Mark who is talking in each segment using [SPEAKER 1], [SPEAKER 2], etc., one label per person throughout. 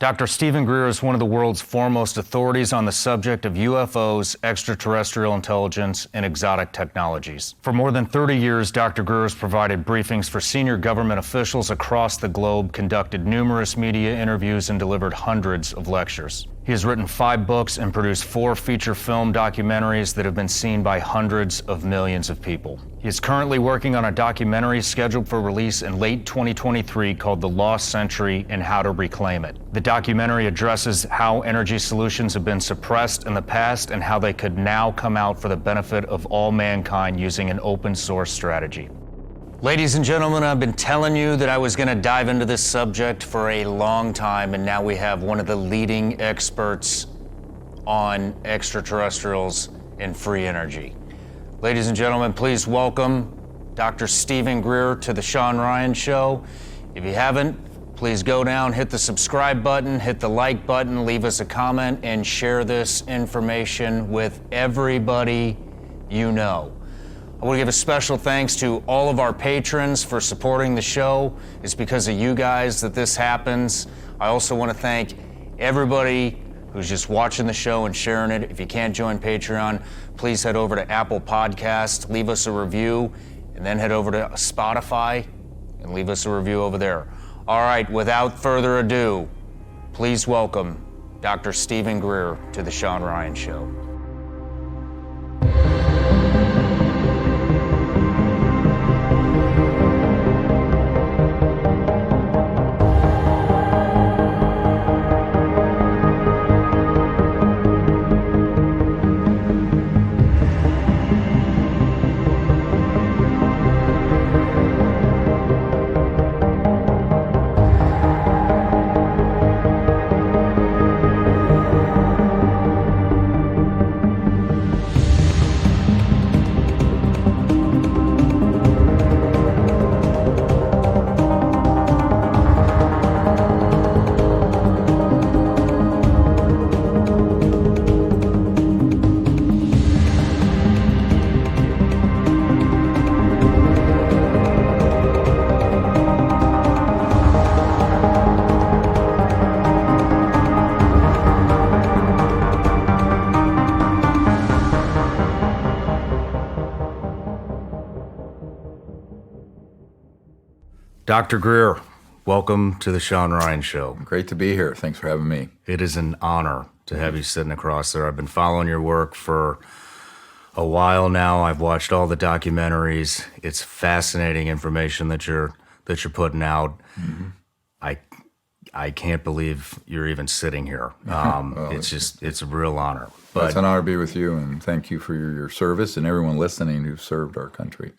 [SPEAKER 1] Dr. Stephen Greer is one of the world's foremost authorities on the subject of UFOs, extraterrestrial intelligence, and exotic technologies. For more than 30 years, Dr. Greer has provided briefings for senior government officials across the globe, conducted numerous media interviews, and delivered hundreds of lectures. He has written 5 books and produced 4 feature film documentaries that have been seen by hundreds of millions of people. He is currently working on a documentary scheduled for release in late 2023 called The Lost Century and How to Reclaim It. The documentary addresses how energy solutions have been suppressed in the past and how they could now come out for the benefit of all mankind using an open source strategy. Ladies and gentlemen, I've been telling you that I was going to dive into this subject for a long time, and now we have one of the leading experts on extraterrestrials and free energy. Ladies and gentlemen, please welcome Dr. Stephen Greer to the Shawn Ryan Show. If you haven't, please go down, hit the subscribe button, hit the like button, leave us a comment, and share this information with everybody you know. I want to give a special thanks to all of our patrons for supporting the show. It's because of you guys that this happens. I also want to thank everybody who's just watching the show and sharing it. If you can't join Patreon, please head over to Apple Podcasts, leave us a review, and then head over to Spotify and leave us a review over there. All right, without further ado, please welcome Dr. Stephen Greer to the Shawn Ryan Show. Dr. Greer, welcome to the Shawn Ryan Show.
[SPEAKER 2] Great to be here. Thanks for having me.
[SPEAKER 1] It is an honor to have you sitting across there. I've been following your work for a while now. I've watched all the documentaries. It's fascinating information that you're putting out. Mm-hmm. I can't believe you're even sitting here. It's a real honor.
[SPEAKER 2] But it's an honor to be with you, and thank you for your service and everyone listening who's served our country.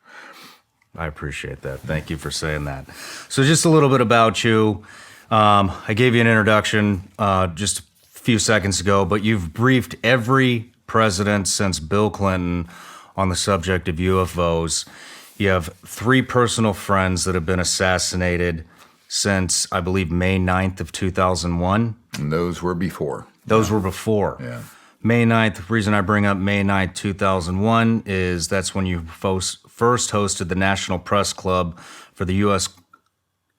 [SPEAKER 1] I appreciate that. Thank you for saying that. So just a little bit about you. I gave you an introduction just a few seconds ago, but you've briefed every president since Bill Clinton on the subject of UFOs. You have 3 personal friends that have been assassinated since, I believe, May 9th of 2001.
[SPEAKER 2] And those were before.
[SPEAKER 1] Those were before.
[SPEAKER 2] Yeah.
[SPEAKER 1] May 9th, the reason I bring up May 9th, 2001 is that's when you first hosted the National Press Club for the U.S.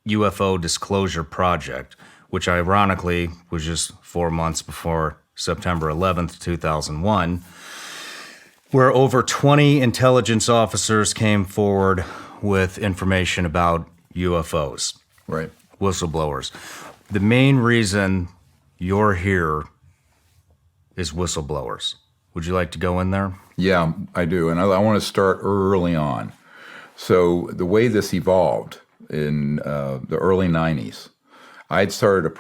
[SPEAKER 1] UFO Disclosure Project, which ironically was just 4 months before September 11th, 2001, where over 20 intelligence officers came forward with information about UFOs.
[SPEAKER 2] Right.
[SPEAKER 1] Whistleblowers. The main reason you're here is whistleblowers. Would you like to go in there?
[SPEAKER 2] Yeah, I do. And I want to start early on. So the way this evolved in the early 90s, I'd started a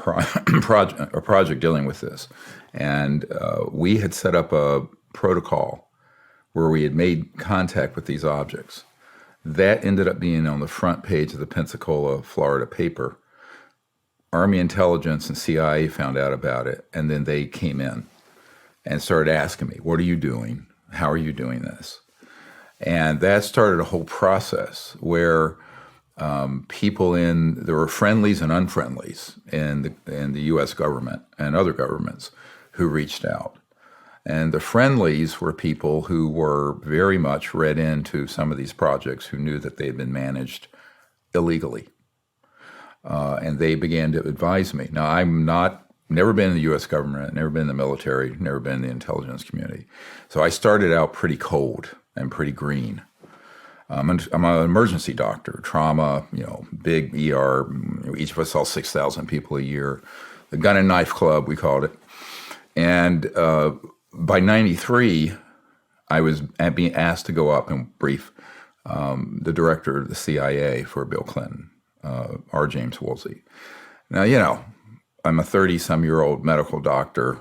[SPEAKER 2] project dealing with this. And we had set up a protocol where we had made contact with these objects. That ended up being on the front page of the Pensacola, Florida paper. Army intelligence and CIA found out about it, and then they came in and started asking me, what are you doing? How are you doing this? And that started a whole process where there were friendlies and unfriendlies in the U.S. government and other governments who reached out. And the friendlies were people who were very much read into some of these projects, who knew that they had been managed illegally. And they began to advise me. Now, I'm not never been in the U.S. government, never been in the military, never been in the intelligence community. So I started out pretty cold and pretty green. I'm an emergency doctor, trauma, big ER. Each of us saw 6,000 people a year. The Gun and Knife Club, we called it. And by 93, I was being asked to go up and brief the director of the CIA for Bill Clinton, R. James Woolsey. Now, I'm a 30-some-year-old medical doctor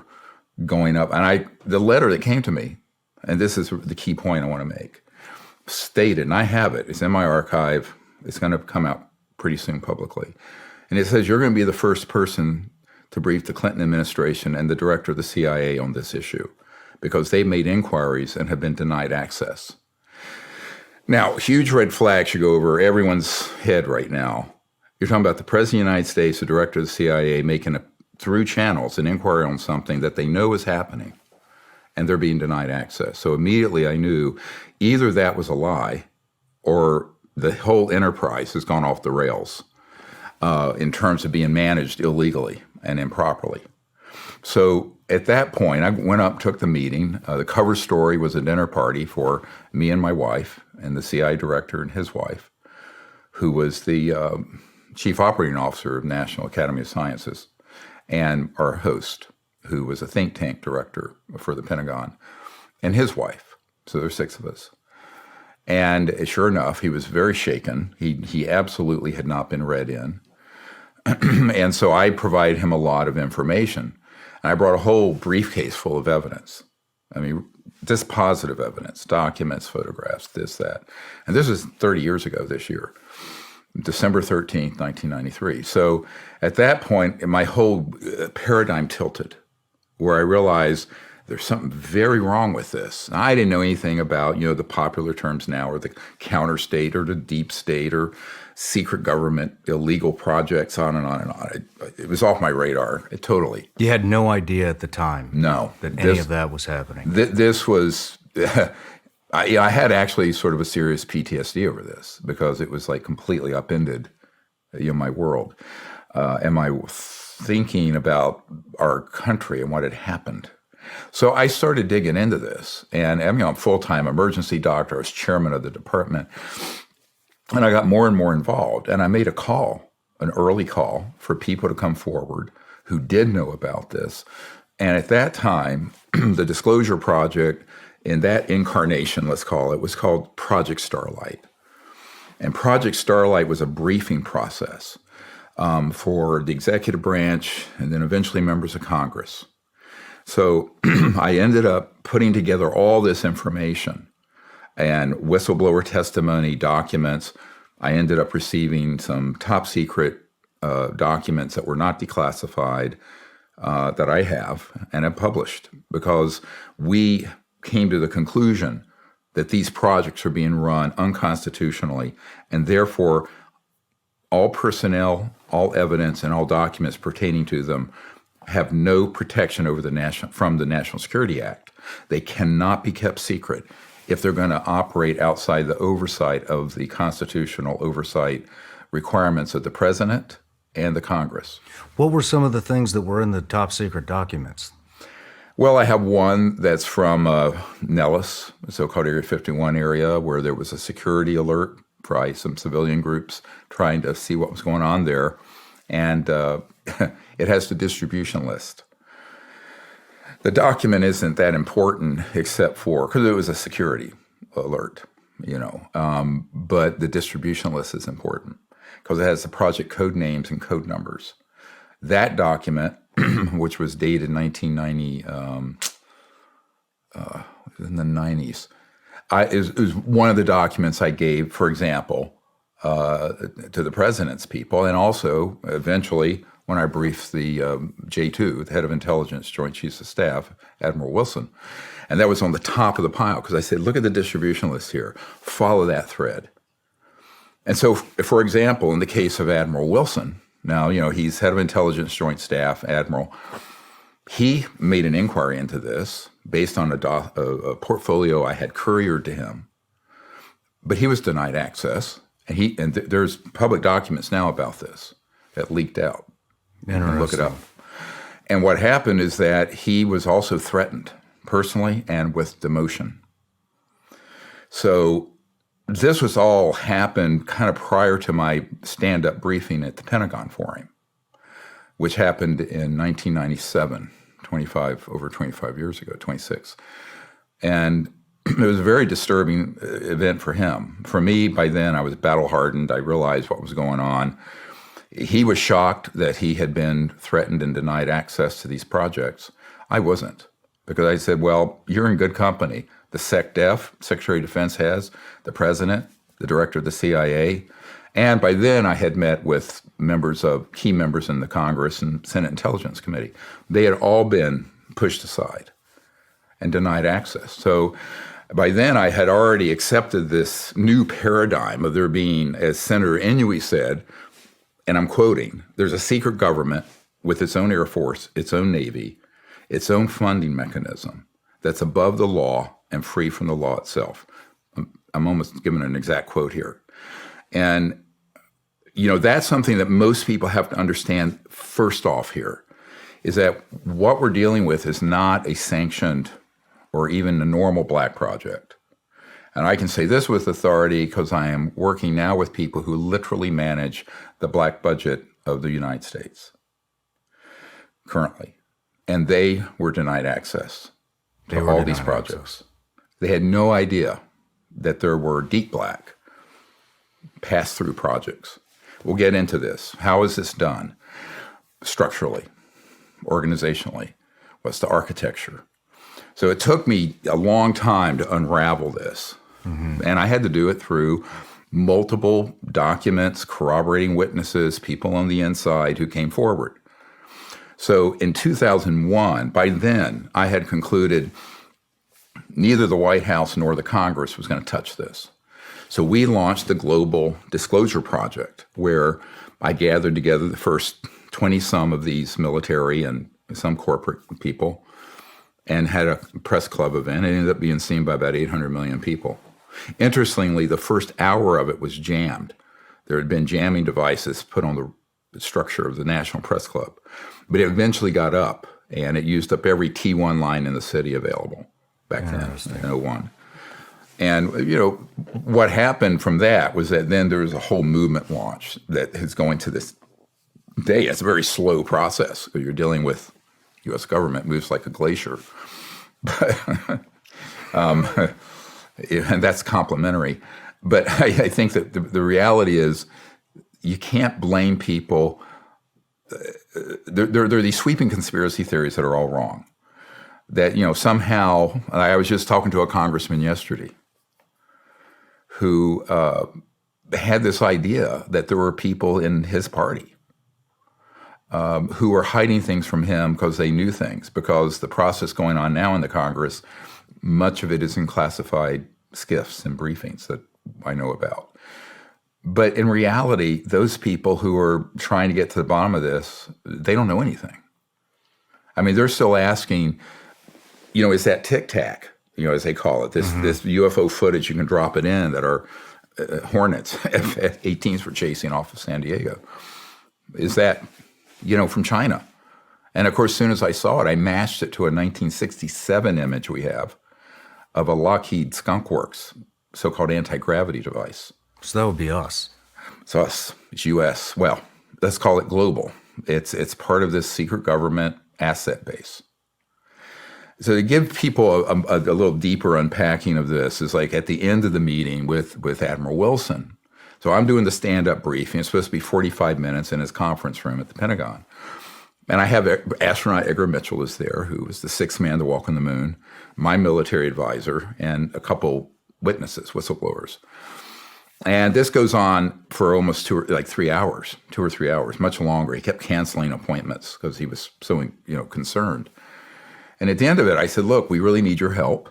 [SPEAKER 2] going up, and the letter that came to me, and this is the key point I want to make, stated, and I have it, it's in my archive, it's going to come out pretty soon publicly, and it says, you're going to be the first person to brief the Clinton administration and the director of the CIA on this issue, because they made inquiries and have been denied access. Now, huge red flag should go over everyone's head right now. You're talking about the President of the United States, the director of the CIA, making through channels an inquiry on something that they know is happening, and they're being denied access. So immediately I knew either that was a lie or the whole enterprise has gone off the rails in terms of being managed illegally and improperly. So at that point, I went up, took the meeting. The cover story was a dinner party for me and my wife and the CIA director and his wife, who was the chief operating officer of National Academy of Sciences, and our host, who was a think tank director for the Pentagon, and his wife. So there's 6 of us. And sure enough, he was very shaken. He absolutely had not been read in. And so I provided him a lot of information. And I brought a whole briefcase full of evidence. I mean, just positive evidence, documents, photographs, this, that. And this was 30 years ago this year, December 13th, 1993. So at that point, my whole paradigm tilted, where I realized there's something very wrong with this. And I didn't know anything about, the popular terms now, or the counter state, or the deep state, or secret government, illegal projects, on and on and on. It was off my radar, totally.
[SPEAKER 1] You had no idea at the time that any of that was happening.
[SPEAKER 2] This was, I had actually sort of a serious PTSD over this, because it was like completely upended, my world. And my thinking about our country and what had happened. So I started digging into this, and I'm a full-time emergency doctor. I was chairman of the department, and I got more and more involved. And I made an early call for people to come forward who did know about this. And at that time, the Disclosure Project, in that incarnation, let's call it, was called Project Starlight. And Project Starlight was a briefing process for the executive branch and then eventually members of Congress. So I ended up putting together all this information and whistleblower testimony, documents. I ended up receiving some top secret documents that were not declassified that I have and have published, because we came to the conclusion that these projects are being run unconstitutionally, and therefore all personnel, all evidence, and all documents pertaining to them have no protection over from the National Security Act. They cannot be kept secret if they're going to operate outside the oversight of the constitutional oversight requirements of the president and the Congress.
[SPEAKER 1] What were some of the things that were in the top secret documents?
[SPEAKER 2] Well, I have one that's from Nellis, the so-called Area 51 area, where there was a security alert by some civilian groups trying to see what was going on there. And it has the distribution list. The document isn't that important except for, because it was a security alert, but the distribution list is important because it has the project code names and code numbers. That document, which was dated 1990, in the 90s, is one of the documents I gave, for example, to the president's people, and also eventually when I briefed the J2, the head of intelligence, Joint Chiefs of Staff, Admiral Wilson. And that was on the top of the pile, because I said, look at the distribution list here, follow that thread. And so, for example, in the case of Admiral Wilson, now, he's head of intelligence, Joint Staff, Admiral. He made an inquiry into this based on a portfolio I had couriered to him, but he was denied access. And there's public documents now about this that leaked out. You can look it up. And what happened is that he was also threatened personally and with demotion. So this was all happened kind of prior to my stand-up briefing at the Pentagon for him, which happened in 1997, over 25 years ago, 26. And it was a very disturbing event for him. For me, by then, I was battle-hardened. I realized what was going on. He was shocked that he had been threatened and denied access to these projects. I wasn't, because I said, well, you're in good company. The SecDef, Secretary of Defense has, the President, the Director of the CIA. And by then, I had met with key members in the Congress and Senate Intelligence Committee. They had all been pushed aside and denied access. So by then, I had already accepted this new paradigm of there being, as Senator Inouye said, and I'm quoting, there's a secret government with its own Air Force, its own Navy, its own funding mechanism that's above the law and free from the law itself. I'm almost giving an exact quote here. And, that's something that most people have to understand first off here, is that what we're dealing with is not a sanctioned or even a normal black project. And I can say this with authority because I am working now with people who literally manage the black budget of the United States currently. And they were denied access to all these projects. They had no idea that there were deep black pass-through projects. We'll get into this. How is this done? Structurally, organizationally. What's the architecture? So it took me a long time to unravel this. Mm-hmm. And I had to do it through multiple documents, corroborating witnesses, people on the inside who came forward. So in 2001, by then, I had concluded neither the White House nor the Congress was going to touch this. So we launched the Global Disclosure Project, where I gathered together the first 20-some of these military and some corporate people and had a press club event. It ended up being seen by about 800 million people. Interestingly, the first hour of it was jammed. There had been jamming devices put on the structure of the National Press Club. But it eventually got up, and it used up every T1 line in the city available back then in 01. And, what happened from that was that then there was a whole movement launch that is going to this day. It's a very slow process. You're dealing with U.S. government, moves like a glacier. And that's complimentary. But I think that the reality is you can't blame people. There are these sweeping conspiracy theories that are all wrong. That, somehow, I was just talking to a congressman yesterday who had this idea that there were people in his party who were hiding things from him because they knew things, because the process going on now in the Congress, much of it is in classified skiffs and briefings that I know about. But in reality, those people who are trying to get to the bottom of this, they don't know anything. I mean, they're still asking, is that tic-tac, as they call it, this UFO footage, you can drop it in that are Hornets, F-18s were chasing off of San Diego. Is that, from China? And of course, as soon as I saw it, I matched it to a 1967 image we have of a Lockheed Skunk Works, so-called anti-gravity device.
[SPEAKER 1] So that would be us.
[SPEAKER 2] It's us. It's U.S. Well, let's call it global. It's part of this secret government asset base. So to give people a little deeper unpacking of this is like at the end of the meeting with Admiral Wilson. So I'm doing the stand-up briefing. It's supposed to be 45 minutes in his conference room at the Pentagon. And I have astronaut Edgar Mitchell is there, who was the sixth man to walk on the moon, my military advisor, and a couple witnesses, whistleblowers. And this goes on for almost 2 or 3 hours, much longer. He kept canceling appointments because he was so, concerned. And at the end of it, I said, look, we really need your help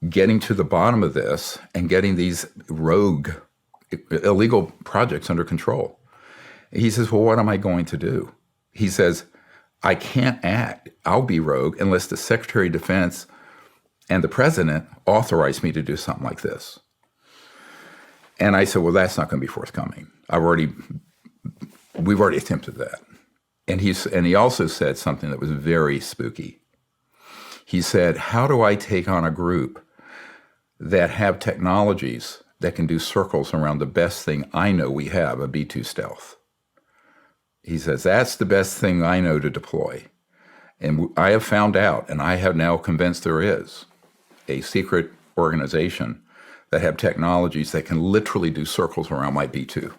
[SPEAKER 2] getting to the bottom of this and getting these rogue, illegal projects under control. He says, well, what am I going to do? He says, I can't act. I'll be rogue unless the Secretary of Defense and the President authorize me to do something like this. And I said, well, that's not going to be forthcoming. We've already attempted that. And he also said something that was very spooky. He said, how do I take on a group that have technologies that can do circles around the best thing I know we have, a B-2 stealth? He says, that's the best thing I know to deploy. And I have found out, and I have now convinced there is, a secret organization that have technologies that can literally do circles around my B-2.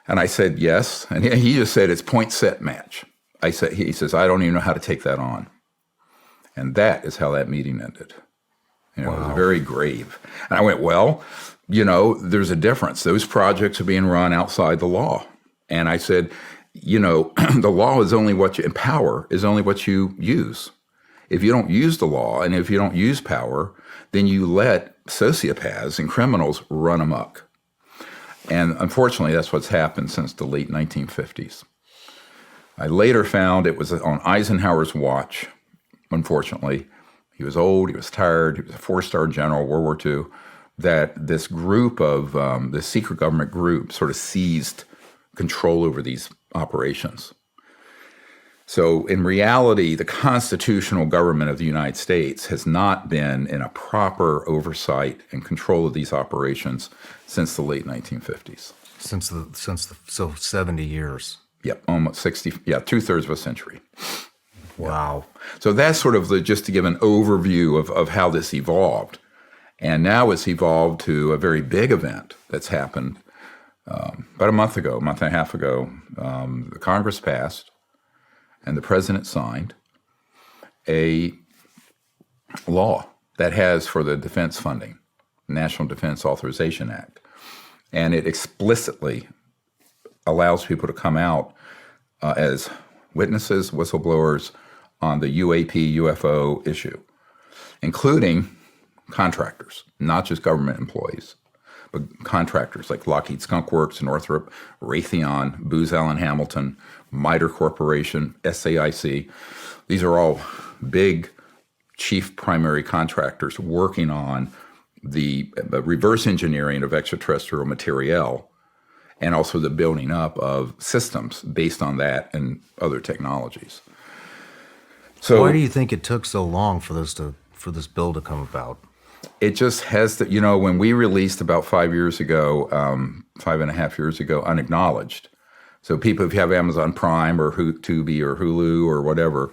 [SPEAKER 2] And I said, yes. And he just said, it's point set match. He says, I don't even know how to take that on. And that is how that meeting ended. It was very grave. And I went, well, there's a difference. Those projects are being run outside the law. And I said, the law is only what and power is only what you use. If you don't use the law and if you don't use power, then you let sociopaths and criminals run amok. And unfortunately, that's what's happened since the late 1950s. I later found it was on Eisenhower's watch, unfortunately. He was old, he was tired, he was a 4-star general, World War II, that this group of, this secret government group sort of seized control over these operations. So in reality, the constitutional government of the United States has not been in a proper oversight and control of these operations since the late 1950s.
[SPEAKER 1] So 70 years.
[SPEAKER 2] Yep, almost 60, 2/3 of a century.
[SPEAKER 1] Wow.
[SPEAKER 2] So that's sort of just to give an overview of how this evolved. And now it's evolved to a very big event that's happened about a month and a half ago. The Congress passed and the president signed a law that has for the defense funding, National Defense Authorization Act. And it explicitly allows people to come out as witnesses, whistleblowers on the UAP UFO issue, including contractors, not just government employees, but contractors like Lockheed Skunk Works, Northrop, Raytheon, Booz Allen Hamilton, MITRE Corporation, SAIC. These are all big chief primary contractors working on the reverse engineering of extraterrestrial material and also the building up of systems based on that and other technologies. So
[SPEAKER 1] why do you think it took so long for this bill to come about?
[SPEAKER 2] It just has to, when we released about 5 years ago, 5.5 years ago, Unacknowledged. So people, if you have Amazon Prime or Tubi or Hulu or whatever,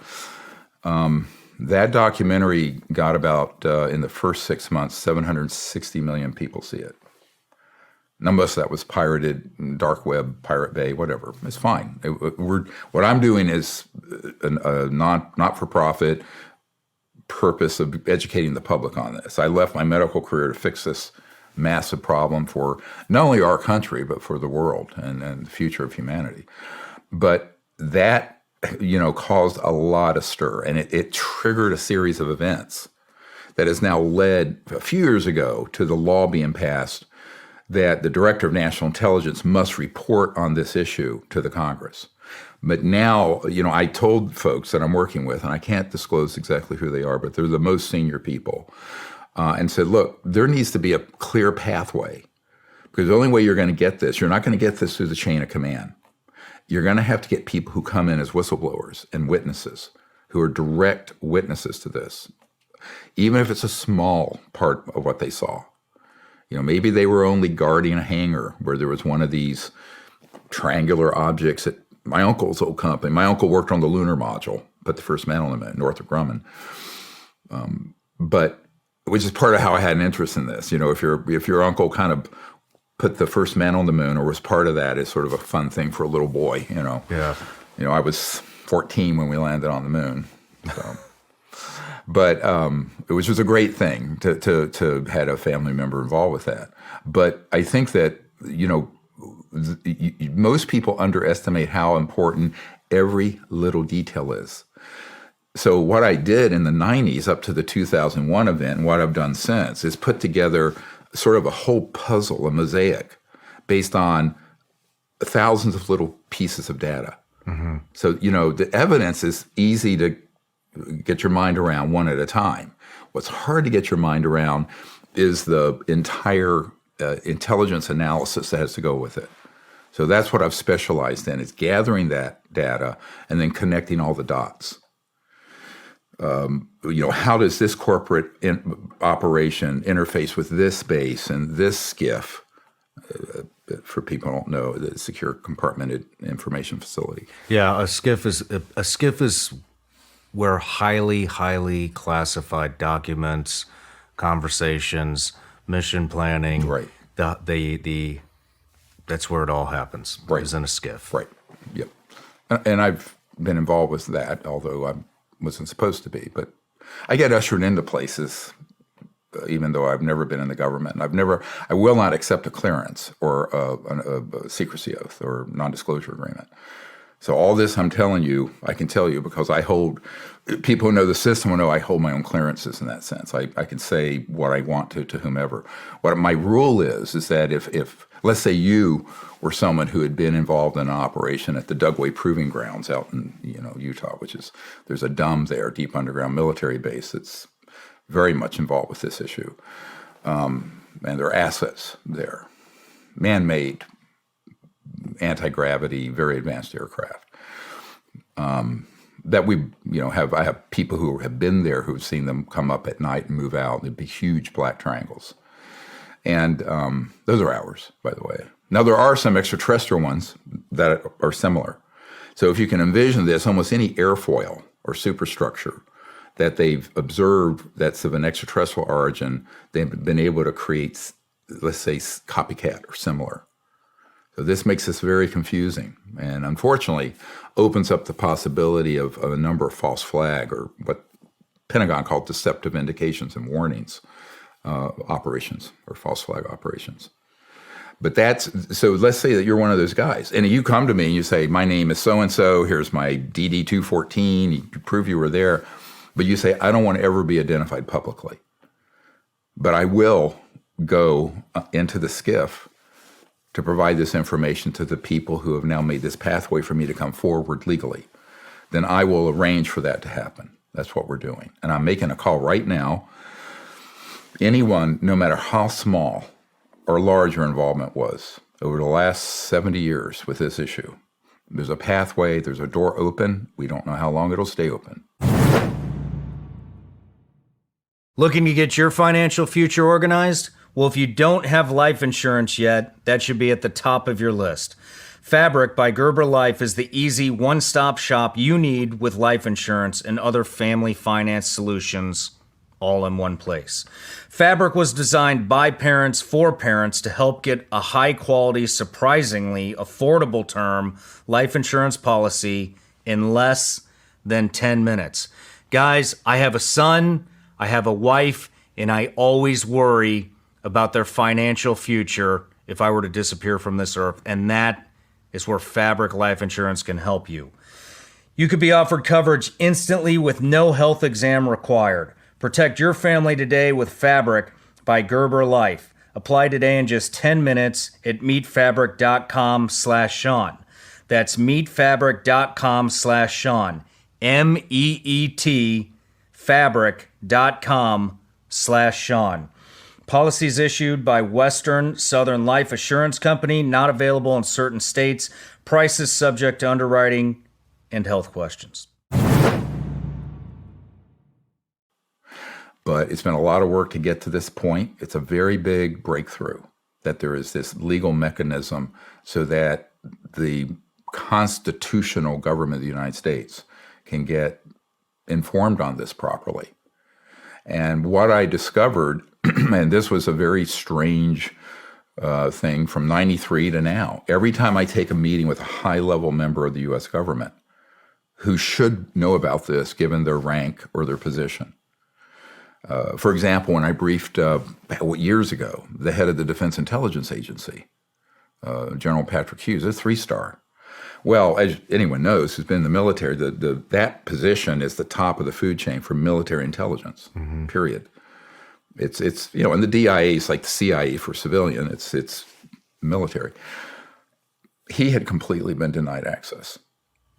[SPEAKER 2] that documentary got about, in the first 6 months, 760 million people see it. Now, most of that was pirated, dark web, Pirate Bay, whatever. It's fine. What I'm doing is a not-for-profit purpose of educating the public on this. I left my medical career to fix this massive problem for not only our country, but for the world and the future of humanity. But that, caused a lot of stir, and it triggered a series of events that has now led a few years ago to the law being passed that the Director of National Intelligence must report on this issue to the Congress. But now, I told folks that I'm working with, and I can't disclose exactly who they are, but they're the most senior people, and said, look, there needs to be a clear pathway, because the only way you're going to get this, you're not going to get this through the chain of command. You're going to have to get people who come in as whistleblowers and witnesses, who are direct witnesses to this, even if it's a small part of what they saw. Maybe they were only guarding a hangar where there was one of these triangular objects at my uncle's old company. My uncle worked on the lunar module, put the first man on the moon, Northrop Grumman. But which is part of how I had an interest in this. If your uncle kind of put the first man on the moon or was part of that, is sort of a fun thing for a little boy.
[SPEAKER 1] Yeah.
[SPEAKER 2] I was 14 when we landed on the moon. So. But it was just a great thing to have a family member involved with that. But I think that, most people underestimate how important every little detail is. So what I did in the 90s up to the 2001 event, and what I've done since, is put together sort of a whole puzzle, a mosaic, based on thousands of little pieces of data. Mm-hmm. So, the evidence is easy to get your mind around one at a time. What's hard to get your mind around is the entire intelligence analysis that has to go with it. So that's what I've specialized in, is gathering that data and then connecting all the dots. How does this corporate operation interface with this base and this SCIF? For people who don't know, the Secure Compartmented Information Facility.
[SPEAKER 1] Yeah, a SCIF is where highly classified documents, conversations, mission planning,
[SPEAKER 2] Right.
[SPEAKER 1] That's where it all happens.
[SPEAKER 2] Right.
[SPEAKER 1] Is in a SCIF.
[SPEAKER 2] Right. Yep. And I've been involved with that, although I wasn't supposed to be. But I get ushered into places, even though I've never been in the government. I will not accept a clearance or a secrecy oath or non-disclosure agreement. So all this I'm telling you, I can tell you because people who know the system will know I hold my own clearances in that sense. I can say what I want to whomever. What my rule is that if let's say you were someone who had been involved in an operation at the Dugway Proving Grounds out in Utah, there's a DUM there, deep underground military base that's very much involved with this issue. And there are assets there, man-made, anti-gravity, very advanced aircraft. That I have people who have been there who've seen them come up at night and move out. They'd be huge black triangles. And those are ours, by the way. Now, there are some extraterrestrial ones that are similar. So if you can envision this, almost any airfoil or superstructure that they've observed that's of an extraterrestrial origin, they've been able to create, let's say, copycat or similar. So this makes this very confusing and unfortunately opens up the possibility of a number of false flag, or what Pentagon called deceptive indications and warnings operations, or false flag operations. But so let's say that you're one of those guys and you come to me and you say, my name is so-and-so, here's my DD-214, you prove you were there. But you say, I don't want to ever be identified publicly. But I will go into the SCIF to provide this information to the people who have now made this pathway for me to come forward legally. Then I will arrange for that to happen. That's what we're doing. And I'm making a call right now. Anyone, no matter how small or large your involvement was over the last 70 years with this issue, there's a pathway, there's a door open. We don't know how long it'll stay open.
[SPEAKER 1] Looking to get your financial future organized? Well, if you don't have life insurance yet, that should be at the top of your list. Fabric by Gerber Life is the easy one-stop shop you need with life insurance and other family finance solutions all in one place. Fabric was designed by parents for parents to help get a high-quality, surprisingly affordable term life insurance policy in less than 10 minutes. Guys, I have a son, I have a wife, and I always worry about their financial future if I were to disappear from this earth, and that is where Fabric Life Insurance can help you. You could be offered coverage instantly with no health exam required. Protect your family today with Fabric by Gerber Life. Apply today in just 10 minutes at meetfabric.com/Shawn. That's meetfabric.com/Shawn. MEET fabric.com/Shawn. Policies issued by Western Southern Life Assurance Company, not available in certain states. Prices subject to underwriting and health questions.
[SPEAKER 2] But it's been a lot of work to get to this point. It's a very big breakthrough that there is this legal mechanism so that the constitutional government of the United States can get informed on this properly. And what I discovered, and this was a very strange thing from 93 to now, every time I take a meeting with a high-level member of the U.S. government who should know about this given their rank or their position. For example, when I briefed years ago the head of the Defense Intelligence Agency, General Patrick Hughes, a 3-star. Well, as anyone knows who's been in the military, that position is the top of the food chain for military intelligence, period. It's and the DIA is like the CIA for civilian. It's military. He had completely been denied access.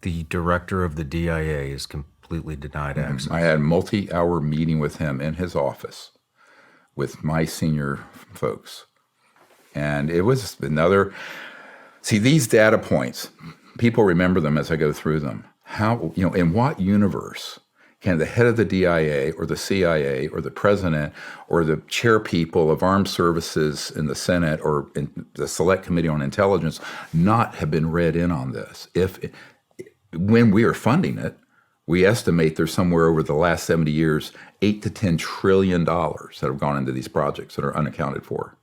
[SPEAKER 1] The director of the DIA is completely denied access.
[SPEAKER 2] I had a multi-hour meeting with him in his office with my senior folks. And it was another, See, these data points, people remember them as I go through them. How, in what universe can the head of the DIA or the CIA or the president or the chairpeople of armed services in the Senate or in the Select Committee on Intelligence not have been read in on this? When we are funding it, we estimate there's somewhere over the last 70 years, $8 to $10 trillion that have gone into these projects that are unaccounted for.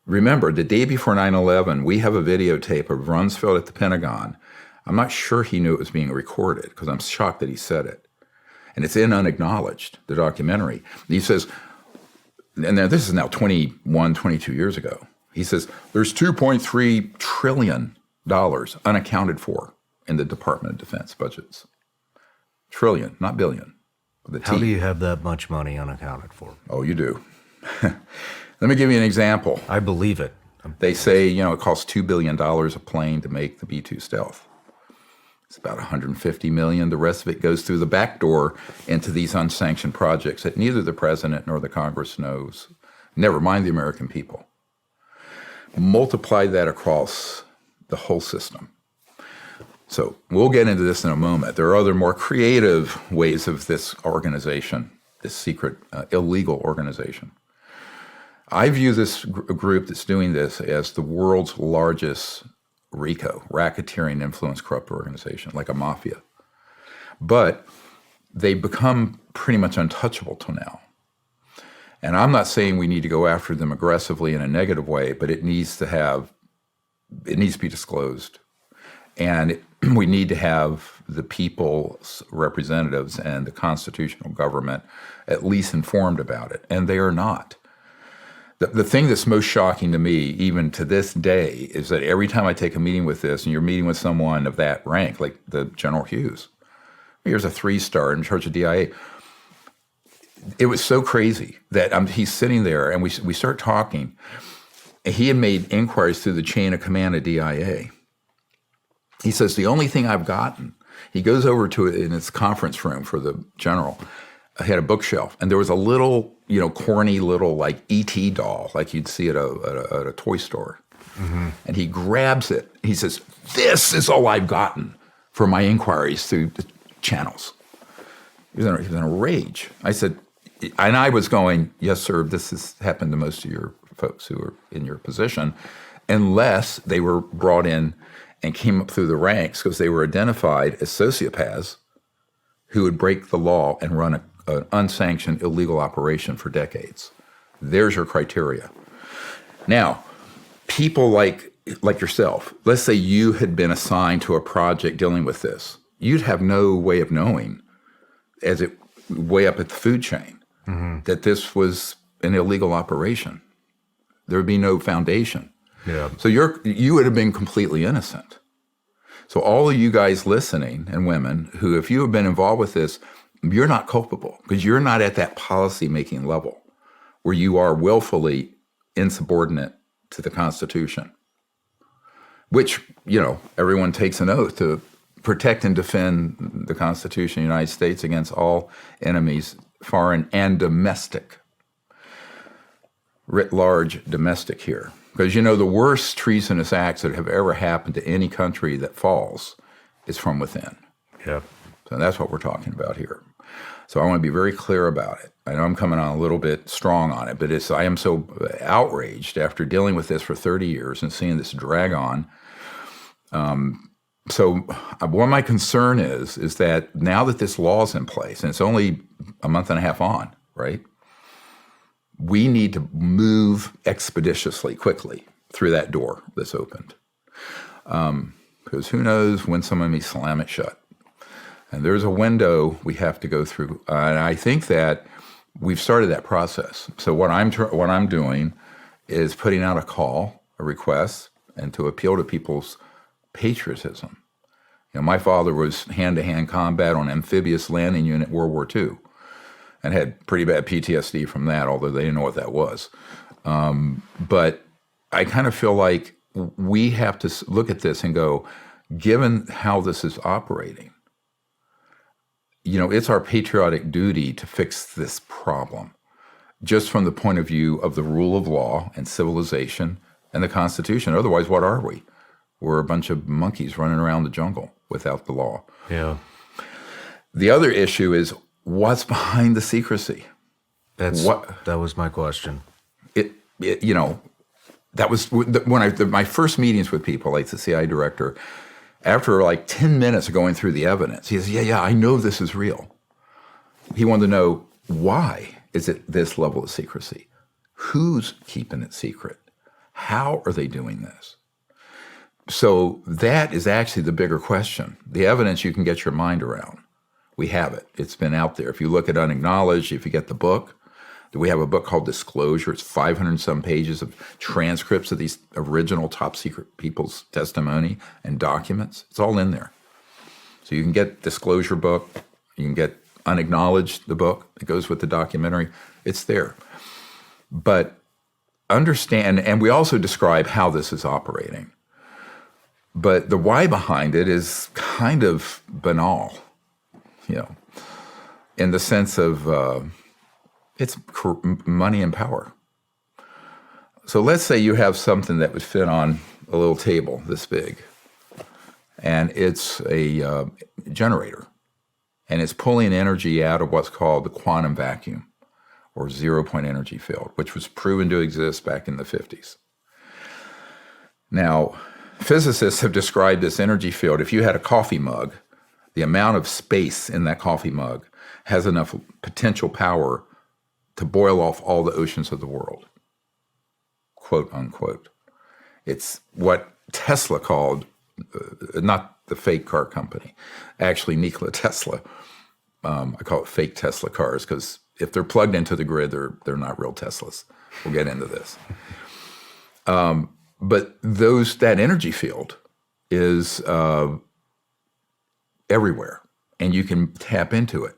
[SPEAKER 2] Remember, the day before 9/11, we have a videotape of Rumsfeld at the Pentagon. I'm not sure he knew it was being recorded because I'm shocked that he said it. And it's in Unacknowledged, the documentary. He says, and this is now 21, 22 years ago. He says, there's $2.3 trillion unaccounted for in the Department of Defense budgets. Trillion, not billion.
[SPEAKER 3] How do you have that much money unaccounted for?
[SPEAKER 2] Oh, you do. Let me give you an example.
[SPEAKER 3] I believe it.
[SPEAKER 2] They say, it costs $2 billion a plane to make the B-2 Stealth. It's about $150 million. The rest of it goes through the back door into these unsanctioned projects that neither the president nor the Congress knows. Never mind the American people. Multiply that across the whole system. So we'll get into this in a moment. There are other more creative ways of this organization, this secret, illegal organization. I view this group that's doing this as the world's largest RICO, racketeering influence corrupt organization, like a mafia. But they've become pretty much untouchable till now. And I'm not saying we need to go after them aggressively in a negative way, but it needs to be disclosed. And we need to have the people's representatives and the constitutional government at least informed about it. And they are not. The thing that's most shocking to me, even to this day, is that every time I take a meeting with this, and you're meeting with someone of that rank, like the General Hughes, here's a 3-star in charge of DIA. It was so crazy that he's sitting there, and we start talking. And he had made inquiries through the chain of command of DIA. He says, the only thing I've gotten, he goes over to it in his conference room for the general. I had a bookshelf, and there was a little, corny little like E.T. doll, like you'd see at a toy store. Mm-hmm. And he grabs it. He says, this is all I've gotten for my inquiries through the channels. He was in a rage. I said, and I was going, yes, sir, this has happened to most of your folks who are in your position, unless they were brought in and came up through the ranks because they were identified as sociopaths who would break the law and run an unsanctioned illegal operation for decades. There's your criteria. Now, people like yourself, let's say you had been assigned to a project dealing with this. You'd have no way of knowing, as it way up at the food chain, that this was an illegal operation. There would be no foundation.
[SPEAKER 3] Yeah.
[SPEAKER 2] So you would have been completely innocent. So all of you guys listening and women who, if you have been involved with this, you're not culpable because you're not at that policy-making level where you are willfully insubordinate to the Constitution, which, everyone takes an oath to protect and defend the Constitution of the United States against all enemies, foreign and domestic. Writ large, domestic here. Because, the worst treasonous acts that have ever happened to any country that falls is from within.
[SPEAKER 3] Yep.
[SPEAKER 2] So that's what we're talking about here. So I want to be very clear about it. I know I'm coming on a little bit strong on it, but I am so outraged after dealing with this for 30 years and seeing this drag on. So what my concern is that now that this law is in place, and it's only a month and a half on, right? We need to move expeditiously, quickly through that door that's opened. Because who knows when someone may slam it shut. And there's a window we have to go through. And I think that we've started that process. So what I'm doing is putting out a request, and to appeal to people's patriotism. My father was hand-to-hand combat on amphibious landing unit World War II and had pretty bad PTSD from that, although they didn't know what that was. But I kind of feel like we have to look at this and go, given how this is operating, it's our patriotic duty to fix this problem, just from the point of view of the rule of law and civilization and the Constitution. Otherwise, what are we? We're a bunch of monkeys running around the jungle without the law.
[SPEAKER 3] Yeah.
[SPEAKER 2] The other issue is what's behind the secrecy.
[SPEAKER 3] That was my question.
[SPEAKER 2] That was when my first meetings with people, like the CIA director, after like 10 minutes of going through the evidence, he says, yeah, I know this is real. He wanted to know, why is it this level of secrecy? Who's keeping it secret? How are they doing this? So that is actually the bigger question. The evidence you can get your mind around. We have it. It's been out there. If you look at Unacknowledged, if you get the book, we have a book called Disclosure. It's 500 and some pages of transcripts of these original top secret people's testimony and documents. It's all in there. So you can get Disclosure book. You can get Unacknowledged, the book that goes with the documentary. It's there. But understand, and we also describe how this is operating. But the why behind it is kind of banal, in the sense of it's money and power. So let's say you have something that would fit on a little table this big, and it's a generator, and it's pulling energy out of what's called the quantum vacuum, or zero-point energy field, which was proven to exist back in the 50s. Now, physicists have described this energy field. If you had a coffee mug, the amount of space in that coffee mug has enough potential power to boil off all the oceans of the world, quote unquote. It's what Tesla called, not the fake car company, actually Nikola Tesla. I call it fake Tesla cars because if they're plugged into the grid, they're not real Teslas. We'll get into this. But that energy field is everywhere, and you can tap into it.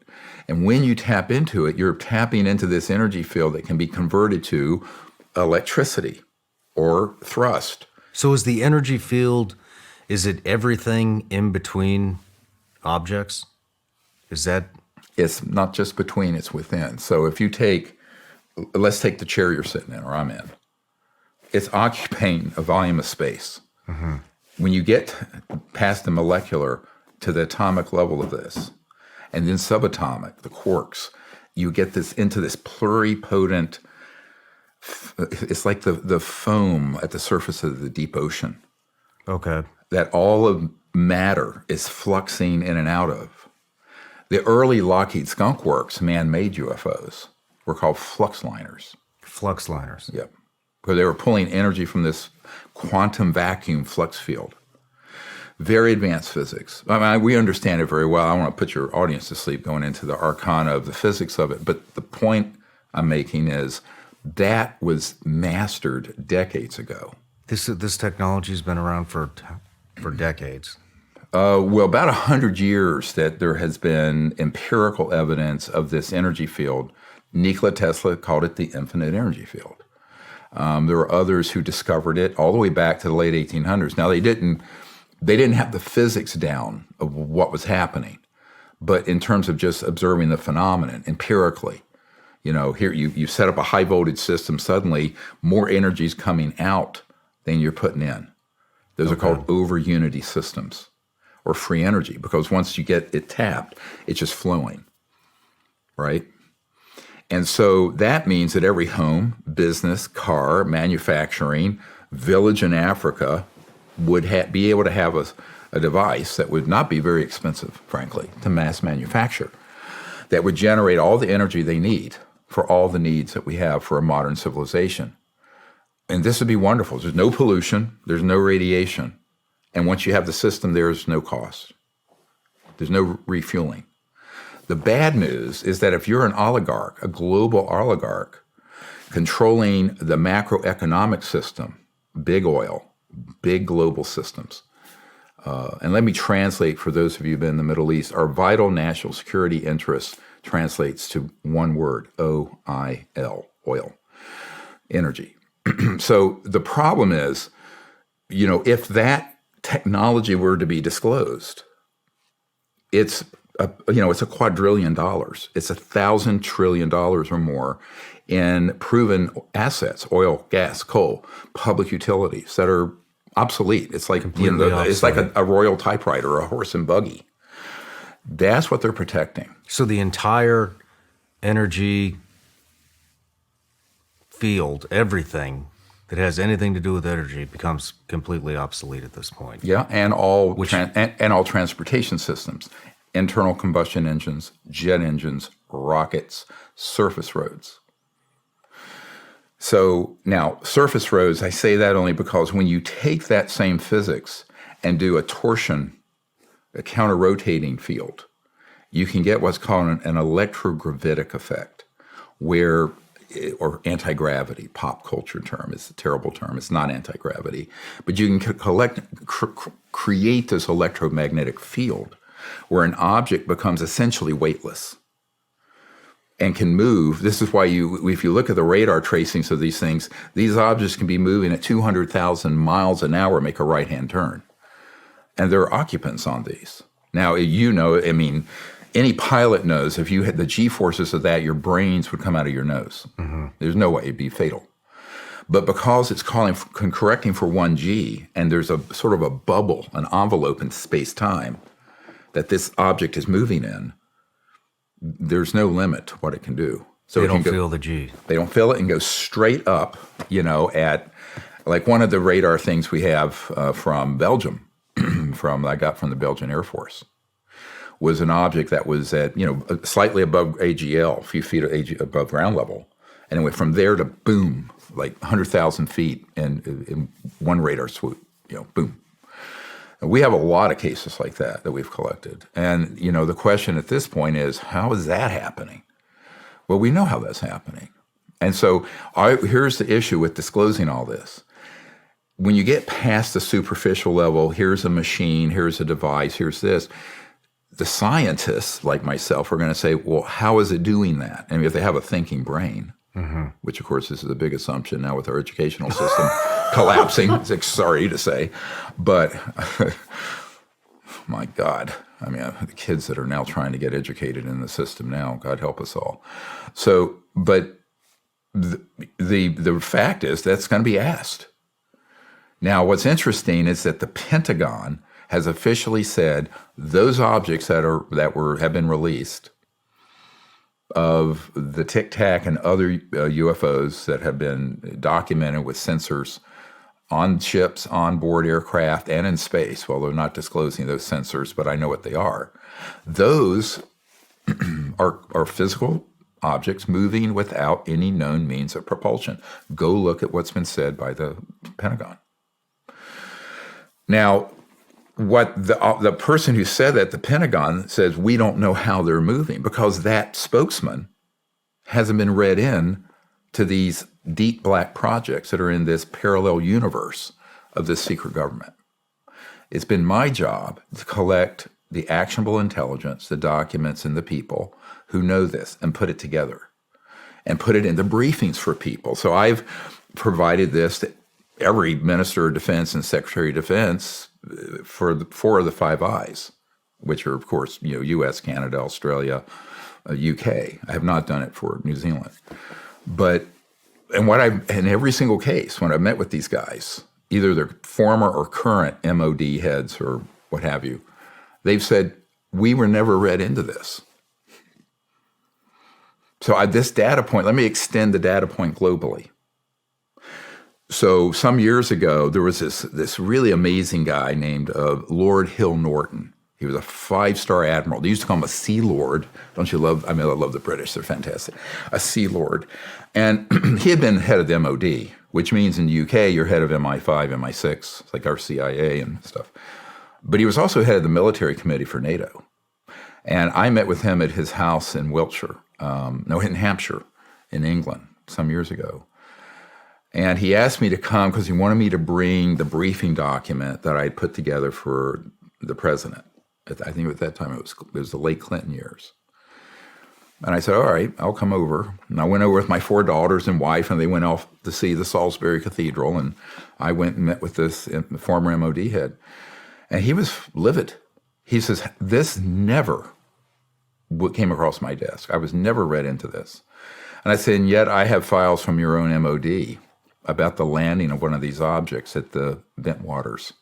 [SPEAKER 2] And when you tap into it, you're tapping into this energy field that can be converted to electricity or thrust.
[SPEAKER 3] So is the energy field, is it everything in between objects? Is that?
[SPEAKER 2] It's not just between, it's within. So if you let's take the chair you're sitting in or I'm in. It's occupying a volume of space. Mm-hmm. When you get past the molecular to the atomic level of this, and then subatomic, the quarks, you get this into this pluripotent, it's like the foam at the surface of the deep ocean.
[SPEAKER 3] Okay.
[SPEAKER 2] That all of matter is fluxing in and out of. The early Lockheed Skunk Works man-made UFOs were called flux liners.
[SPEAKER 3] Flux liners.
[SPEAKER 2] Yep. Because they were pulling energy from this quantum vacuum flux field. Very advanced physics. I mean, we understand it very well. I want to put your audience to sleep going into the arcana of the physics of it. But the point I'm making is that was mastered decades ago.
[SPEAKER 3] This technology has been around for decades.
[SPEAKER 2] Well, about 100 years that there has been empirical evidence of this energy field. Nikola Tesla called it the infinite energy field. There were others who discovered it all the way back to the late 1800s. Now, they didn't have the physics down of what was happening, but in terms of just observing the phenomenon empirically, here you set up a high voltage system, suddenly more energy is coming out than you're putting in. Those are called over unity systems or free energy, because once you get it tapped, it's just flowing, right? And so that means that every home, business, car, manufacturing, village in Africa would be able to have a device that would not be very expensive, frankly, to mass manufacture, that would generate all the energy they need for all the needs that we have for a modern civilization. And this would be wonderful. There's no pollution. There's no radiation. And once you have the system, there's no cost. There's no refueling. The bad news is that if you're an oligarch, a global oligarch, controlling the macroeconomic system, big oil, big global systems, and let me translate for those of you who've been in the Middle East, our vital national security interests translates to one word, OIL, oil, energy. So the problem is, if that technology were to be disclosed, it's a quadrillion dollars. It's $1,000 trillion or more in proven assets, oil, gas, coal, public utilities that are obsolete. It's like
[SPEAKER 3] Completely
[SPEAKER 2] it's like
[SPEAKER 3] obsolete.
[SPEAKER 2] a royal typewriter or a horse and buggy. That's what they're protecting.
[SPEAKER 3] So the entire energy field, everything that has anything to do with energy becomes completely obsolete at this point.
[SPEAKER 2] Yeah, and all and all transportation systems, internal combustion engines, jet engines, rockets, surface roads. So now, surface roads, I say that only because when you take that same physics and do a torsion, a counter-rotating field, you can get what's called an electrogravitic effect, where, or anti-gravity, pop culture term, it's a terrible term, it's not anti-gravity, but you can create this electromagnetic field where an object becomes essentially weightless and can move. This is why if you look at the radar tracings of these things, these objects can be moving at 200,000 miles an hour, make a right-hand turn. And there are occupants on these. Now, any pilot knows if you had the G-forces of that, your brains would come out of your nose. Mm-hmm. There's no way, it'd be fatal. But because it's correcting for 1G, and there's a sort of a bubble, an envelope in space-time that this object is moving in, there's no limit to what it can do. So
[SPEAKER 3] they don't feel the G.
[SPEAKER 2] They don't feel it and go straight up, at like one of the radar things we have from Belgium, I got from the Belgian Air Force, was an object that was at, slightly above AGL, a few feet above ground level. And it went from there to boom, like 100,000 feet in one radar swoop, boom. We have a lot of cases like that we've collected. And, the question at this point is, how is that happening? Well, we know how that's happening. And so here's the issue with disclosing all this. When you get past the superficial level, here's a machine, here's a device, here's this, the scientists like myself are going to say, well, how is it doing that? And if they have a thinking brain, mm-hmm. which of course this is a big assumption now with our educational system collapsing, sorry to say, but my God, the kids that are now trying to get educated in the system now, God help us all. So, but the fact is that's going to be asked. Now, what's interesting is that the Pentagon has officially said those objects that have been released of the Tic Tac and other UFOs that have been documented with sensors on ships, on board aircraft, and in space. Well, they're not disclosing those sensors, but I know what they are. Those are physical objects moving without any known means of propulsion. Go look at what's been said by the Pentagon. Now, what the person who said that, the Pentagon, says we don't know how they're moving because that spokesman hasn't been read in to these deep black projects that are in this parallel universe of this secret government. It's been my job to collect the actionable intelligence, the documents, and the people who know this and put it together and put it into briefings for people. So I've provided this to every Minister of Defense and Secretary of Defense for the 4 of the 5 Eyes, which are, of course, U.S., Canada, Australia, UK. I have not done it for New Zealand. But, in every single case, when I've met with these guys, either they're former or current MOD heads or what have you, they've said, we were never read into this. So this data point, let me extend the data point globally. So some years ago, there was this really amazing guy named Lord Hill Norton. He was a 5-star admiral. They used to call him a Sea Lord. Don't you love? I love the British. They're fantastic. A Sea Lord. And he had been head of the MOD, which means in the UK, you're head of MI5, MI6. It's like our CIA and stuff. But he was also head of the military committee for NATO. And I met with him at his house in Wiltshire, in Hampshire, in England, some years ago. And he asked me to come because he wanted me to bring the briefing document that I had put together for the president. I think at that time it was the late Clinton years. And I said, all right, I'll come over. And I went over with my 4 daughters and wife, and they went off to see the Salisbury Cathedral. And I went and met with this former MOD head. And he was livid. He says, this never came across my desk. I was never read into this. And I said, and yet I have files from your own MOD about the landing of one of these objects at the Bentwaters,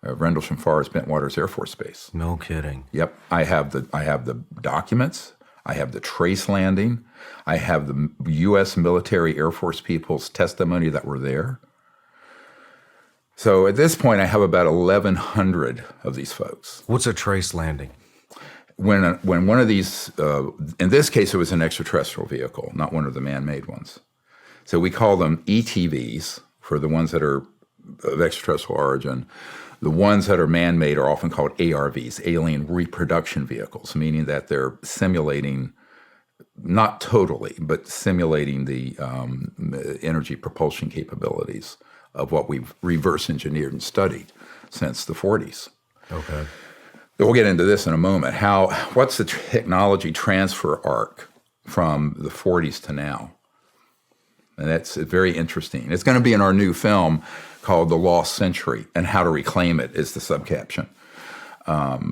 [SPEAKER 2] Rendlesham Forest, Bentwaters Air Force Base.
[SPEAKER 3] No kidding.
[SPEAKER 2] Yep, I have the documents. I have the trace landing. I have the U.S. military Air Force people's testimony that were there. So at this point, I have about 1,100 of these folks.
[SPEAKER 3] What's a trace landing?
[SPEAKER 2] When one of these, in this case, it was an extraterrestrial vehicle, not one of the man-made ones. So we call them ETVs for the ones that are of extraterrestrial origin. The ones that are man-made are often called ARVs, alien reproduction vehicles, meaning that they're simulating, not totally, but simulating the energy propulsion capabilities of what we've reverse engineered and studied since the 40s.
[SPEAKER 3] Okay.
[SPEAKER 2] We'll get into this in a moment. What's the technology transfer arc from the 40s to now? And that's very interesting. It's going to be in our new film called The Lost Century, and How to Reclaim It is the subcaption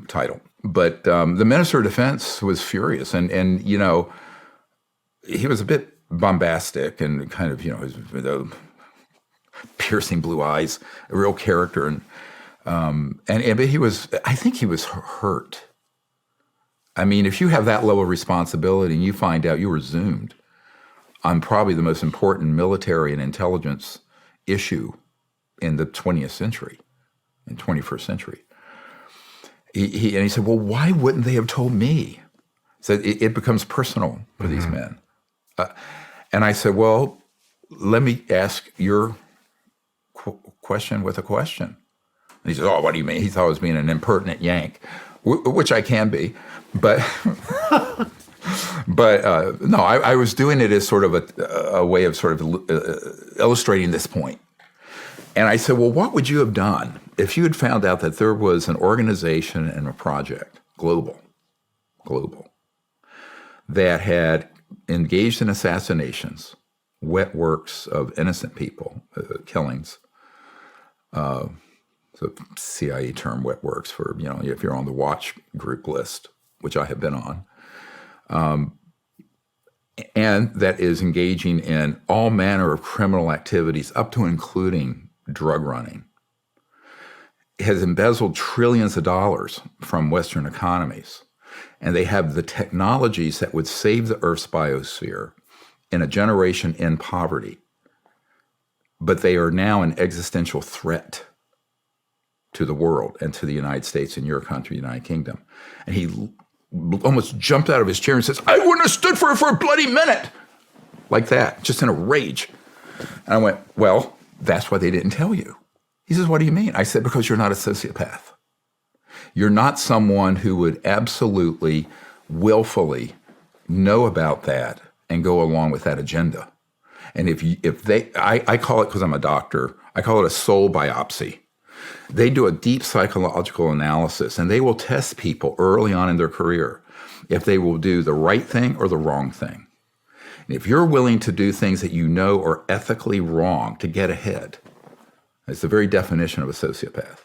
[SPEAKER 2] title. But the Minister of Defense was furious, and you know, he was a bit bombastic and kind of, you know, his piercing blue eyes, a real character, but he was, I think he was hurt. I mean, if you have that level of responsibility and you find out you were zoomed on probably the most important military and intelligence issue in the 20th century, in 21st century. He said, well, why wouldn't they have told me? He said, it becomes personal for these men. And I said, well, let me ask your question with a question. And he said, oh, what do you mean? He thought I was being an impertinent Yank, which I can be. But no, I was doing it as sort of a way of sort of illustrating this point. And I said, well, what would you have done if you had found out that there was an organization and a project, global, that had engaged in assassinations, wet works of innocent people, killings, so CIA term wet works for, you know, if you're on the watch group list, which I have been on, and that is engaging in all manner of criminal activities up to and including drug running, has embezzled trillions of dollars from Western economies, and they have the technologies that would save the Earth's biosphere in a generation in poverty, but they are now an existential threat to the world and to the United States and your country, United Kingdom. And he almost jumped out of his chair and says, I wouldn't have stood for it for a bloody minute. Like that, just in a rage. And I went, well, that's why they didn't tell you. He says, what do you mean? I said, because you're not a sociopath. You're not someone who would absolutely, willfully know about that and go along with that agenda. And I call it, because I'm a doctor, I call it a soul biopsy. They do a deep psychological analysis, and they will test people early on in their career if they will do the right thing or the wrong thing. And if you're willing to do things that you know are ethically wrong to get ahead, it's the very definition of a sociopath,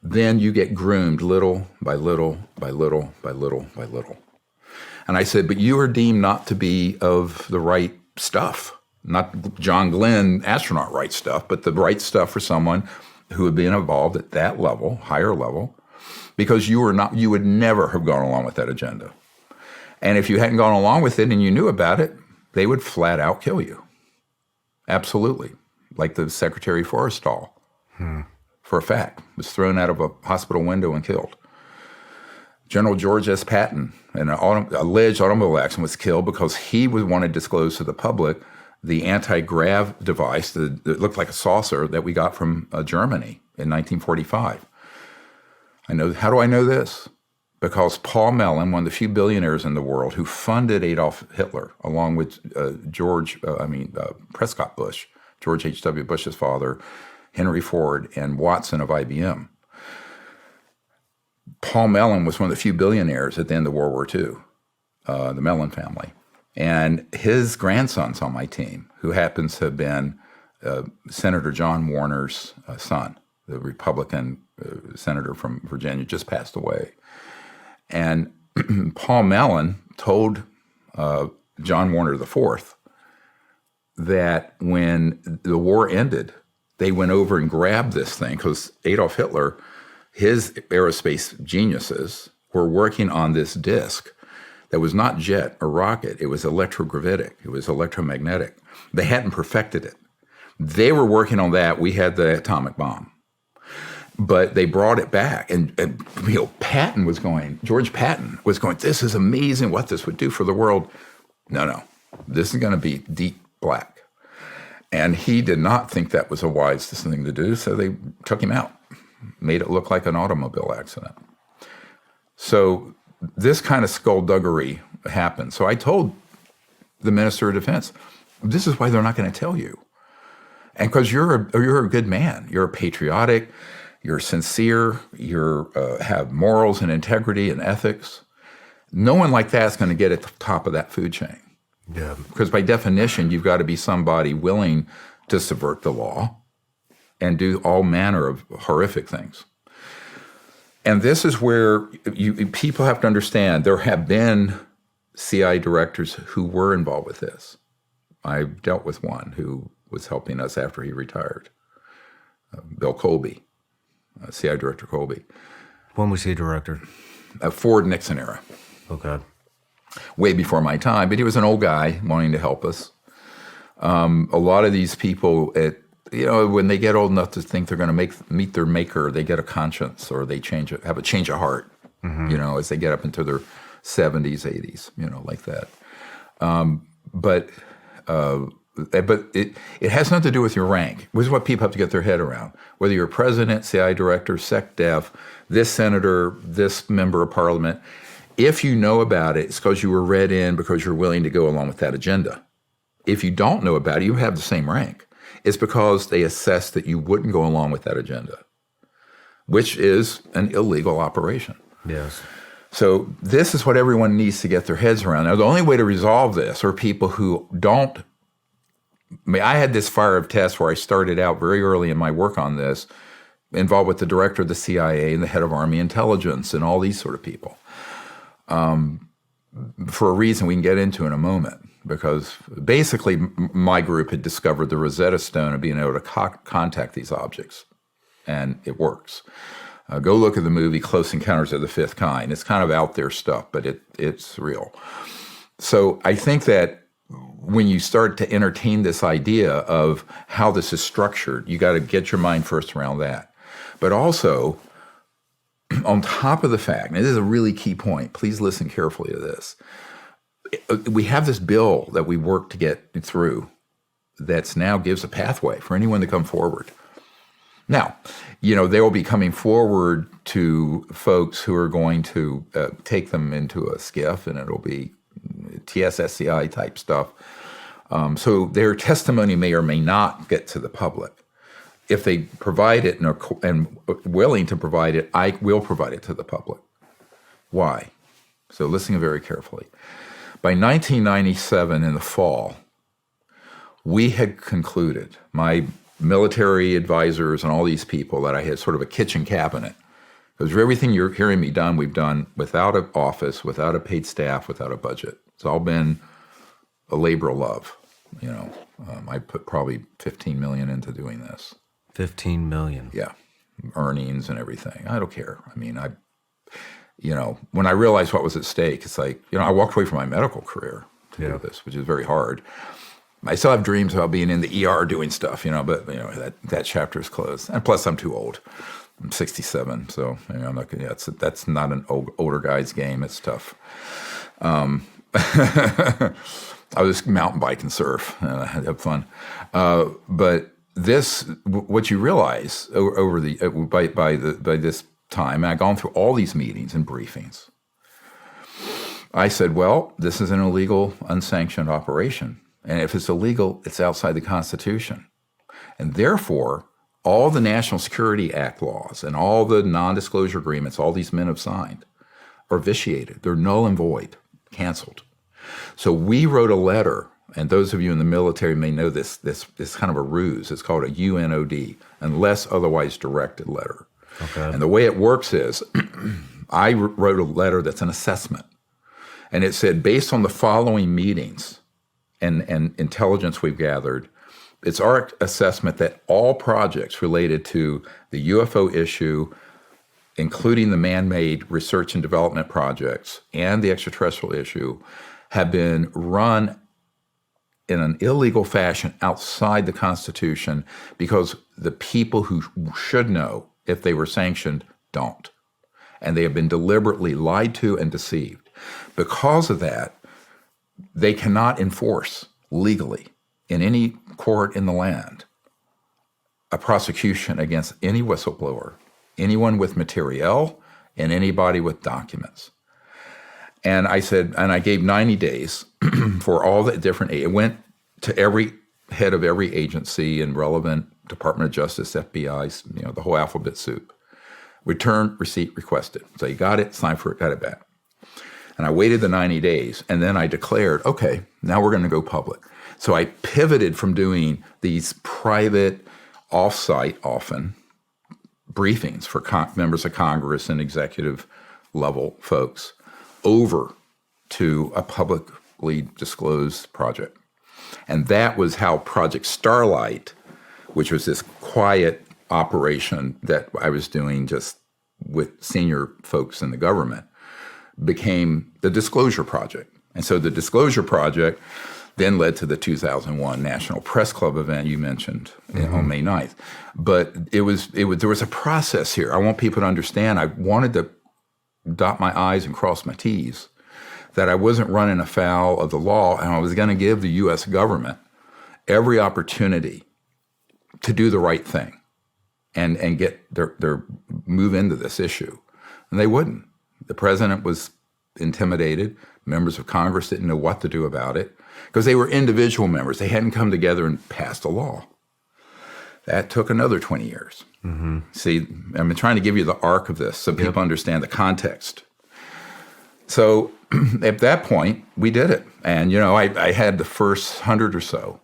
[SPEAKER 2] then you get groomed little by little by little by little by little. And I said, but you are deemed not to be of the right stuff. Not John Glenn astronaut right stuff, but the right stuff for someone who had been involved at that level, higher level, because you would never have gone along with that agenda. And if you hadn't gone along with it and you knew about it, they would flat out kill you. Absolutely. Like the Secretary Forrestal, for a fact, was thrown out of a hospital window and killed. General George S. Patton, in an alleged automobile accident, was killed because he wanted to disclose to the public the anti-grav device that looked like a saucer that we got from Germany in 1945. How do I know this? Because Paul Mellon, one of the few billionaires in the world who funded Adolf Hitler, along with Prescott Bush, George H.W. Bush's father, Henry Ford, and Watson of IBM. Paul Mellon was one of the few billionaires at the end of World War II, the Mellon family. And his grandson's on my team, who happens to have been Senator John Warner's son, the Republican senator from Virginia, just passed away. And Paul Mellon told John Warner IV that when the war ended, they went over and grabbed this thing because Adolf Hitler, his aerospace geniuses, were working on this disk that was not jet or rocket. It was electrogravitic. It was electromagnetic. They hadn't perfected it. They were working on that. We had the atomic bomb. But they brought it back. And Patton was going, George Patton was going, this is amazing what this would do for the world. No, this is going to be deep black. And he did not think that was a wise thing to do, so they took him out, made it look like an automobile accident. So this kind of skullduggery happened. So I told the Minister of Defense, this is why they're not going to tell you. And because you're a good man, you're patriotic, you're sincere, you have morals and integrity and ethics. No one like that's going to get at the top of that food chain.
[SPEAKER 3] Yeah.
[SPEAKER 2] Because by definition, you've got to be somebody willing to subvert the law and do all manner of horrific things. And this is where people have to understand there have been CIA directors who were involved with this. I dealt with one who was helping us after he retired, Bill Colby, CIA Director Colby.
[SPEAKER 3] When was he director?
[SPEAKER 2] Ford Nixon era.
[SPEAKER 3] Okay.
[SPEAKER 2] Way before my time, but he was an old guy wanting to help us. A lot of these people, when they get old enough to think they're going to meet their maker, they get a conscience or they have a change of heart, as they get up into their 70s, 80s, like that. But it has nothing to do with your rank. This is what people have to get their head around. Whether you're president, CIA director, SecDef, this senator, this member of parliament, if you know about it, it's because you were read in because you're willing to go along with that agenda. If you don't know about it, you have the same rank. It's because they assess that you wouldn't go along with that agenda, which is an illegal operation.
[SPEAKER 3] Yes.
[SPEAKER 2] So this is what everyone needs to get their heads around. Now, the only way to resolve this are people who don't. I had this fire of tests where I started out very early in my work on this, involved with the director of the CIA and the head of Army intelligence and all these sort of people. For a reason we can get into in a moment, because basically my group had discovered the Rosetta Stone of being able to contact these objects, and it works. Go look at the movie Close Encounters of the Fifth Kind. It's kind of out there stuff, but it's real. So I think that when you start to entertain this idea of how this is structured, you got to get your mind first around that. But also, on top of the fact, and this is a really key point, please listen carefully to this. We have this bill that we worked to get through that now gives a pathway for anyone to come forward. Now, they will be coming forward to folks who are going to take them into a skiff, and it'll be TSSCI type stuff. So their testimony may or may not get to the public. If they provide it and are willing to provide it, I will provide it to the public. Why? So listen very carefully. By 1997 in the fall, we had concluded, my military advisors and all these people, that I had sort of a kitchen cabinet. Because everything you're hearing me done, we've done without an office, without a paid staff, without a budget. It's all been a labor of love. I put probably $15 million into doing this.
[SPEAKER 3] 15 million.
[SPEAKER 2] Yeah, earnings and everything. I don't care. I mean, when I realized what was at stake, it's like, I walked away from my medical career to do this, which is very hard. I still have dreams about being in the ER doing stuff, but that chapter is closed. And plus, I'm too old. I'm 67, so I'm not gonna. That's not an older guy's game. It's tough. I was mountain bike and surf. I had to have fun, but what you realize by this time, and I've gone through all these meetings and briefings. I said, well, this is an illegal, unsanctioned operation. And if it's illegal, it's outside the Constitution. And therefore, all the National Security Act laws and all the non-disclosure agreements all these men have signed are vitiated. They're null and void, canceled. So we wrote a letter, and those of you in the military may know this kind of a ruse. It's called a UNOD, unless otherwise directed letter.
[SPEAKER 3] Okay.
[SPEAKER 2] And the way it works is I wrote a letter that's an assessment. And it said, based on the following meetings, and intelligence we've gathered, it's our assessment that all projects related to the UFO issue, including the man-made research and development projects and the extraterrestrial issue, have been run in an illegal fashion outside the Constitution because the people who should know if they were sanctioned don't. And they have been deliberately lied to and deceived. Because of that, they cannot enforce legally in any court in the land a prosecution against any whistleblower, anyone with materiel, and anybody with documents. And I said, and I gave 90 days for all the different, it went to every head of every agency and relevant Department of Justice, FBI, the whole alphabet soup. Return receipt requested. So you got it, signed for it, got it back. And I waited the 90 days, and then I declared, okay, now we're going to go public. So I pivoted from doing these private, off-site, often, briefings for members of Congress and executive level folks over to a publicly disclosed project. And that was how Project Starlight, which was this quiet operation that I was doing just with senior folks in the government, became the Disclosure Project. And so the Disclosure Project then led to the 2001 National Press Club event you mentioned on May 9th. But there was a process here. I want people to understand. I wanted to dot my I's and cross my T's, that I wasn't running afoul of the law, and I was going to give the U.S. government every opportunity to do the right thing and get their move into this issue. And they wouldn't. The president was intimidated. Members of Congress didn't know what to do about it because they were individual members. They hadn't come together and passed a law. That took another 20 years. Mm-hmm. See, I'm trying to give you the arc of this so people understand the context. So at that point, we did it. And, I had the first 100 or so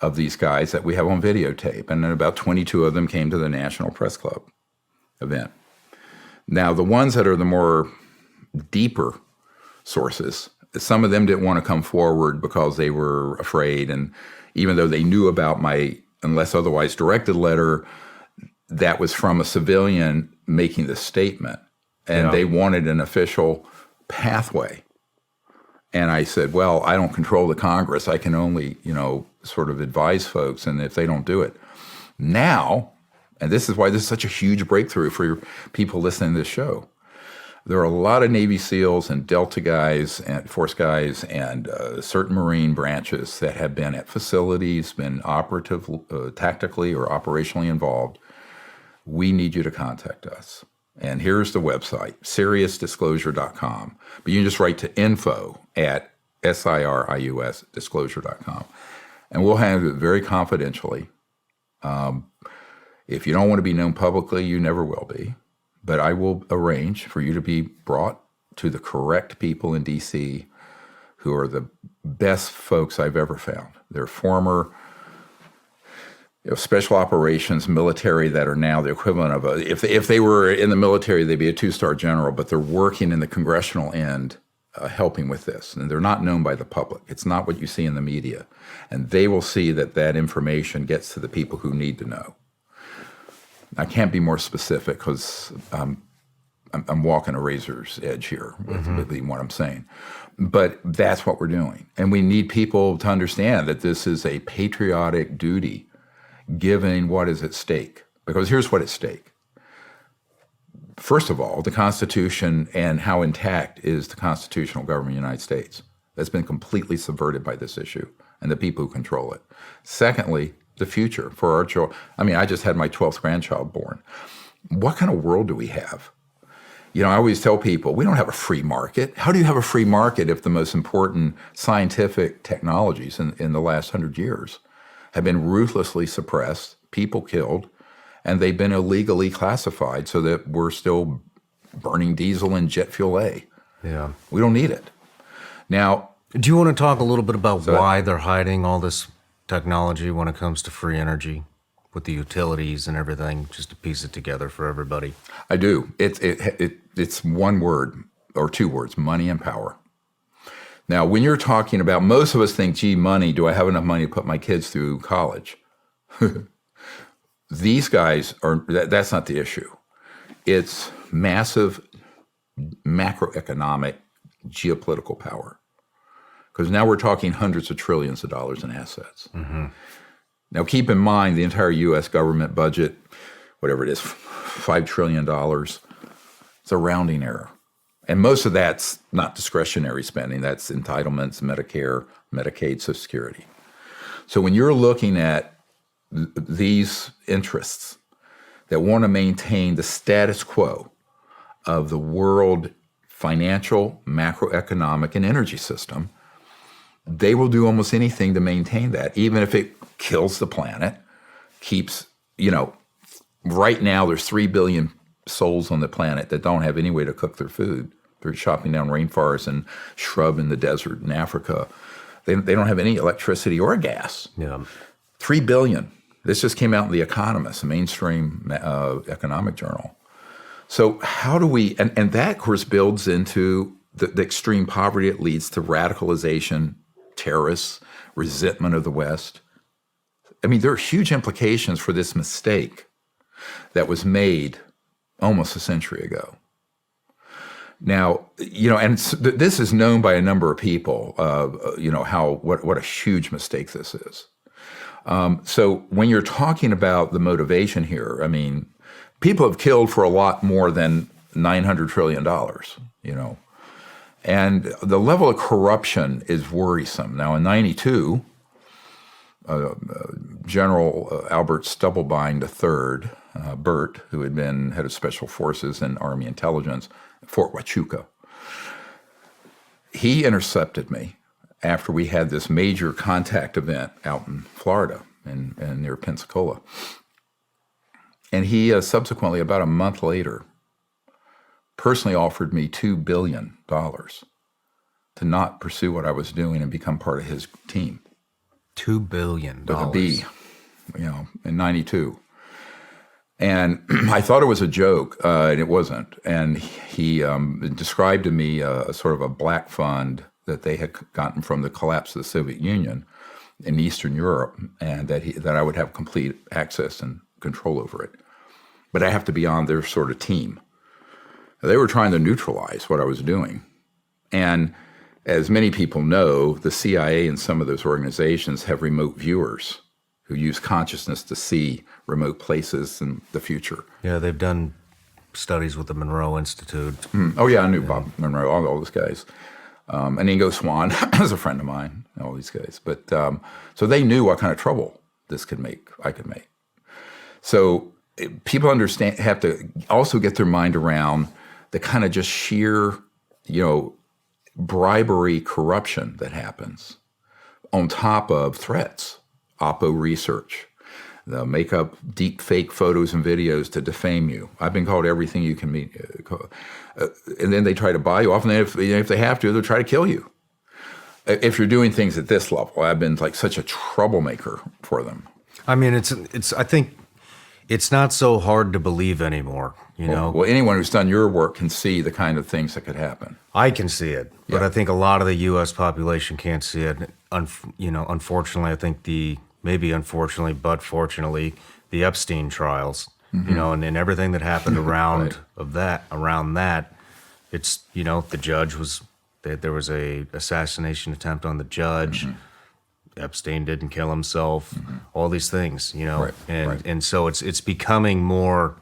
[SPEAKER 2] of these guys that we have on videotape. And then about 22 of them came to the National Press Club event. Now, the ones that are the more deeper sources, some of them didn't want to come forward because they were afraid. And even though they knew about my unless otherwise directed letter, that was from a civilian making the statement. And they wanted an official pathway. And I said, well, I don't control the Congress. I can only, sort of advise folks. And if they don't do it now, and this is why this is such a huge breakthrough for people listening to this show, there are a lot of Navy SEALs and Delta guys and Force guys and certain Marine branches that have been at facilities, been tactically or operationally involved. We need you to contact us. And here's the website, SiriusDisclosure.com. But you can just write to info@SIRIUS disclosure.com. And we'll handle it very confidentially. If you don't want to be known publicly, you never will be. But I will arrange for you to be brought to the correct people in D.C. who are the best folks I've ever found. They're former special operations military that are now the equivalent of if they were in the military, they'd be a 2-star general, but they're working in the congressional end helping with this. And they're not known by the public. It's not what you see in the media. And they will see that information gets to the people who need to know. I can't be more specific because I'm walking a razor's edge here with what I'm saying. But that's what we're doing. And we need people to understand that this is a patriotic duty given what is at stake. Because here's what's at stake. First of all, the Constitution and how intact is the constitutional government of the United States. That's been completely subverted by this issue and the people who control it. Secondly, the future for our children. I just had my 12th grandchild born. What kind of world do we have? I always tell people, we don't have a free market. How do you have a free market if the most important scientific technologies in the last 100 years have been ruthlessly suppressed, people killed, and they've been illegally classified so that we're still burning diesel and jet fuel A?
[SPEAKER 3] Yeah.
[SPEAKER 2] We don't need it. Now,
[SPEAKER 3] do you want to talk a little bit about why they're hiding all this technology when it comes to free energy with the utilities and everything, just to piece it together for everybody?
[SPEAKER 2] I do. It's one word or two words, money and power. Now, when you're talking about, most of us think, gee, money, do I have enough money to put my kids through college? These guys that's not the issue. It's massive macroeconomic geopolitical power. Because now we're talking hundreds of trillions of dollars in assets.
[SPEAKER 3] Mm-hmm.
[SPEAKER 2] Now, keep in mind the entire U.S. government budget, whatever it is, $5 trillion, it's a rounding error. And most of that's not discretionary spending. That's entitlements, Medicare, Medicaid, Social Security. So when you're looking at these interests that want to maintain the status quo of the world financial, macroeconomic, and energy system, they will do almost anything to maintain that, even if it kills the planet, keeps, right now there's 3 billion souls on the planet that don't have any way to cook their food. They're chopping down rainforests and shrub in the desert in Africa. They don't have any electricity or gas.
[SPEAKER 3] Yeah.
[SPEAKER 2] 3 billion. This just came out in The Economist, a mainstream economic journal. So how do we, and that, of course, builds into the extreme poverty. It leads to radicalization, terrorists, resentment of the West. I mean, there are huge implications for this mistake that was made almost a century ago. Now, and this is known by a number of people, what a huge mistake this is. So when you're talking about the motivation here, I mean, people have killed for a lot more than $900 trillion, And the level of corruption is worrisome. Now, in 92, General Albert Stubblebine III, Bert, who had been head of Special Forces and Army Intelligence, Fort Huachuca, he intercepted me after we had this major contact event out in Florida and near Pensacola. And he subsequently, about a month later, personally offered me $2 billion to not pursue what I was doing and become part of his team.
[SPEAKER 3] $2 billion.
[SPEAKER 2] With a B, in 92. And I thought it was a joke, and it wasn't. And he described to me a sort of a black fund that they had gotten from the collapse of the Soviet Union in Eastern Europe, and that I would have complete access and control over it. But I have to be on their sort of team. They were trying to neutralize what I was doing. And as many people know, the CIA and some of those organizations have remote viewers who use consciousness to see remote places in the future.
[SPEAKER 3] Yeah, they've done studies with the Monroe Institute.
[SPEAKER 2] Oh, yeah, I knew Bob Monroe, all those guys. And Ingo Swann is a friend of mine, all these guys. But so they knew what kind of trouble I could make. So people have to also get their mind around the kind of just sheer, bribery, corruption that happens on top of threats. Oppo research. They'll make up deep fake photos and videos to defame you. I've been called everything you can be. And then they try to buy you. Often, if they have to, they'll try to kill you. If you're doing things at this level, I've been like such a troublemaker for them.
[SPEAKER 3] I mean, I think it's not so hard to believe anymore,
[SPEAKER 2] Well, anyone who's done your work can see the kind of things that could happen.
[SPEAKER 3] I can see it, but
[SPEAKER 2] Yeah.
[SPEAKER 3] I think a lot of the U.S. population can't see it. Unfortunately, I think but fortunately, the Epstein trials, and everything that happened around that, it's, the judge there was a assassination attempt on the judge. Epstein didn't kill himself. All these things,
[SPEAKER 2] Right,
[SPEAKER 3] and so it's becoming more.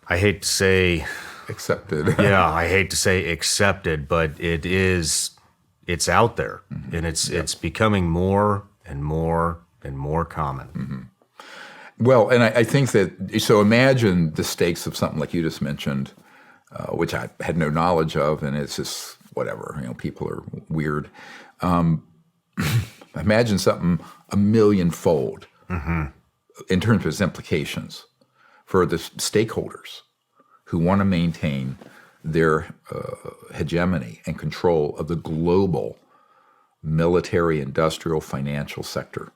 [SPEAKER 3] I hate to say
[SPEAKER 2] accepted.
[SPEAKER 3] Yeah, I hate to say accepted, but it's out there, and it's becoming more and more and more common.
[SPEAKER 2] Well, and I think that, so imagine the stakes of something like you just mentioned, which I had no knowledge of, and it's just whatever, people are weird. Imagine something a millionfold in terms of its implications for the stakeholders who want to maintain their hegemony and control of the global military, industrial, financial sector.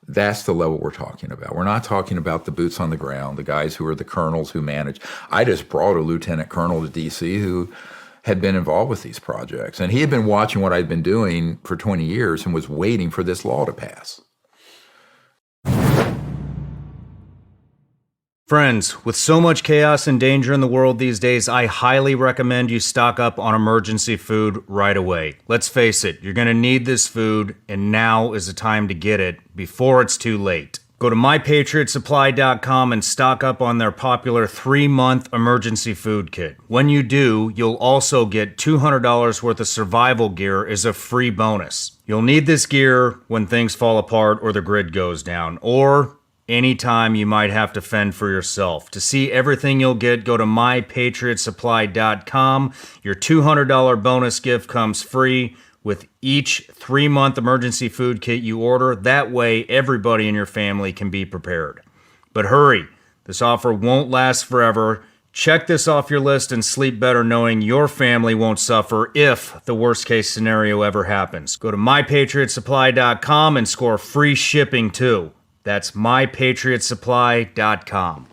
[SPEAKER 2] That's the level we're talking about. We're not talking about the boots on the ground, the guys who are the colonels who manage. I just brought a lieutenant colonel to D.C. who had been involved with these projects. And he had been watching what I'd been doing for 20 years and was waiting for this law to pass.
[SPEAKER 1] Friends, with so much chaos and danger in the world these days, I highly recommend you stock up on emergency food right away. Let's face it, you're going to need this food, and now is the time to get it before it's too late. Go to mypatriotsupply.com and stock up on their popular 3-month emergency food kit. When you do, you'll also get $200 worth of survival gear as a free bonus. You'll need this gear when things fall apart or the grid goes down, or anytime you might have to fend for yourself. To see everything you'll get, go to mypatriotsupply.com. Your $200 bonus gift comes free with each 3-month emergency food kit you order. That way, everybody in your family can be prepared. But hurry, this offer won't last forever. Check this off your list and sleep better knowing your family won't suffer if the worst case scenario ever happens. Go to mypatriotsupply.com and score free shipping too. That's mypatriotsupply.com.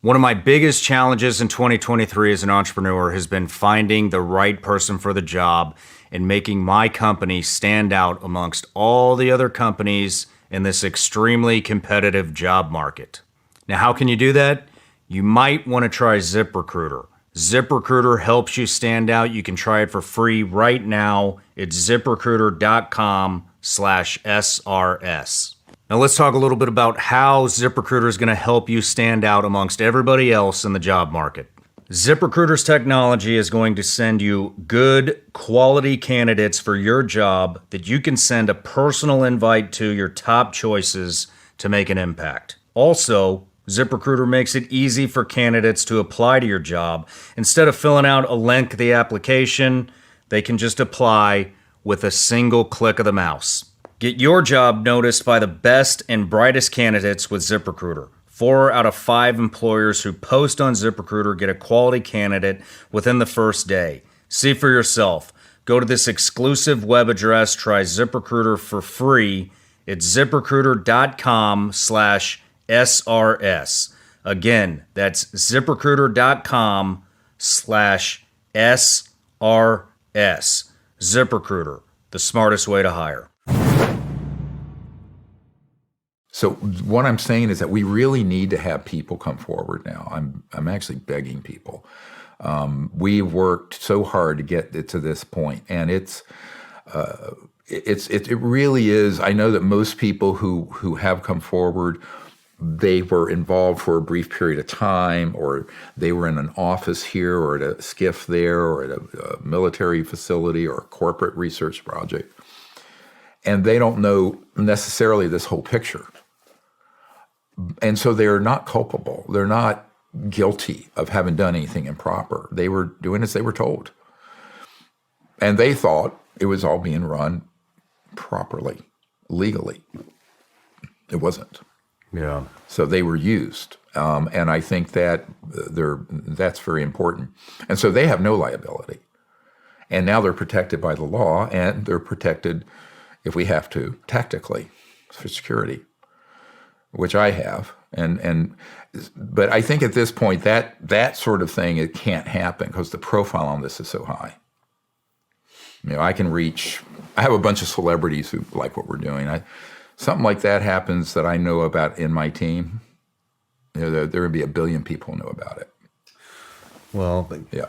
[SPEAKER 1] One of my biggest challenges in 2023 as an entrepreneur has been finding the right person for the job and making my company stand out amongst all the other companies in this extremely competitive job market. Now, how can you do that? You might want to try ZipRecruiter. ZipRecruiter helps you stand out. You can try it for free right now. It's ziprecruiter.com/SRS. Now let's talk a little bit about how ZipRecruiter is going to help you stand out amongst everybody else in the job market. ZipRecruiter's technology is going to send you good, quality candidates for your job that you can send a personal invite to your top choices to make an impact. Also, ZipRecruiter makes it easy for candidates to apply to your job. Instead of filling out a lengthy application, they can just apply with a single click of the mouse. Get your job noticed by the best and brightest candidates with ZipRecruiter. 4 out of 5 employers who post on ZipRecruiter get a quality candidate within the first day. See for yourself. Go to this exclusive web address, try ZipRecruiter for free. It's ziprecruiter.com/SRS. Again, that's ziprecruiter.com/SRS. ZipRecruiter, the smartest way to hire.
[SPEAKER 2] So what I'm saying is that we really need to have people come forward now. I'm actually begging people. We've worked so hard to get it to this point, and it really is. I know that most people who have come forward, they were involved for a brief period of time, or they were in an office here, or at a SCIF there, or at a military facility, or a corporate research project, and they don't know necessarily this whole picture. And so they're not culpable. They're not guilty of having done anything improper. They were doing as they were told. And they thought it was all being run properly, legally. It wasn't.
[SPEAKER 3] Yeah.
[SPEAKER 2] So they were used. And I think that that's very important. And so they have no liability. And now they're protected by the law, and they're protected, if we have to, tactically for security, which I have. But I think at this point that sort of thing, it can't happen because the profile on this is so high. You know, I have a bunch of celebrities who like what we're doing. Something like that happens that I know about in my team, you know, there would be 1 billion people who know about it.
[SPEAKER 3] Well,
[SPEAKER 2] yeah.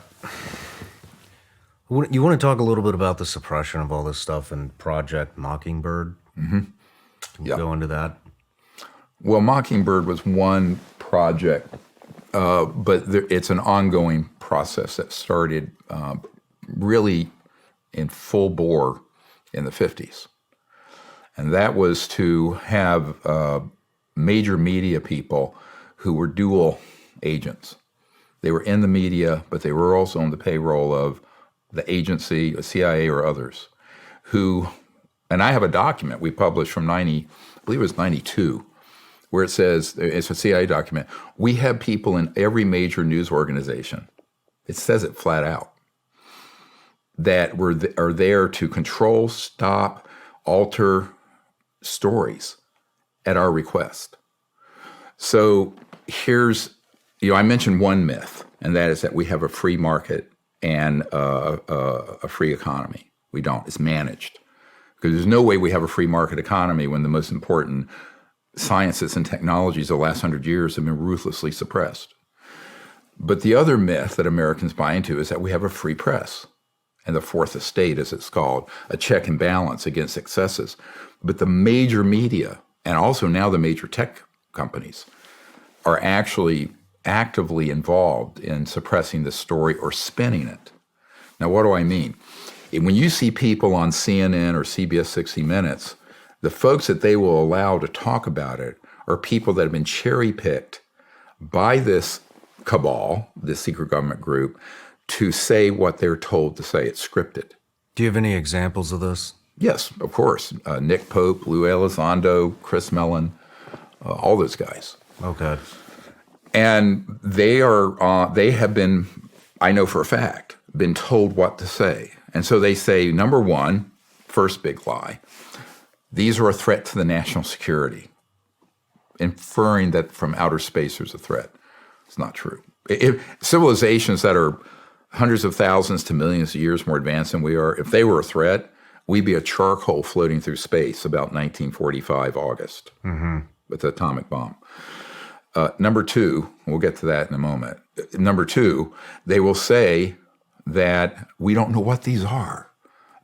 [SPEAKER 3] You want to talk a little bit about the suppression of all this stuff and Project Mockingbird?
[SPEAKER 2] Mm-hmm.
[SPEAKER 3] Can you go into that?
[SPEAKER 2] Well, Mockingbird was one project, but it's an ongoing process that started really in full bore in the 50s. And that was to have major media people who were dual agents. They were in the media, but they were also on the payroll of the agency, CIA or others, who, and I have a document we published from I believe it was 92, where it says, it's a CIA document, we have people in every major news organization, it says it flat out, that are there to control, stop, alter stories at our request. So here's, I mentioned one myth, and that is that we have a free market and a free economy. We don't. It's managed. Because there's no way we have a free market economy when the most important sciences and technologies of the last 100 years have been ruthlessly suppressed. But the other myth that Americans buy into is that we have a free press and the fourth estate, as it's called, a check and balance against excesses. But the major media, and also now the major tech companies, are actually actively involved in suppressing the story or spinning it. Now, what do I mean? When you see people on CNN or CBS 60 Minutes, the folks that they will allow to talk about it are people that have been cherry-picked by this cabal, this secret government group, to say what they're told to say. It's scripted.
[SPEAKER 3] Do you have any examples of this?
[SPEAKER 2] Yes, of course. Nick Pope, Lou Elizondo, Chris Mellon, all those guys.
[SPEAKER 3] Okay.
[SPEAKER 2] And they have been, I know for a fact, been told what to say. And so they say, number one, first big lie, these are a threat to the national security, inferring that from outer space there's a threat. It's not true. Civilizations that are hundreds of thousands to millions of years more advanced than we are, if they were a threat, we'd be a charcoal floating through space about 1945 August with the atomic bomb. Number two, we'll get to that in a moment. Number two, they will say that we don't know what these are.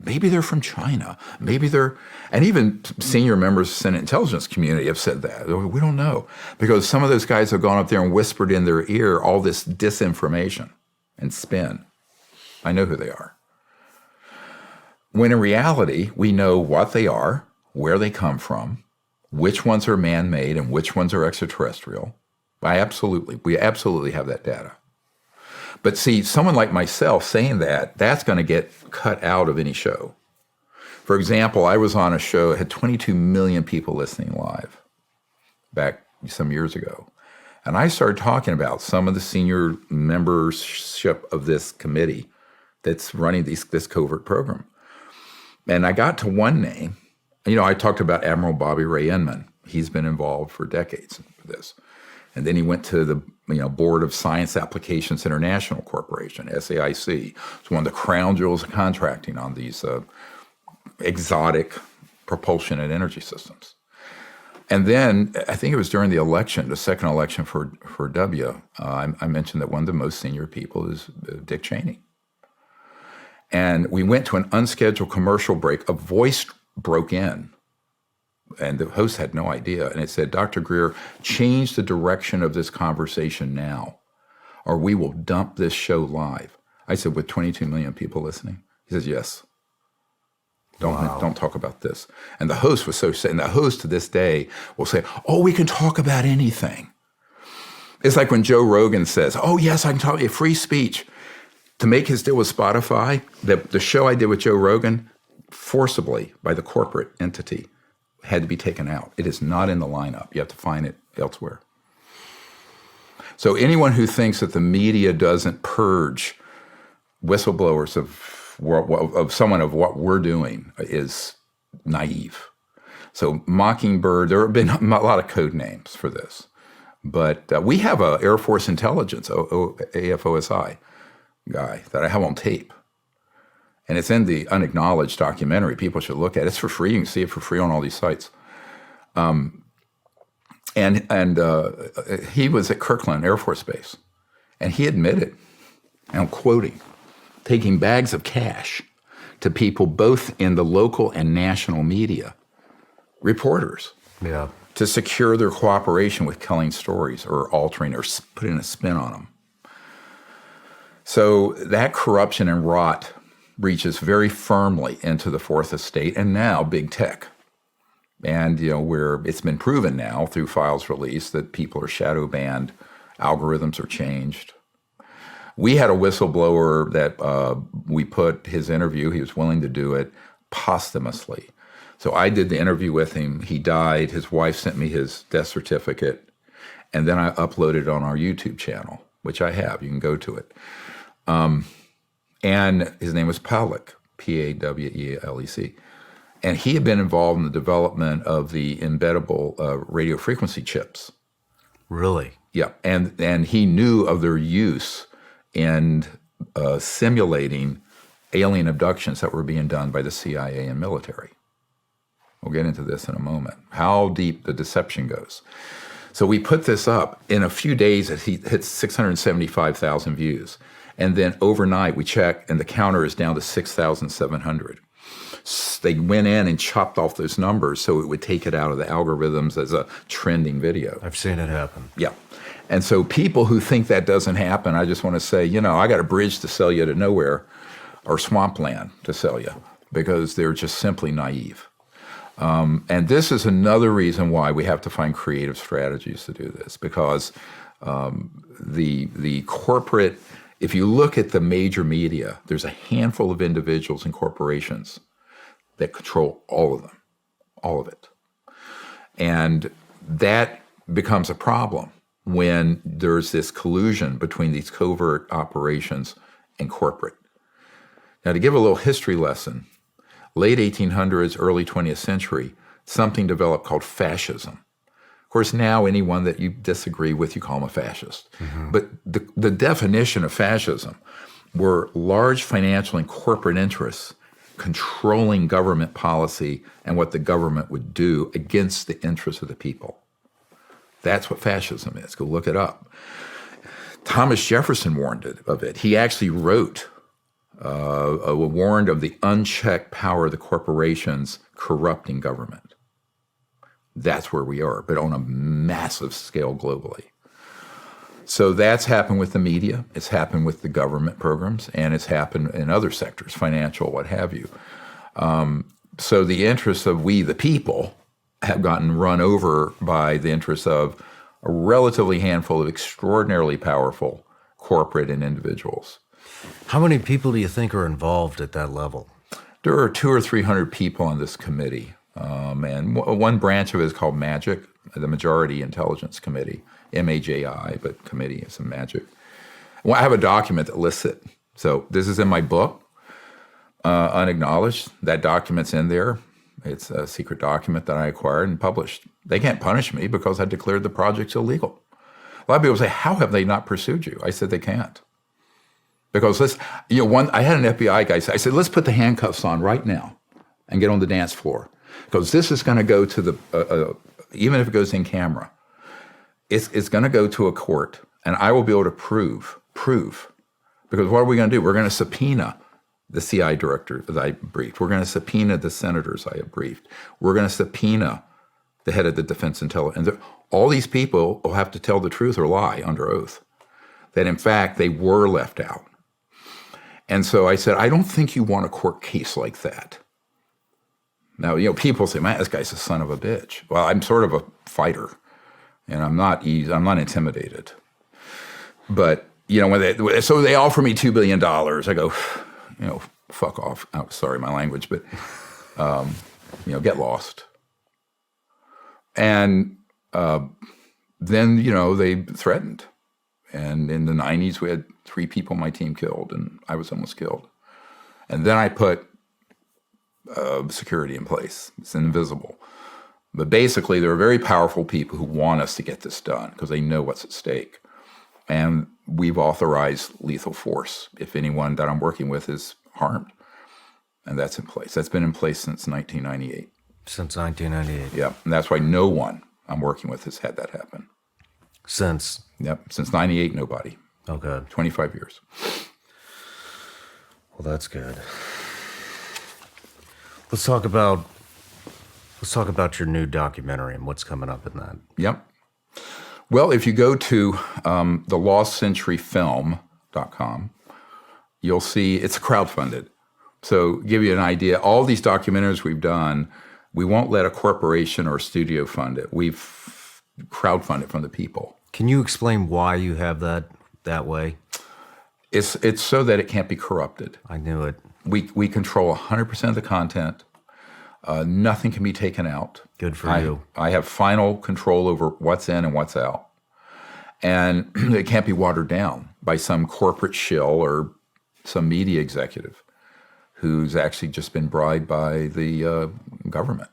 [SPEAKER 2] Maybe they're from China. Maybe they're, and even senior members of the Senate intelligence community have said that. We don't know. Because some of those guys have gone up there and whispered in their ear all this disinformation and spin. I know who they are. When in reality, we know what they are, where they come from, which ones are man-made and which ones are extraterrestrial. We absolutely have that data. But see, someone like myself saying that, that's going to get cut out of any show. For example, I was on a show, it had 22 million people listening live back some years ago. And I started talking about some of the senior membership of this committee that's running this covert program. And I got to one name. You know, I talked about Admiral Bobby Ray Inman. He's been involved for decades with this. And then he went to the Board of Science Applications International Corporation, SAIC. It's one of the crown jewels of contracting on these exotic propulsion and energy systems. And then I think it was during the election, the second election for W, I mentioned that one of the most senior people is Dick Cheney. And we went to an unscheduled commercial break. A voice broke in. And the host had no idea. And it said, Dr. Greer, change the direction of this conversation now, or we will dump this show live. I said, with 22 million people listening? He says, yes. Don't talk about this. And the host was so sad. And the host to this day will say, oh, we can talk about anything. It's like when Joe Rogan says, oh, yes, I can talk about free speech. To make his deal with Spotify, the show I did with Joe Rogan, forcibly by the corporate entity, had to be taken out. It is not in the lineup. You have to find it elsewhere. So anyone who thinks that the media doesn't purge whistleblowers of someone of what we're doing is naive. So Mockingbird, there have been a lot of code names for this. But we have a Air Force Intelligence, AFOSI guy that I have on tape. And it's in the unacknowledged documentary. People should look at it. It's for free. You can see it for free on all these sites. And he was at Kirkland Air Force Base. And he admitted, and I'm quoting, taking bags of cash to people both in the local and national media, reporters, to secure their cooperation with telling stories or altering or putting a spin on them. So that corruption and rot reaches very firmly into the fourth estate and now big tech. And, where it's been proven now through files released that people are shadow banned, algorithms are changed. We had a whistleblower that we put his interview, he was willing to do it posthumously. So I did the interview with him. He died. His wife sent me his death certificate. And then I uploaded it on our YouTube channel, which I have. You can go to it. And his name was Pawlek, Pawelec. And he had been involved in the development of the embeddable radio frequency chips.
[SPEAKER 3] Really?
[SPEAKER 2] Yeah. And he knew of their use in simulating alien abductions that were being done by the CIA and military. We'll get into this in a moment, how deep the deception goes. So we put this up. In a few days, it hits 675,000 views. And then overnight, we check, and the counter is down to 6,700. They went in and chopped off those numbers so it would take it out of the algorithms as a trending video.
[SPEAKER 3] I've seen it happen.
[SPEAKER 2] Yeah. And so people who think that doesn't happen, I just want to say, I got a bridge to sell you to nowhere or swampland to sell you because they're just simply naive. And this is another reason why we have to find creative strategies to do this, because the corporate, if you look at the major media, there's a handful of individuals and corporations that control all of them, all of it. And that becomes a problem when there's this collusion between these covert operations and corporate. Now, to give a little history lesson, late 1800s, early 20th century, something developed called fascism. Of course, now anyone that you disagree with, you call them a fascist. Mm-hmm. But the definition of fascism were large financial and corporate interests controlling government policy and what the government would do against the interests of the people. That's what fascism is. Go look it up. Thomas Jefferson warned of it. He actually wrote warned of the unchecked power of the corporations corrupting government. That's where we are, but on a massive scale globally. So that's happened with the media, it's happened with the government programs, and it's happened in other sectors, financial, what have you. So the interests of we, the people, have gotten run over by the interests of a relatively handful of extraordinarily powerful corporate and individuals.
[SPEAKER 3] How many people do you think are involved at that level?
[SPEAKER 2] There are 200 or 300 people on this committee. And one branch of it is called MAGIC, the Majority Intelligence Committee, MAJI, but committee is a MAGIC. Well, I have a document that lists it. So this is in my book, Unacknowledged. That document's in there. It's a secret document that I acquired and published. They can't punish me because I declared the project's illegal. A lot of people say, how have they not pursued you? I said, they can't. Because I had an FBI guy say, I said, let's put the handcuffs on right now and get on the dance floor. Because this is going to go to the, even if it goes in camera, it's going to go to a court, and I will be able to prove. Because what are we going to do? We're going to subpoena the CIA director that I briefed. We're going to subpoena the senators I have briefed. We're going to subpoena the head of the Defense Intelligence. And all these people will have to tell the truth or lie under oath, that in fact they were left out. And so I said, I don't think you want a court case like that. Now, people say, man, this guy's a son of a bitch. Well, I'm sort of a fighter, and I'm not intimidated. But, so they offer me $2 billion. I go, fuck off. Oh, sorry, my language, but, get lost. And then, they threatened. And in the 90s, we had 3 people on my team killed, and I was almost killed. And then I put security in place. It's invisible. But basically, there are very powerful people who want us to get this done because they know what's at stake. And we've authorized lethal force if anyone that I'm working with is harmed. And that's in place. That's been in place since 1998.
[SPEAKER 3] Since 1998.
[SPEAKER 2] Yeah, and that's why no one I'm working with has had that happen.
[SPEAKER 3] Since?
[SPEAKER 2] Yep, since 98, nobody.
[SPEAKER 3] Okay.
[SPEAKER 2] 25 years.
[SPEAKER 3] Well, that's good. Let's talk about your new documentary and what's coming up in that.
[SPEAKER 2] Yep. Well, if you go to thelostcenturyfilm.com, you'll see it's crowdfunded. So give you an idea, all these documentaries we've done, we won't let a corporation or a studio fund it. We've crowdfunded from the people.
[SPEAKER 3] Can you explain why you have that way?
[SPEAKER 2] It's so that it can't be corrupted.
[SPEAKER 3] I knew it.
[SPEAKER 2] We control 100% of the content. Nothing can be taken out.
[SPEAKER 3] Good for you.
[SPEAKER 2] I have final control over what's in and what's out. And it can't be watered down by some corporate shill or some media executive who's actually just been bribed by the government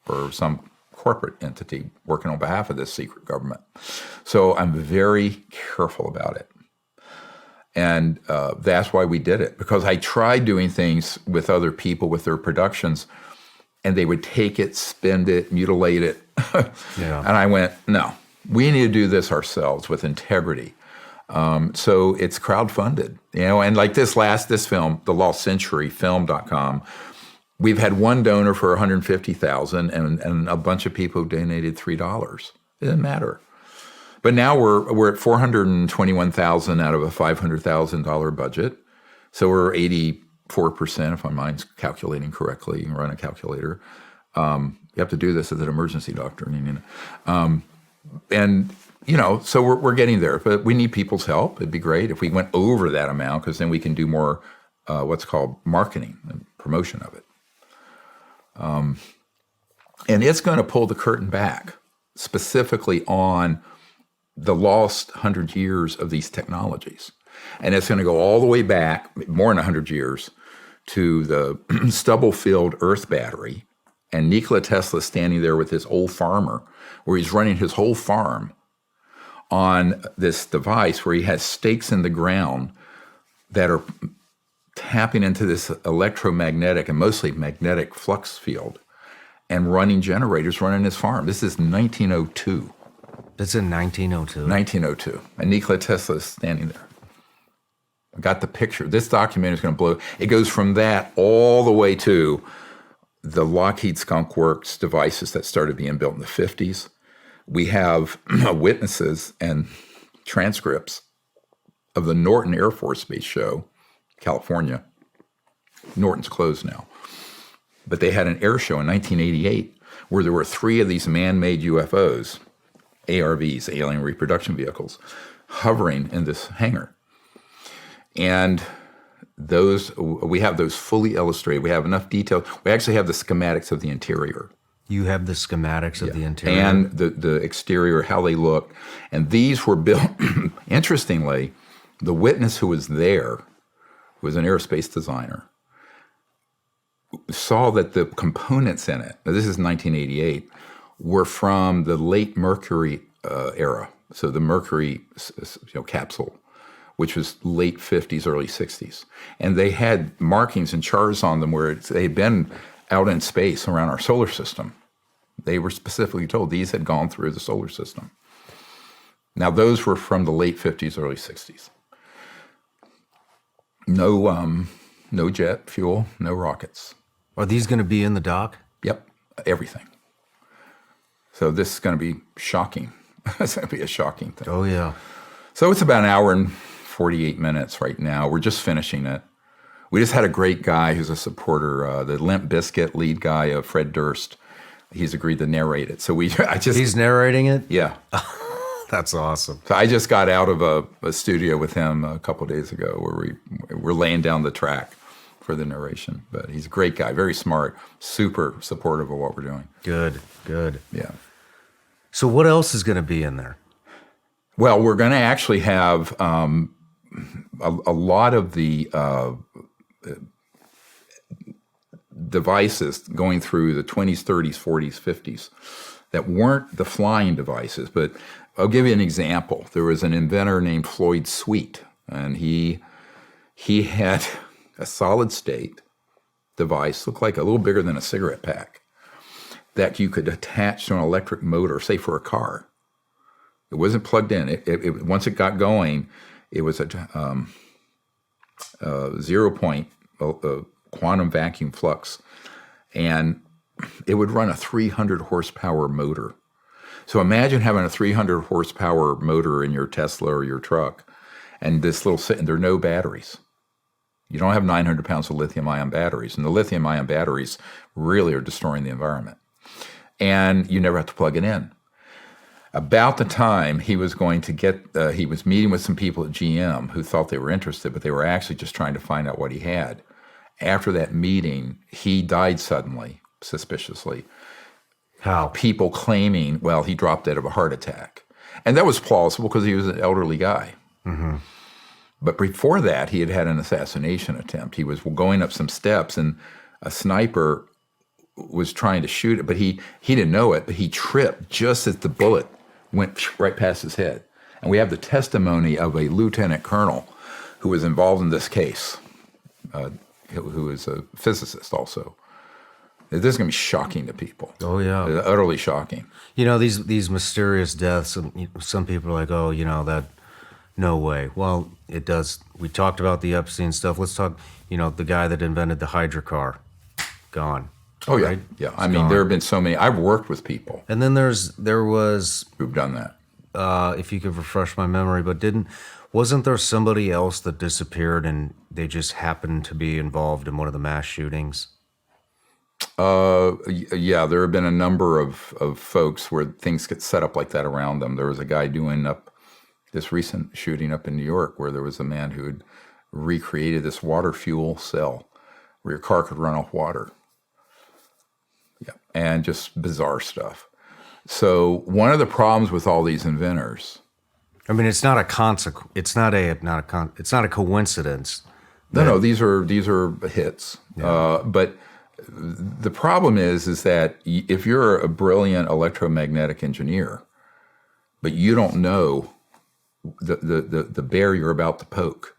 [SPEAKER 2] or some corporate entity working on behalf of this secret government. So I'm very careful about it. And that's why we did it, because I tried doing things with other people with their productions, and they would take it, spend it, mutilate it.
[SPEAKER 3] Yeah.
[SPEAKER 2] And I went, no, we need to do this ourselves with integrity. So it's crowdfunded, and like this film, the Lost Century Film.com, we've had one donor for $150,000 and a bunch of people who donated $3. It didn't matter. But now we're at $421,000 out of a $500,000 budget. So we're 84%, if my mind's calculating correctly. You can run a calculator. You have to do this as an emergency doctor. So we're getting there. But we need people's help. It'd be great if we went over that amount, because then we can do more what's called marketing and promotion of it. And it's going to pull the curtain back specifically on the lost 100 years of these technologies. And it's going to go all the way back, more than 100 years, to the Stubblefield Earth battery and Nikola Tesla standing there with this old farmer where he's running his whole farm on this device where he has stakes in the ground that are tapping into this electromagnetic and mostly magnetic flux field and running generators running his farm. This is 1902.
[SPEAKER 3] It's in 1902.
[SPEAKER 2] 1902. And Nikola Tesla is standing there. I got the picture. This documentary is going to blow. It goes from that all the way to the Lockheed Skunk Works devices that started being built in the 50s. We have witnesses and transcripts of the Norton Air Force Base show, California. Norton's closed now. But they had an air show in 1988 where there were 3 of these man-made UFOs, ARVs, alien reproduction vehicles, hovering in this hangar. And we have those fully illustrated. We have enough detail. We actually have the schematics of the interior.
[SPEAKER 3] You have the schematics of the interior?
[SPEAKER 2] And the exterior, how they look. And these were built, interestingly, the witness who was there, who was an aerospace designer, saw that the components in it, now this is 1988, were from the late Mercury era. So the Mercury capsule, which was late 50s, early 60s. And they had markings and charts on them where they had been out in space around our solar system. They were specifically told these had gone through the solar system. Now, those were from the late 50s, early 60s. No jet fuel, no rockets.
[SPEAKER 3] Are these going to be in the dock?
[SPEAKER 2] Yep, everything. So this is going to be shocking. It's going to be a shocking thing.
[SPEAKER 3] Oh, yeah.
[SPEAKER 2] So it's about an hour and 48 minutes right now. We're just finishing it. We just had a great guy who's a supporter, the Limp Bizkit lead guy, Fred Durst. He's agreed to narrate it. So
[SPEAKER 3] He's narrating it?
[SPEAKER 2] Yeah.
[SPEAKER 3] That's awesome.
[SPEAKER 2] So I just got out of a studio with him a couple of days ago where we're laying down the track for the narration. But he's a great guy, very smart, super supportive of what we're doing.
[SPEAKER 3] Good.
[SPEAKER 2] Yeah.
[SPEAKER 3] So what else is going to be in there?
[SPEAKER 2] Well, we're going to actually have a lot of the devices going through the 20s, 30s, 40s, 50s that weren't the flying devices. But I'll give you an example. There was an inventor named Floyd Sweet, and he had a solid state device, looked like a little bigger than a cigarette pack, that you could attach to an electric motor, say for a car. It wasn't plugged in. Once it got going, it was a 0 point quantum vacuum flux, and it would run a 300 horsepower motor. So imagine having a 300 horsepower motor in your Tesla or your truck, and there are no batteries. You don't have 900 pounds of lithium-ion batteries, and the lithium-ion batteries really are destroying the environment. And you never have to plug it in. About the time he was going to he was meeting with some people at GM who thought they were interested, but they were actually just trying to find out what he had. After that meeting, he died suddenly, suspiciously.
[SPEAKER 3] How?
[SPEAKER 2] People claiming, well, he dropped dead of a heart attack. And that was plausible because he was an elderly guy. Mm-hmm. But before that, he had had an assassination attempt. He was going up some steps, and a sniper was trying to shoot it, but he didn't know it, but he tripped just as the bullet went right past his head. And we have the testimony of a lieutenant colonel who who was involved in this case, who is a physicist also. This is going to be shocking to people.
[SPEAKER 3] Oh yeah,
[SPEAKER 2] Utterly shocking.
[SPEAKER 3] You know, these mysterious deaths. Some people are like, oh, you know, that no way. Well, it does. We talked about the Epstein stuff. Let's talk. You know, the guy that invented the Hydra car, gone.
[SPEAKER 2] Oh yeah,
[SPEAKER 3] right?
[SPEAKER 2] yeah.
[SPEAKER 3] It's
[SPEAKER 2] I mean,
[SPEAKER 3] gone.
[SPEAKER 2] there have been so many. I've worked with people
[SPEAKER 3] And then there was,
[SPEAKER 2] who've done that.
[SPEAKER 3] if you could refresh my memory, but wasn't there somebody else that disappeared and they just happened to be involved in one of the mass shootings?
[SPEAKER 2] Yeah, there have been a number of folks where things get set up like that around them. There was a guy doing up this recent shooting up in New York where there was a man who had recreated this water fuel cell where your car could run off water. Yeah, and just bizarre stuff. So one of the problems with all these inventors.
[SPEAKER 3] I mean, it's not a coincidence.
[SPEAKER 2] No, these are hits.
[SPEAKER 3] Yeah.
[SPEAKER 2] But the problem is that if you're a brilliant electromagnetic engineer, but you don't know the bear you're about to poke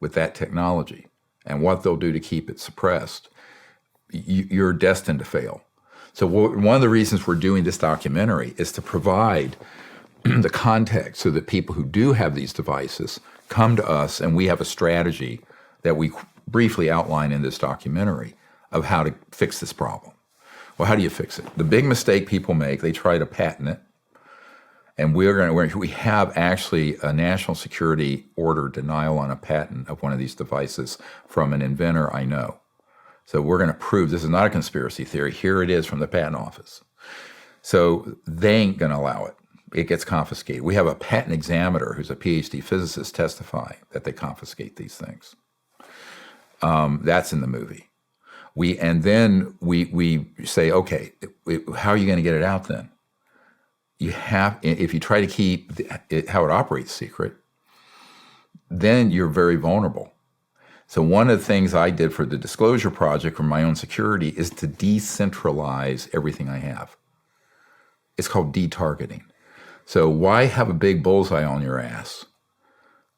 [SPEAKER 2] with that technology and what they'll do to keep it suppressed, you're destined to fail. So one of the reasons we're doing this documentary is to provide the context so that people who do have these devices come to us, and we have a strategy that we briefly outline in this documentary of how to fix this problem. Well, how do you fix it? The big mistake people make, they try to patent it, and we have actually a national security order denial on a patent of one of these devices from an inventor I know. So we're going to prove this is not a conspiracy theory. Here it is from the patent office. So they ain't going to allow it. It gets confiscated. We have a patent examiner who's a PhD physicist testify that they confiscate these things. That's in the movie. Then we say, okay, how are you going to get it out then? If you try to keep how it operates secret, then you're very vulnerable. So one of the things I did for the Disclosure Project for my own security is to decentralize everything I have. It's called detargeting. So why have a big bullseye on your ass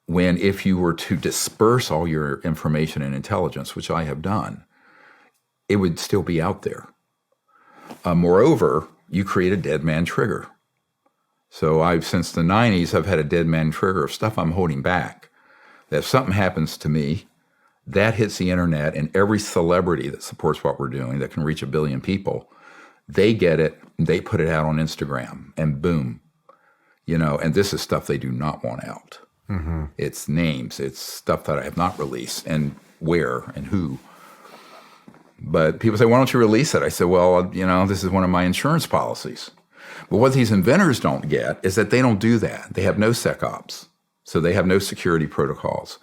[SPEAKER 2] when if you were to disperse all your information and intelligence, which I have done, it would still be out there. Moreover, you create a dead man trigger. So since the 90s, I've had a dead man trigger of stuff I'm holding back. That if something happens to me, that hits the internet, and every celebrity that supports what we're doing that can reach 1 billion people, they get it, they put it out on Instagram, and boom. And this is stuff they do not want out. Mm-hmm. It's names, it's stuff that I have not released, and where and who. But people say, why don't you release it? I said, well, this is one of my insurance policies. But what these inventors don't get is that they don't do that. They have no SecOps, so they have no security protocols.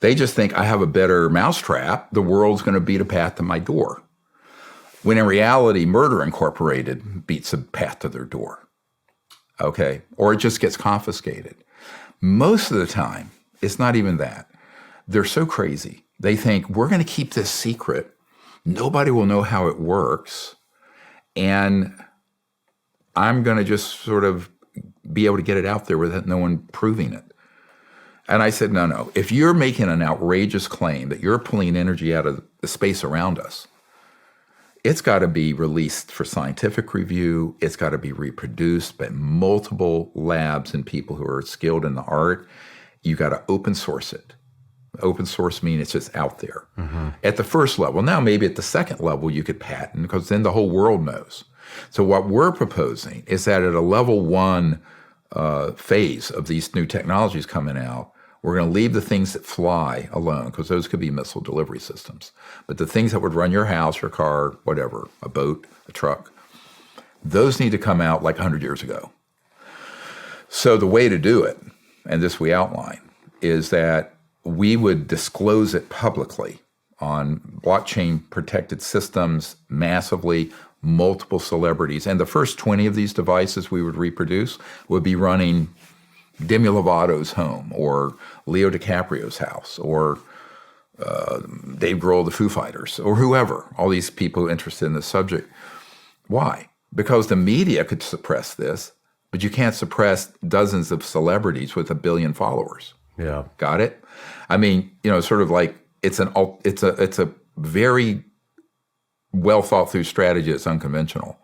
[SPEAKER 2] They just think I have a better mousetrap, the world's going to beat a path to my door. When in reality, Murder Incorporated beats a path to their door. Okay? Or it just gets confiscated. Most of the time, it's not even that. They're so crazy. They think, we're going to keep this secret. Nobody will know how it works. And I'm going to just sort of be able to get it out there without no one proving it. And I said, no. If you're making an outrageous claim that you're pulling energy out of the space around us, it's got to be released for scientific review. It's got to be reproduced by multiple labs and people who are skilled in the art. You got to open source it. Open source means it's just out there. Mm-hmm. At the first level. Now, maybe at the second level, you could patent because then the whole world knows. So what we're proposing is that at a level 1 phase of these new technologies coming out, we're going to leave the things that fly alone, because those could be missile delivery systems. But the things that would run your house, your car, whatever, a boat, a truck, those need to come out like 100 years ago. So the way to do it, and this we outline, is that we would disclose it publicly on blockchain-protected systems massively, multiple celebrities. And the first 20 of these devices we would reproduce would be running Demi Lovato's home, or Leo DiCaprio's house, or Dave Grohl, the Foo Fighters, or whoever, all these people interested in this subject. Why? Because the media could suppress this, but you can't suppress dozens of celebrities with 1 billion followers.
[SPEAKER 3] Yeah.
[SPEAKER 2] Got it? I mean, sort of like it's a very well thought through strategy that's unconventional.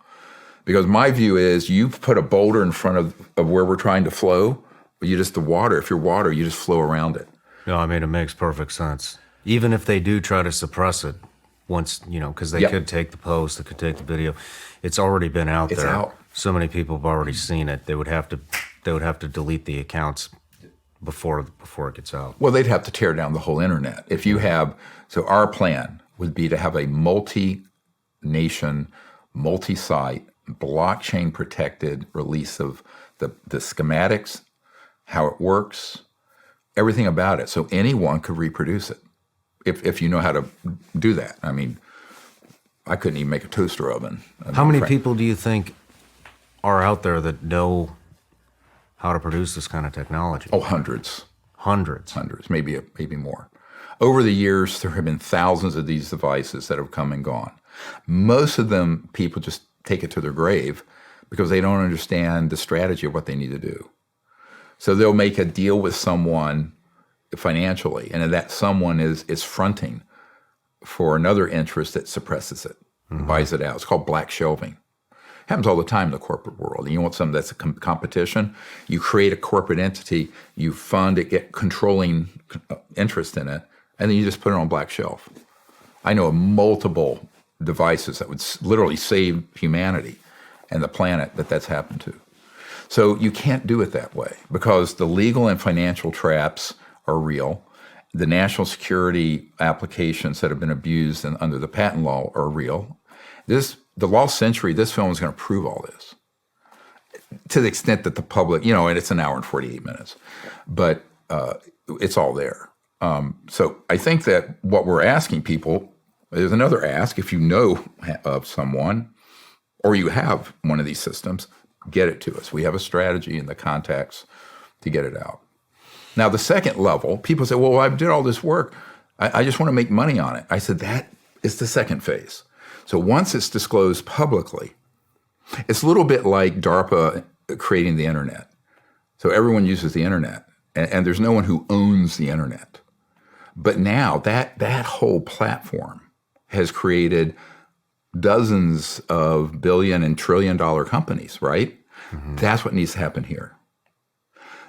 [SPEAKER 2] Because my view is you put a boulder in front of where we're trying to flow, but if you're water, you just flow around it.
[SPEAKER 3] No, I mean, it makes perfect sense. Even if they do try to suppress it once, because they
[SPEAKER 2] Yep.
[SPEAKER 3] could take the post, they could take the video. It's already been out
[SPEAKER 2] It's
[SPEAKER 3] there.
[SPEAKER 2] out.
[SPEAKER 3] So many people have already seen it. They would have to delete the accounts before it gets out.
[SPEAKER 2] Well, they'd have to tear down the whole internet. So our plan would be to have a multi-nation, multi-site, blockchain protected release of the schematics, how it works, everything about it, so anyone could reproduce it if you know how to do that. I mean, I couldn't even make a toaster oven.
[SPEAKER 3] How many people do you think are out there that know how to produce this kind of technology?
[SPEAKER 2] Oh, hundreds,
[SPEAKER 3] Hundreds.
[SPEAKER 2] maybe more. Over the years, there have been thousands of these devices that have come and gone. Most of them, people just take it to their grave because they don't understand the strategy of what they need to do. So they'll make a deal with someone financially, and that someone is fronting for another interest that suppresses it, buys it out. It's called black shelving. Happens all the time in the corporate world. And you want something that's a competition, you create a corporate entity, you fund it, get controlling interest in it, and then you just put it on black shelf. I know of multiple devices that would literally save humanity and the planet that's happened to. So you can't do it that way because the legal and financial traps are real. The national security applications that have been abused under the patent law are real. The Lost Century, this film is going to prove all this to the extent that the public, and it's an hour and 48 minutes, but it's all there. So I think that what we're asking people, there's another ask, if you know of someone or you have one of these systems, get it to us. We have a strategy and the contacts to get it out. Now, the second level, people say, well, I did all this work. I just want to make money on it. I said, that is the second phase. So once it's disclosed publicly, it's a little bit like DARPA creating the internet. So everyone uses the internet, and there's no one who owns the internet. But now that whole platform has created dozens of billion and trillion dollar companies, right? Mm-hmm. That's what needs to happen here.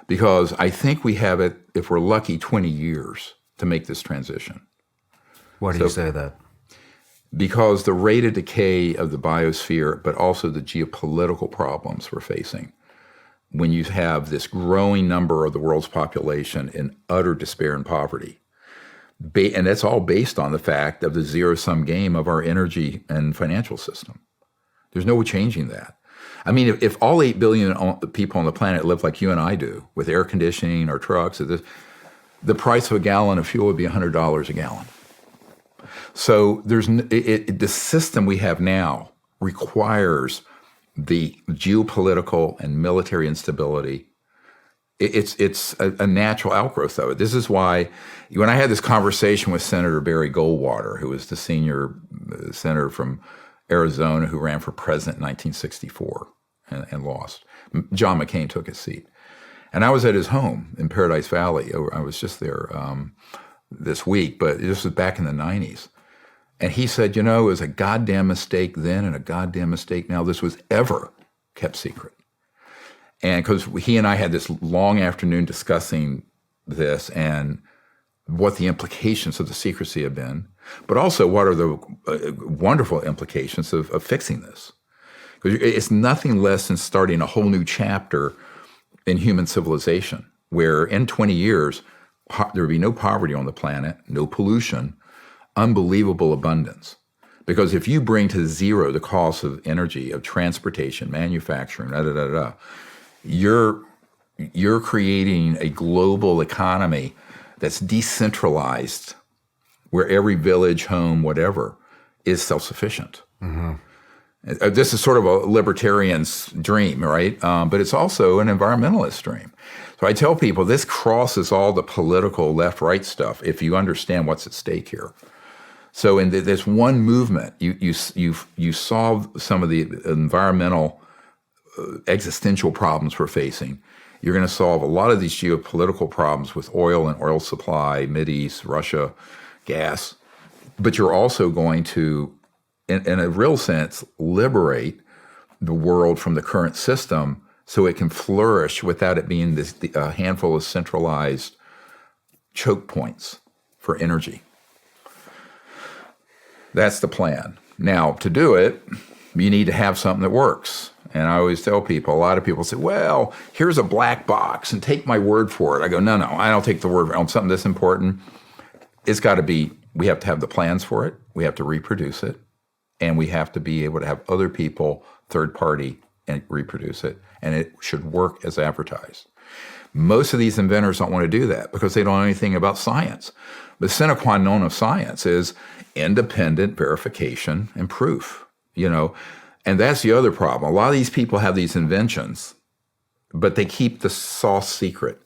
[SPEAKER 2] Because I think we have it, if we're lucky, 20 years to make this transition.
[SPEAKER 3] Why do you say that?
[SPEAKER 2] Because the rate of decay of the biosphere, but also the geopolitical problems we're facing, when you have this growing number of the world's population in utter despair and poverty, and that's all based on the fact of the zero-sum game of our energy and financial system. There's no changing that. I mean, if all 8 billion people on the planet live like you and I do, with air conditioning or trucks, the price of a gallon of fuel would be $100 a gallon. So the system we have now requires the geopolitical and military instability. It's a natural outgrowth of it. This is why when I had this conversation with Senator Barry Goldwater, who was the senior senator from Arizona who ran for president in 1964 and lost, John McCain took his seat. And I was at his home in Paradise Valley. I was just there this week, but this was back in the 90s. And he said, it was a goddamn mistake then and a goddamn mistake now. This was ever kept secret. And because he and I had this long afternoon discussing this and what the implications of the secrecy have been, but also what are the wonderful implications of fixing this. Because it's nothing less than starting a whole new chapter in human civilization, where in 20 years, there would be no poverty on the planet, no pollution, unbelievable abundance. Because if you bring to zero the cost of energy, of transportation, manufacturing, you're creating a global economy that's decentralized, where every village, home, whatever, is self-sufficient. Mm-hmm. This is sort of a libertarian's dream, right? But it's also an environmentalist dream. So I tell people this crosses all the political left-right stuff if you understand what's at stake here. So in this one movement, you solve some of the environmental existential problems we're facing, You're going to solve a lot of these geopolitical problems with oil and oil supply, Mideast, Russia, gas. But you're also going to, in a real sense, liberate the world from the current system so it can flourish without it being a handful of centralized choke points for energy. That's the plan. Now, to do it, you need to have something that works. And I always tell people, a lot of people say, well, here's a black box and take my word for it. I go, no, I don't take the word on something this important. It's got to be, we have to have the plans for it. We have to reproduce it. And we have to be able to have other people, third party, and reproduce it. And it should work as advertised. Most of these inventors don't want to do that because they don't know anything about science. The sine qua non of science is independent verification and proof, And that's the other problem. A lot of these people have these inventions, but they keep the sauce secret.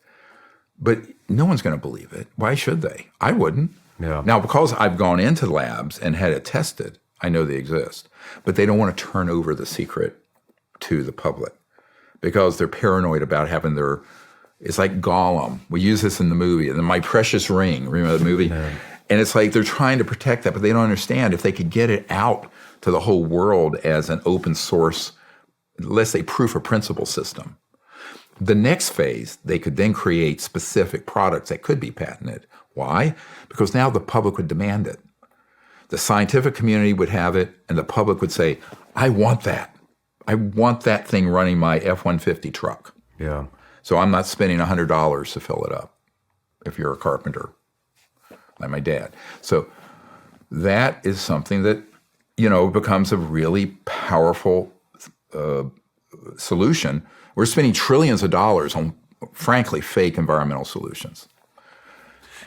[SPEAKER 2] But no one's going to believe it. Why should they? I wouldn't.
[SPEAKER 3] Yeah.
[SPEAKER 2] Now, because I've gone into labs and had it tested, I know they exist. But they don't want to turn over the secret to the public because they're paranoid about having their... It's like Gollum. We use this in the movie. And My Precious Ring. Remember the movie?
[SPEAKER 3] Yeah.
[SPEAKER 2] And it's like they're trying to protect that, but they don't understand. If they could get it out to the whole world as an open source, let's say proof of principle system, the next phase, they could then create specific products that could be patented. Why? Because now the public would demand it. The scientific community would have it, and the public would say, I want that. I want that thing running my F-150 truck.
[SPEAKER 3] Yeah.
[SPEAKER 2] So I'm not spending $100 to fill it up if you're a carpenter, like my dad. So that is something that, becomes a really powerful solution. We're spending trillions of dollars on, frankly, fake environmental solutions.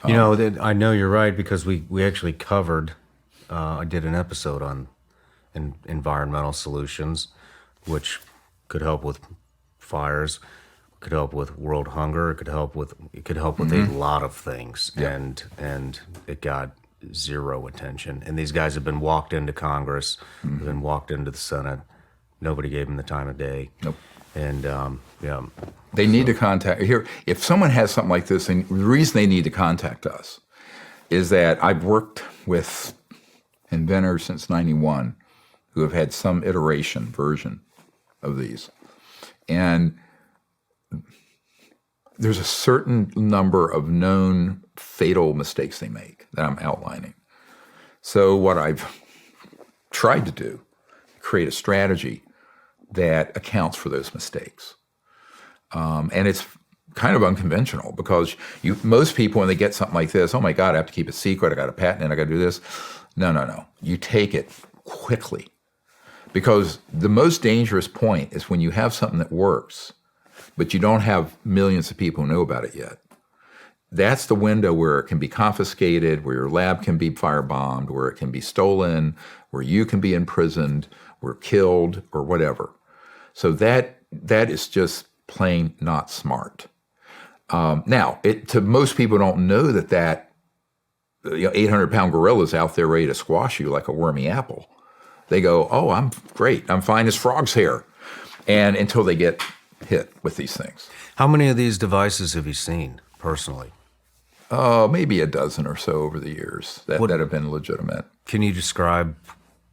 [SPEAKER 3] I know you're right because we actually covered, I did an episode on environmental solutions, which could help with fires, could help with world hunger, it could help with a lot of things, and it got zero attention. And these guys have been walked into Congress, have been walked into the Senate. Nobody gave them the time of day.
[SPEAKER 2] Nope.
[SPEAKER 3] And
[SPEAKER 2] they need to contact here. If someone has something like this, and the reason they need to contact us is that I've worked with inventors since '91 who have had some version of these, and there's a certain number of known fatal mistakes they make that I'm outlining. So what I've tried to do, create a strategy that accounts for those mistakes. And it's kind of unconventional because most people, when they get something like this, oh my God, I have to keep it secret, I got a patent, I got to do this. No. You take it quickly. Because the most dangerous point is when you have something that works, but you don't have millions of people who know about it yet. That's the window where it can be confiscated, where your lab can be firebombed, where it can be stolen, where you can be imprisoned, or killed, or whatever. So that is just plain not smart. Now, to most people don't know that 800-pound gorilla is out there ready to squash you like a wormy apple. They go, oh, I'm great. I'm fine as frog's hair. And until they get hit with these things.
[SPEAKER 3] How many of these devices have you seen personally?
[SPEAKER 2] Maybe a dozen or so over the years that have been legitimate.
[SPEAKER 3] Can you describe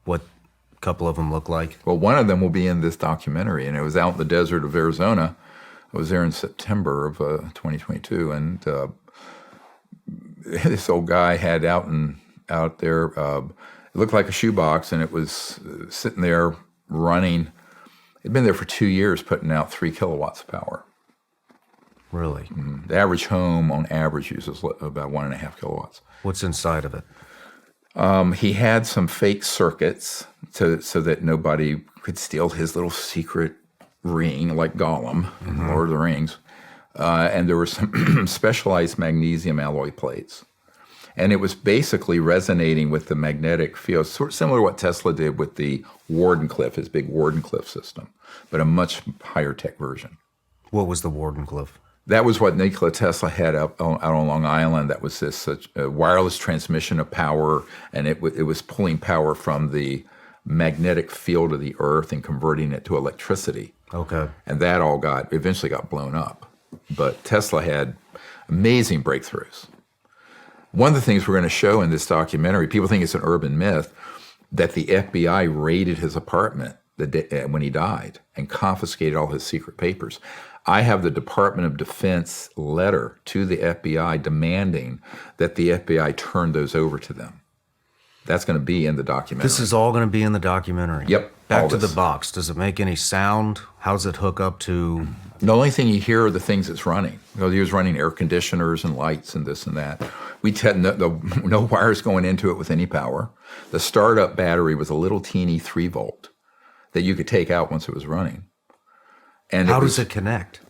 [SPEAKER 3] what a couple of them look like?
[SPEAKER 2] Well, one of them will be in this documentary, and it was out in the desert of Arizona. I was there in September of 2022, and this old guy had out there, it looked like a shoebox, and it was sitting there running. It'd been there for 2 years, putting out 3 kilowatts of power.
[SPEAKER 3] Really?
[SPEAKER 2] Mm-hmm. The average home, on average, uses about 1.5 kilowatts.
[SPEAKER 3] What's inside of it?
[SPEAKER 2] He had some fake circuits so that nobody could steal his little secret ring, like Gollum in Lord of the Rings. And there were some specialized magnesium alloy plates. And it was basically resonating with the magnetic field, similar to what Tesla did with the Wardenclyffe, his big Wardenclyffe system, but a much higher tech version.
[SPEAKER 3] What was the Wardenclyffe?
[SPEAKER 2] That was what Nikola Tesla had out on Long Island. That was this wireless transmission of power, and it was pulling power from the magnetic field of the Earth and converting it to electricity.
[SPEAKER 3] Okay.
[SPEAKER 2] And that all eventually got blown up. but Tesla had amazing breakthroughs. One of the things we're going to show in this documentary, people think it's an urban myth, that the FBI raided his apartment the day, when he died and confiscated all his secret papers. I have the Department of Defense letter to the FBI demanding that the FBI turn those over to them. That's going to be in the documentary.
[SPEAKER 3] This is all going to be in the documentary?
[SPEAKER 2] Yep.
[SPEAKER 3] Back to the box. Does it make any sound? How does it hook up to...
[SPEAKER 2] The only thing you hear are the things it's running. You know, he was running air conditioners and lights and this and that. We had no wires going into it with any power. The startup battery was a little teeny 3-volt that you could take out once it was running. And
[SPEAKER 3] how does it connect?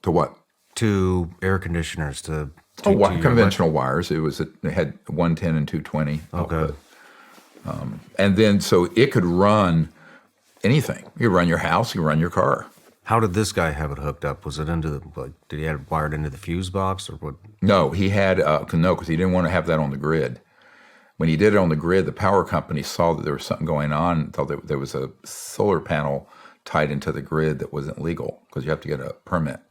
[SPEAKER 2] To what?
[SPEAKER 3] To air conditioners, to
[SPEAKER 2] conventional wires. It had 110 and 220.
[SPEAKER 3] Okay.
[SPEAKER 2] Output. And then so it could run anything. You could run your house, you could run your car.
[SPEAKER 3] How did this guy have it hooked up? Was it into the, did he have it wired into the fuse box or what?
[SPEAKER 2] No, he had, because he didn't want to have that on the grid. When he did it on the grid, the power company saw that there was something going on, thought that there was a solar panel tied into the grid that wasn't legal because you have to get a permit.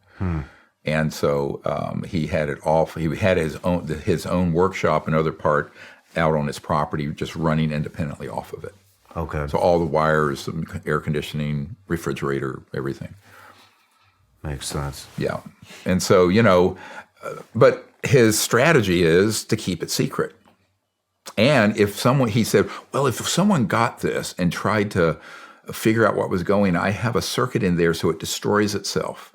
[SPEAKER 2] And so he had it off. He had his own workshop, another part, out on his property, just running independently off of it.
[SPEAKER 3] Okay.
[SPEAKER 2] So all the wires, air conditioning, refrigerator, everything.
[SPEAKER 3] Makes sense.
[SPEAKER 2] Yeah. And so, but his strategy is to keep it secret. And he said, well, if someone got this and tried to figure out what was going on, I have a circuit in there so it destroys itself.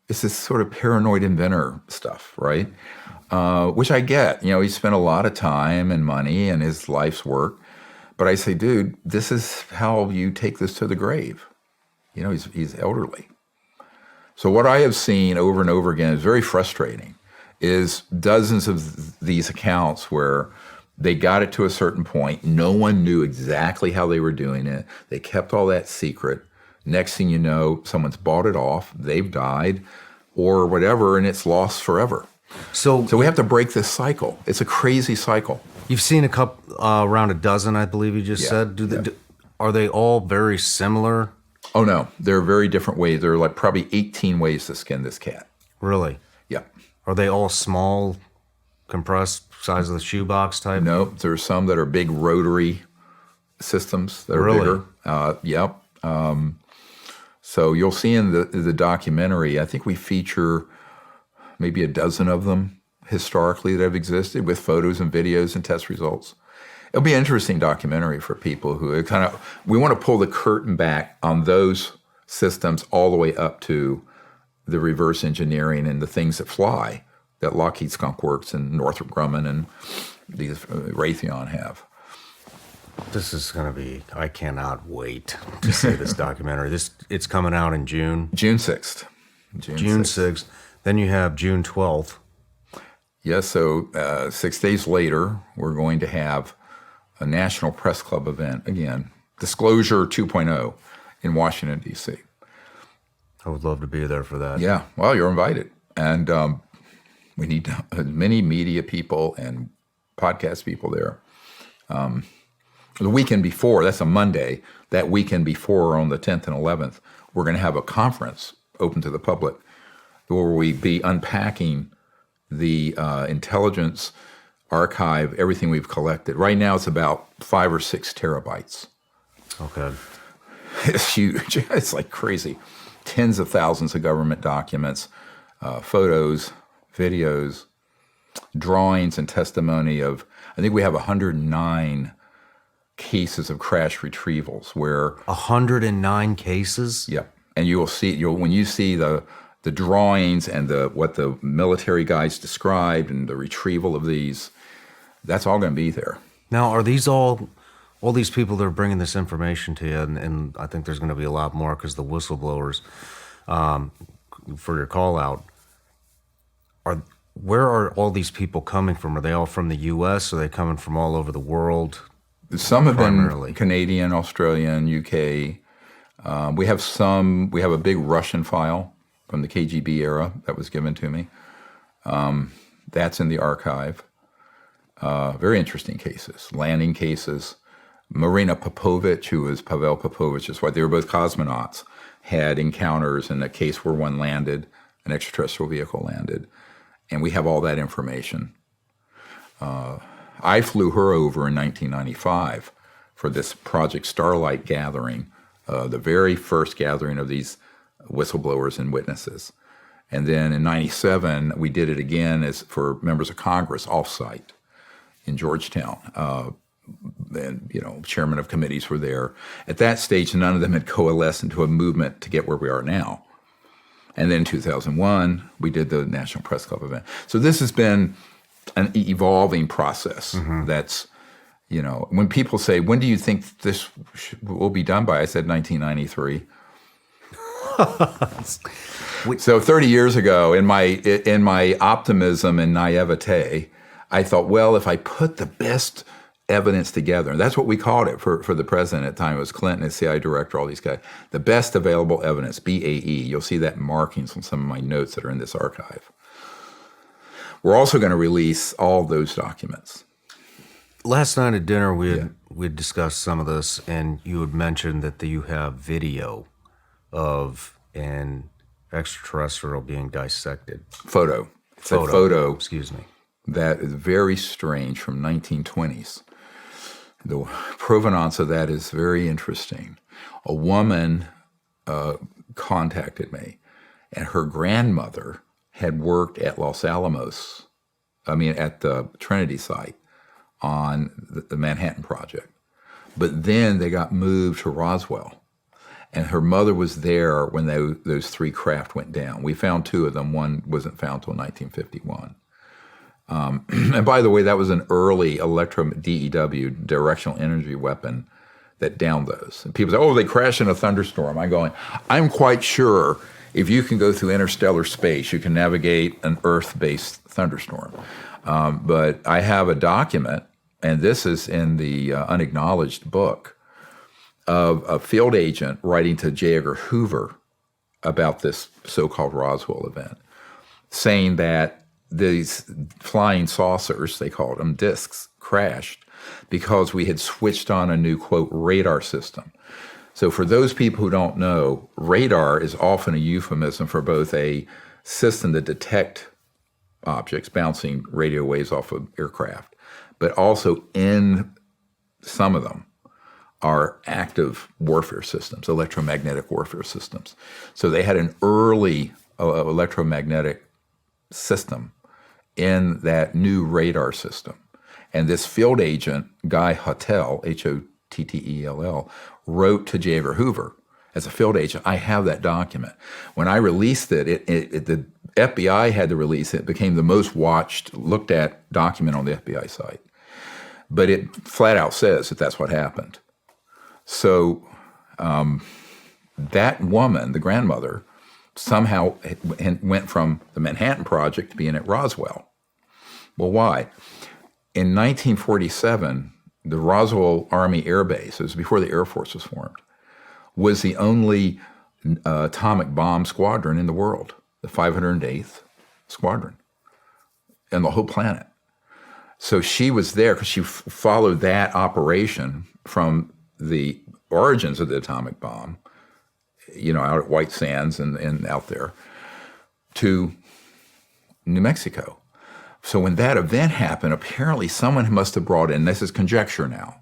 [SPEAKER 2] It's this sort of paranoid inventor stuff, right? Which I get. He spent a lot of time and money and his life's work. But I say, dude, this is how you take this to the grave. He's elderly. So what I have seen over and over again is very frustrating, is dozens of these accounts where they got it to a certain point. No one knew exactly how they were doing it. They kept all that secret. Next thing you know, someone's bought it off, they've died, or whatever, and it's lost forever. So we have to break this cycle. It's a crazy cycle.
[SPEAKER 3] You've seen a couple, around a dozen, I believe you just said. Are they all very similar?
[SPEAKER 2] Oh, no. There are very different ways. There are like probably 18 ways to skin this cat.
[SPEAKER 3] Really?
[SPEAKER 2] Yeah.
[SPEAKER 3] Are they all small, compressed, size of the shoebox type?
[SPEAKER 2] No. There are some that are big rotary systems that are bigger. Yep. So you'll see in the documentary, I think we feature maybe a dozen of them historically that have existed with photos and videos and test results. It'll be an interesting documentary for people who we want to pull the curtain back on those systems all the way up to the reverse engineering and the things that fly that Lockheed Skunk Works and Northrop Grumman and these Raytheon have.
[SPEAKER 3] This is going to be, I cannot wait to see this documentary. It's coming out in June.
[SPEAKER 2] June 6th.
[SPEAKER 3] June 6th. Then you have June 12th.
[SPEAKER 2] Yes, so 6 days later, we're going to have a National Press Club event, again, Disclosure 2.0 in Washington, D.C.
[SPEAKER 3] I would love to be there for that.
[SPEAKER 2] Yeah, well, you're invited. And we need as many media people and podcast people there. The weekend before, that's a Monday, that weekend before on the 10th and 11th, we're going to have a conference open to the public where we be unpacking the intelligence archive, everything we've collected. Right now it's about 5 or 6 terabytes.
[SPEAKER 3] Okay.
[SPEAKER 2] It's huge. It's like crazy. Tens of thousands of government documents, photos, videos, drawings, and testimony of, I think we have 109 cases of crash retrievals where...
[SPEAKER 3] 109 cases?
[SPEAKER 2] Yep. And you will see, when you see the drawings and what the military guys described and the retrieval of these, that's all going to be there.
[SPEAKER 3] Now, are these all these people that are bringing this information to you, and I think there's going to be a lot more because the whistleblowers, for your call out, where are all these people coming from? Are they all from the U.S.? Are they coming from all over the world?
[SPEAKER 2] Some have been Canadian, Australian, UK. We have a big Russian file from the KGB era that was given to me. That's in the archive. Very interesting cases, landing cases. Marina Popovich, who was Pavel Popovich's wife, they were both cosmonauts, had encounters in a case where one landed an extraterrestrial vehicle landed, and we have all that information. I flew her over in 1995 for this Project Starlight gathering, the very first gathering of these whistleblowers and witnesses. And then in 97, we did it again as for members of Congress off-site in Georgetown. And, chairman of committees were there. At that stage, none of them had coalesced into a movement to get where we are now. And then in 2001, we did the National Press Club event. So this has been an evolving process. That's, when people say, when do you think this will be done by? I said 1993. So 30 years ago, in my optimism and naivete, I thought, well, if I put the best evidence together, and that's what we called it for the president at the time. It was Clinton, his CIA director, all these guys. The best available evidence, BAE. You'll see that in markings on some of my notes that are in this archive. We're also going to release all those documents.
[SPEAKER 3] Last night at dinner, we had discussed some of this, and you had mentioned that you have video of an extraterrestrial being dissected.
[SPEAKER 2] Photo. It's a photo.
[SPEAKER 3] Excuse me.
[SPEAKER 2] That is very strange from 1920s. The provenance of that is very interesting. A woman contacted me, and her grandmother had worked at at the Trinity site on the Manhattan Project. But then they got moved to Roswell. And her mother was there when those three craft went down. We found two of them. One wasn't found until 1951. And by the way, that was an early DEW, directional energy weapon, that downed those. And people say, oh, they crashed in a thunderstorm. I'm quite sure if you can go through interstellar space, you can navigate an Earth-based thunderstorm. But I have a document, and this is in the unacknowledged book, of a field agent writing to J. Edgar Hoover about this so-called Roswell event, saying that these flying saucers, they called them, discs, crashed because we had switched on a new, quote, radar system. So for those people who don't know, radar is often a euphemism for both a system that detect objects, bouncing radio waves off of aircraft, but also in some of them are active warfare systems, electromagnetic warfare systems. So they had an early electromagnetic system in that new radar system. And this field agent, Guy Hottell, Hottell, wrote to J. Edgar Hoover as a field agent. I have that document. When I released it, the FBI had to release it. It became the most watched, looked at document on the FBI site. But it flat out says that that's what happened. So that woman, the grandmother, somehow went from the Manhattan Project to being at Roswell. Well, why? In 1947, the Roswell Army Air Base, it was before the Air Force was formed, was the only atomic bomb squadron in the world, the 508th Squadron, and the whole planet. So she was there because she followed that operation from the origins of the atomic bomb, out at White Sands and out there, to New Mexico. So when that event happened, apparently someone must have brought in, this is conjecture now,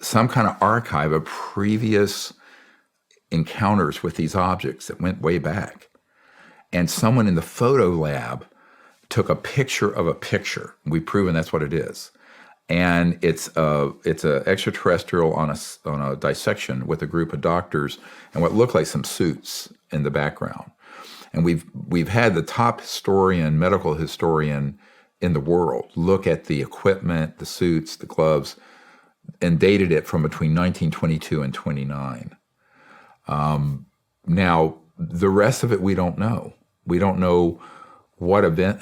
[SPEAKER 2] some kind of archive of previous encounters with these objects that went way back. And someone in the photo lab took a picture of a picture. We've proven that's what it is. And it's a extraterrestrial on a dissection with a group of doctors and what looked like some suits in the background. And we've had the top medical historian in the world look at the equipment, the suits, the gloves, and dated it from between 1922 and 29. Now, the rest of it we don't know. We don't know what event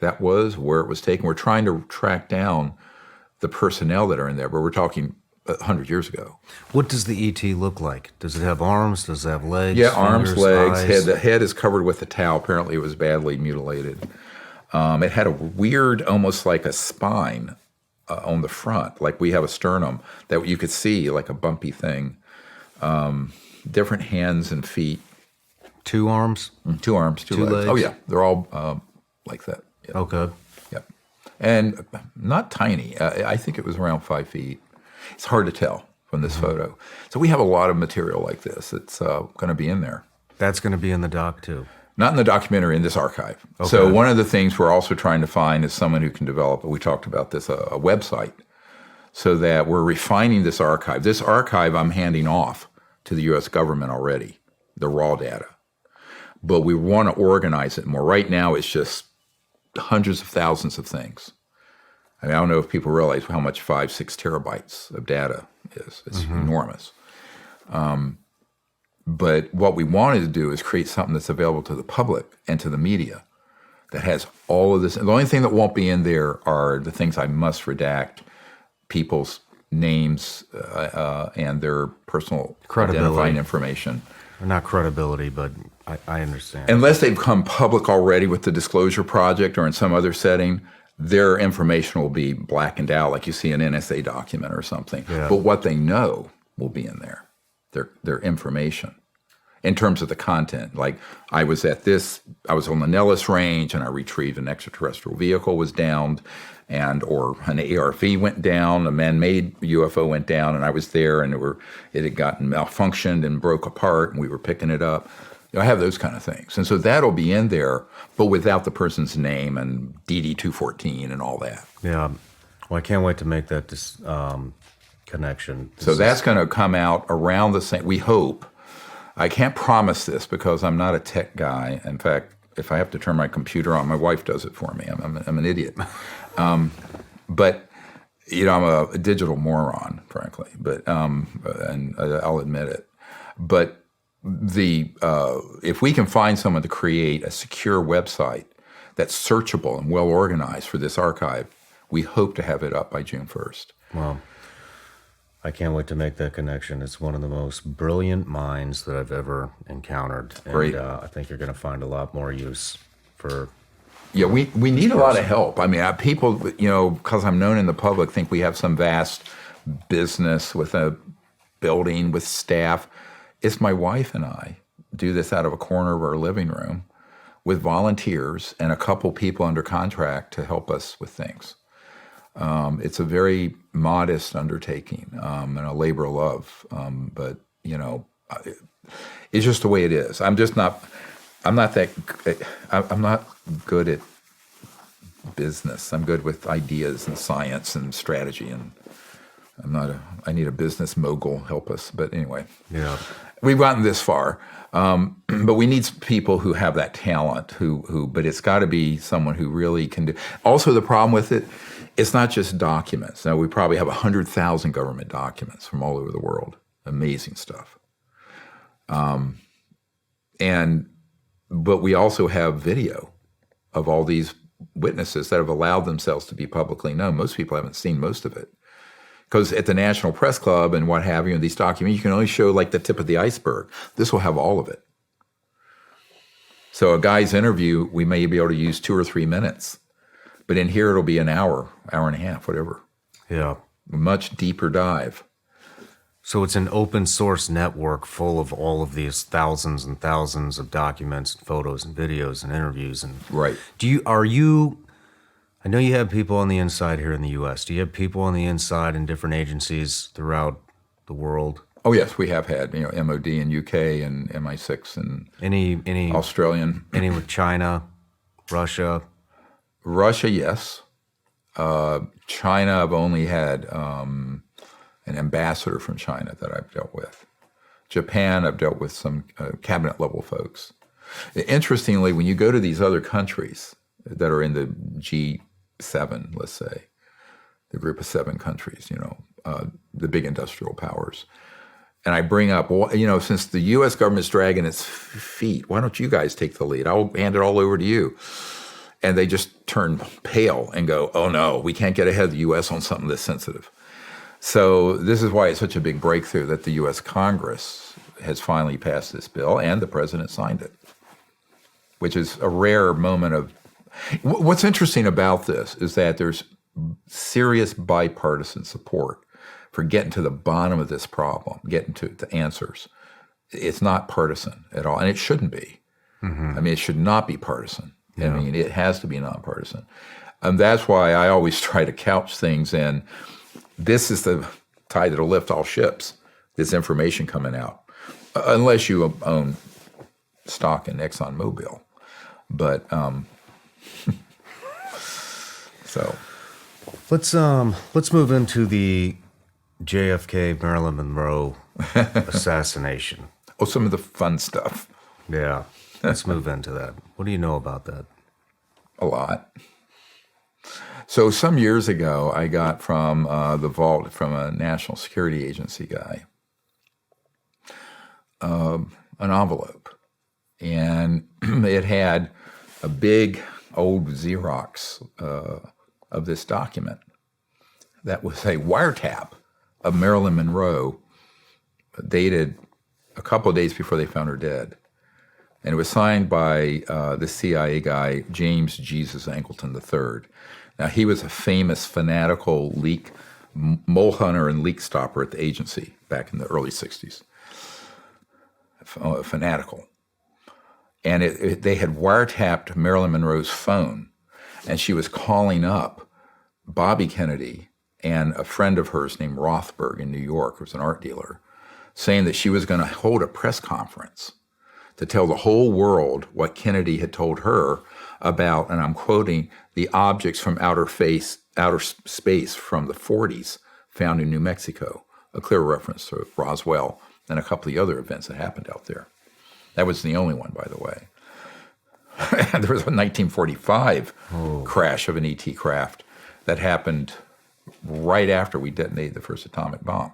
[SPEAKER 2] that was, where it was taken. We're trying to track down the personnel that are in there, but we're talking 100 years ago.
[SPEAKER 3] What does the ET look like? Does it have arms? Does it have legs?
[SPEAKER 2] Yeah, arms,
[SPEAKER 3] fingers,
[SPEAKER 2] legs,
[SPEAKER 3] eyes?
[SPEAKER 2] head. The head is covered with a towel. Apparently it was badly mutilated. It had a weird, almost like a spine on the front, like we have a sternum, that you could see, like a bumpy thing. Different hands and feet.
[SPEAKER 3] 2 arms?
[SPEAKER 2] 2 arms, 2 legs. Oh, yeah. They're all like that. Yep.
[SPEAKER 3] Okay.
[SPEAKER 2] Yep. And not tiny. I think it was around 5 feet. It's hard to tell from this photo. So we have a lot of material like this. It's going to be in there.
[SPEAKER 3] That's going to be in the doc, too.
[SPEAKER 2] Not in the documentary, in this archive.
[SPEAKER 3] Okay.
[SPEAKER 2] So one of the things we're also trying to find is someone who can develop, we talked about this, a website, so that we're refining this archive. This archive I'm handing off to the U.S. government already, the raw data. But we want to organize it more. Right now, it's just hundreds of thousands of things. I mean, I don't know if people realize how much 5-6 terabytes of data is. It's enormous. But what we wanted to do is create something that's available to the public and to the media that has all of this. The only thing that won't be in there are the things I must redact, people's names and their personal identifying information.
[SPEAKER 3] Not credibility, but I understand.
[SPEAKER 2] Unless they've become public already with the Disclosure Project or in some other setting, their information will be blackened out like you see an NSA document or something.
[SPEAKER 3] Yeah.
[SPEAKER 2] But what they know will be in there, their information. In terms of the content, like I was on the Nellis Range and I retrieved an extraterrestrial vehicle was downed, or an ARV went down, a man-made UFO went down, and I was there, and it had gotten malfunctioned and broke apart, and we were picking it up. I have those kind of things, and so that'll be in there, but without the person's name and DD-214 and all that.
[SPEAKER 3] Yeah, well, I can't wait to make that connection.
[SPEAKER 2] So that's going to come out around the same. We hope. I can't promise this because I'm not a tech guy. In fact, if I have to turn my computer on, my wife does it for me. I'm an idiot. But I'm a digital moron, frankly. But and I'll admit it. But if we can find someone to create a secure website that's searchable and well organized for this archive, we hope to have it up by June 1st.
[SPEAKER 3] Well, I can't wait to make that connection. It's one of the most brilliant minds that I've ever encountered. And
[SPEAKER 2] Great.
[SPEAKER 3] I think you're going to find a lot more use for...
[SPEAKER 2] Yeah, we need a lot of help. I mean, people, because I'm known in the public, think we have some vast business with a building, with staff. It's my wife and I do this out of a corner of our living room with volunteers and a couple people under contract to help us with things. It's a very modest undertaking and a labor of love, but it's just the way it is. I'm not good at business. I'm good with ideas and science and strategy, and I need a business mogul help us. But anyway,
[SPEAKER 3] Yeah.
[SPEAKER 2] we've gotten this far, but we need people who have that talent. But it's got to be someone who really can do. Also, the problem with it, it's not just documents. Now we probably have 100,000 government documents from all over the world. Amazing stuff. But we also have video of all these witnesses that have allowed themselves to be publicly known. Most people haven't seen most of it. Because at the National Press Club and what have you, these documents, you can only show like the tip of the iceberg. This will have all of it. So a guy's interview, we may be able to use 2 or 3 minutes. But in here, it'll be an hour and a half, whatever.
[SPEAKER 3] Yeah.
[SPEAKER 2] A much deeper dive.
[SPEAKER 3] So it's an open source network full of all of these thousands and thousands of documents, photos and videos and interviews. And
[SPEAKER 2] Right.
[SPEAKER 3] I know you have people on the inside here in the U.S. Do you have people on the inside in different agencies throughout the world?
[SPEAKER 2] Oh, yes, we have had, MOD in UK and MI6 and
[SPEAKER 3] Any
[SPEAKER 2] Australian.
[SPEAKER 3] Any with China, Russia?
[SPEAKER 2] Russia, yes. China, I've only had an ambassador from China that I've dealt with. Japan, I've dealt with some cabinet-level folks. Interestingly, when you go to these other countries that are in the G7, let's say, the group of 7 countries, the big industrial powers, and I bring up, since the U.S. government's dragging its feet, why don't you guys take the lead? I'll hand it all over to you. And they just turn pale and go, oh, no, we can't get ahead of the U.S. on something this sensitive. So this is why it's such a big breakthrough that the U.S. Congress has finally passed this bill and the president signed it, which is a rare moment of... What's interesting about this is that there's serious bipartisan support for getting to the bottom of this problem, getting to the answers. it's not partisan at all, and it shouldn't be. I mean, it should not be partisan. I mean, it has to be nonpartisan. And that's why I always try to couch things in, this is the tide that'll lift all ships, this information coming out, unless you own stock in ExxonMobil. But, so.
[SPEAKER 3] Let's move into the JFK Marilyn Monroe assassination.
[SPEAKER 2] Oh, some of the fun stuff.
[SPEAKER 3] Yeah, let's move into that. What do you know about that?
[SPEAKER 2] A lot. So some years ago, I got from the vault from a national security agency guy an envelope, and it had a big old Xerox of this document that was a wiretap of Marilyn Monroe, dated a couple of days before they found her dead. And it was signed by the CIA guy, James Jesus Angleton III. Now, he was a famous fanatical leak mole hunter and leak stopper at the agency back in the early 60s. Fanatical. And they had wiretapped Marilyn Monroe's phone, and she was calling up Bobby Kennedy and a friend of hers named Rothberg in New York, who was an art dealer, saying that she was going to hold a press conference to tell the whole world what Kennedy had told her about, and I'm quoting, the objects from outer space from the 40s found in New Mexico, a clear reference to Roswell and a couple of the other events that happened out there. That was the only one, by the way. There was a 1945 crash of an ET craft that happened right after we detonated the first atomic bomb.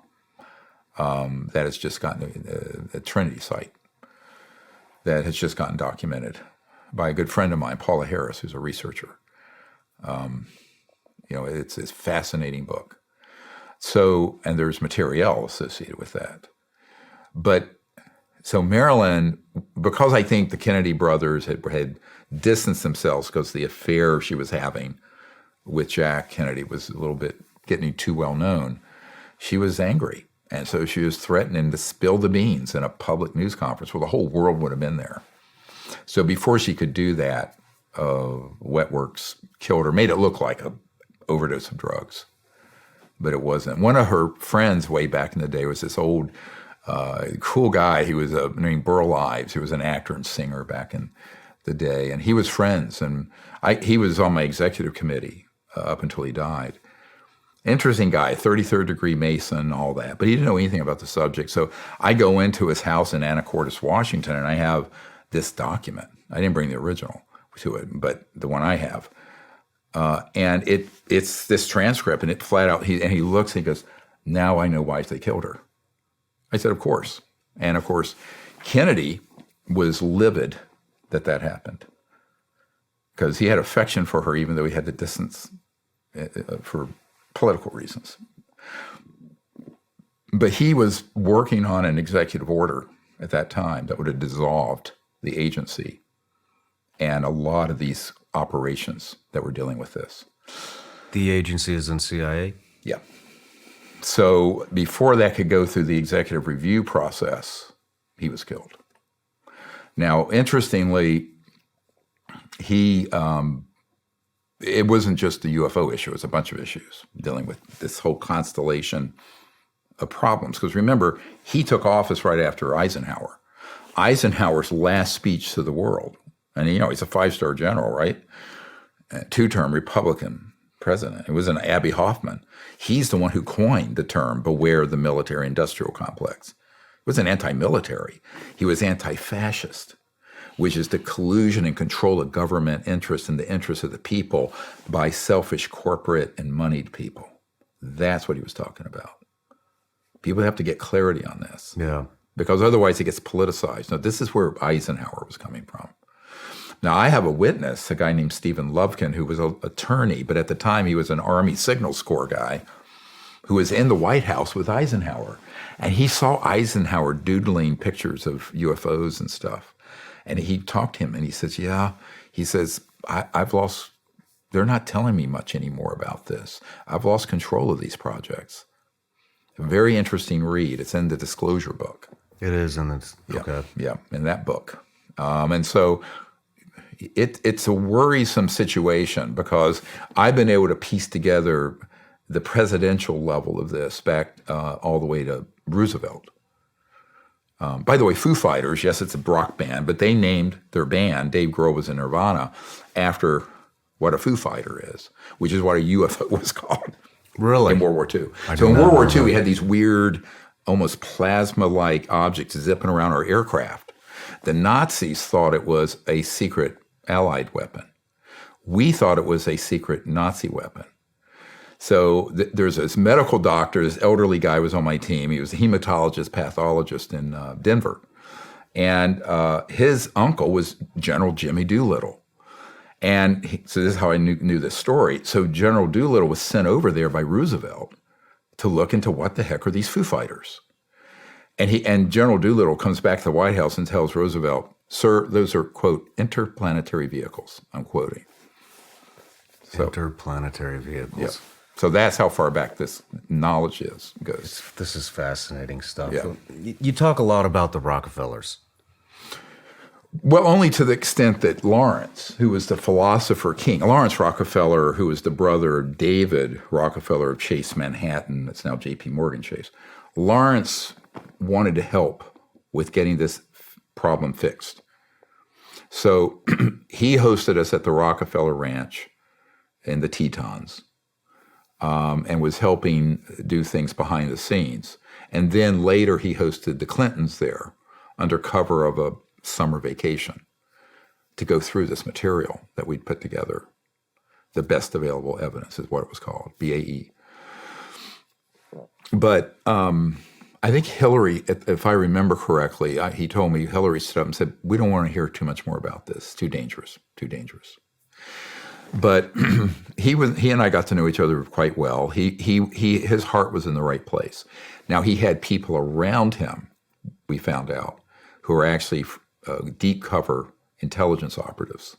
[SPEAKER 2] That has just gotten a Trinity site that has just gotten documented by a good friend of mine, Paula Harris, who's a researcher. It's a fascinating book. So, and there's material associated with that. But so Marilyn, because I think the Kennedy brothers had distanced themselves because the affair she was having with Jack Kennedy was a little bit getting too well known, she was angry. And so she was threatening to spill the beans in a public news conference where the whole world would have been there. So before she could do that, Wetworks killed her, made it look like an overdose of drugs, but it wasn't. One of her friends way back in the day was this old cool guy. He was named Burl Ives. He was an actor and singer back in the day, and he was friends. And he was on my executive committee up until he died. Interesting guy, 33rd degree Mason, all that, but he didn't know anything about the subject. So I go into his house in Anacortes, Washington, and I have this document. I didn't bring the original to it, but the one I have. And it's this transcript, and it flat out, he looks and he goes, "Now I know why they killed her." I said, "Of course." And of course, Kennedy was livid that happened because he had affection for her, even though he had the distance for political reasons. But he was working on an executive order at that time that would have dissolved the agency and a lot of these operations that were dealing with this.
[SPEAKER 3] The agency is in CIA?
[SPEAKER 2] Yeah. So before that could go through the executive review process, he was killed. Now, interestingly, it wasn't just the UFO issue, it was a bunch of issues dealing with this whole constellation of problems. Because remember, he took office right after Eisenhower. Eisenhower's last speech to the world, and he's a 5-star general, right? Two-term Republican president. It was an Abbie Hoffman. He's the one who coined the term, beware the military-industrial complex. He wasn't anti-military. He was anti-fascist, which is the collusion and control of government interests and the interests of the people by selfish corporate and moneyed people. That's what he was talking about. People have to get clarity on this.
[SPEAKER 3] Yeah.
[SPEAKER 2] Because otherwise it gets politicized. Now, this is where Eisenhower was coming from. Now, I have a witness, a guy named Stephen Lovkin, who was an attorney, but at the time he was an Army Signals Corps guy who was in the White House with Eisenhower. And he saw Eisenhower doodling pictures of UFOs and stuff. And he talked to him, and he says, I've lost, they're not telling me much anymore about this. I've lost control of these projects. A very interesting read. It's in the disclosure book.
[SPEAKER 3] It is, and it's
[SPEAKER 2] Yeah,
[SPEAKER 3] okay.
[SPEAKER 2] yeah, in that book. And so it's a worrisome situation because I've been able to piece together the presidential level of this back all the way to Roosevelt. By the way, Foo Fighters, yes, it's a rock band, but they named their band, Dave Grohl was in Nirvana, after what a Foo Fighter is, which is what a UFO was called.
[SPEAKER 3] Really?
[SPEAKER 2] In World War II.
[SPEAKER 3] I
[SPEAKER 2] So
[SPEAKER 3] did
[SPEAKER 2] in
[SPEAKER 3] not
[SPEAKER 2] World War
[SPEAKER 3] know
[SPEAKER 2] II, we
[SPEAKER 3] that.
[SPEAKER 2] had these weird, almost plasma-like objects zipping around our aircraft. The Nazis thought it was a secret Allied weapon. We thought it was a secret Nazi weapon. So there's this medical doctor, this elderly guy was on my team. He was a hematologist, pathologist in Denver. And his uncle was General Jimmy Doolittle. And so this is how I knew this story. So General Doolittle was sent over there by Roosevelt to look into what the heck are these Foo Fighters. And General Doolittle comes back to the White House and tells Roosevelt, "Sir, those are, quote, interplanetary vehicles," I'm quoting. So,
[SPEAKER 3] Interplanetary vehicles.
[SPEAKER 2] yeah. So that's how far back this knowledge goes.
[SPEAKER 3] This is fascinating stuff.
[SPEAKER 2] Yeah.
[SPEAKER 3] You talk a lot about the Rockefellers.
[SPEAKER 2] Well, only to the extent that Lawrence, who was the philosopher king, Lawrence Rockefeller, who was the brother of David Rockefeller of Chase Manhattan, that's now J.P. Morgan Chase, Lawrence wanted to help with getting this problem fixed. So he hosted us at the Rockefeller Ranch in the Tetons and was helping do things behind the scenes. And then later he hosted the Clintons there under cover of a summer vacation to go through this material that we'd put together. The best available evidence is what it was called, BAE. But I think Hillary, if I remember correctly, he told me, Hillary stood up and said, "We don't want to hear too much more about this. Too dangerous, too dangerous." But he and I got to know each other quite well. His heart was in the right place. Now he had people around him, we found out, who are actually deep cover intelligence operatives.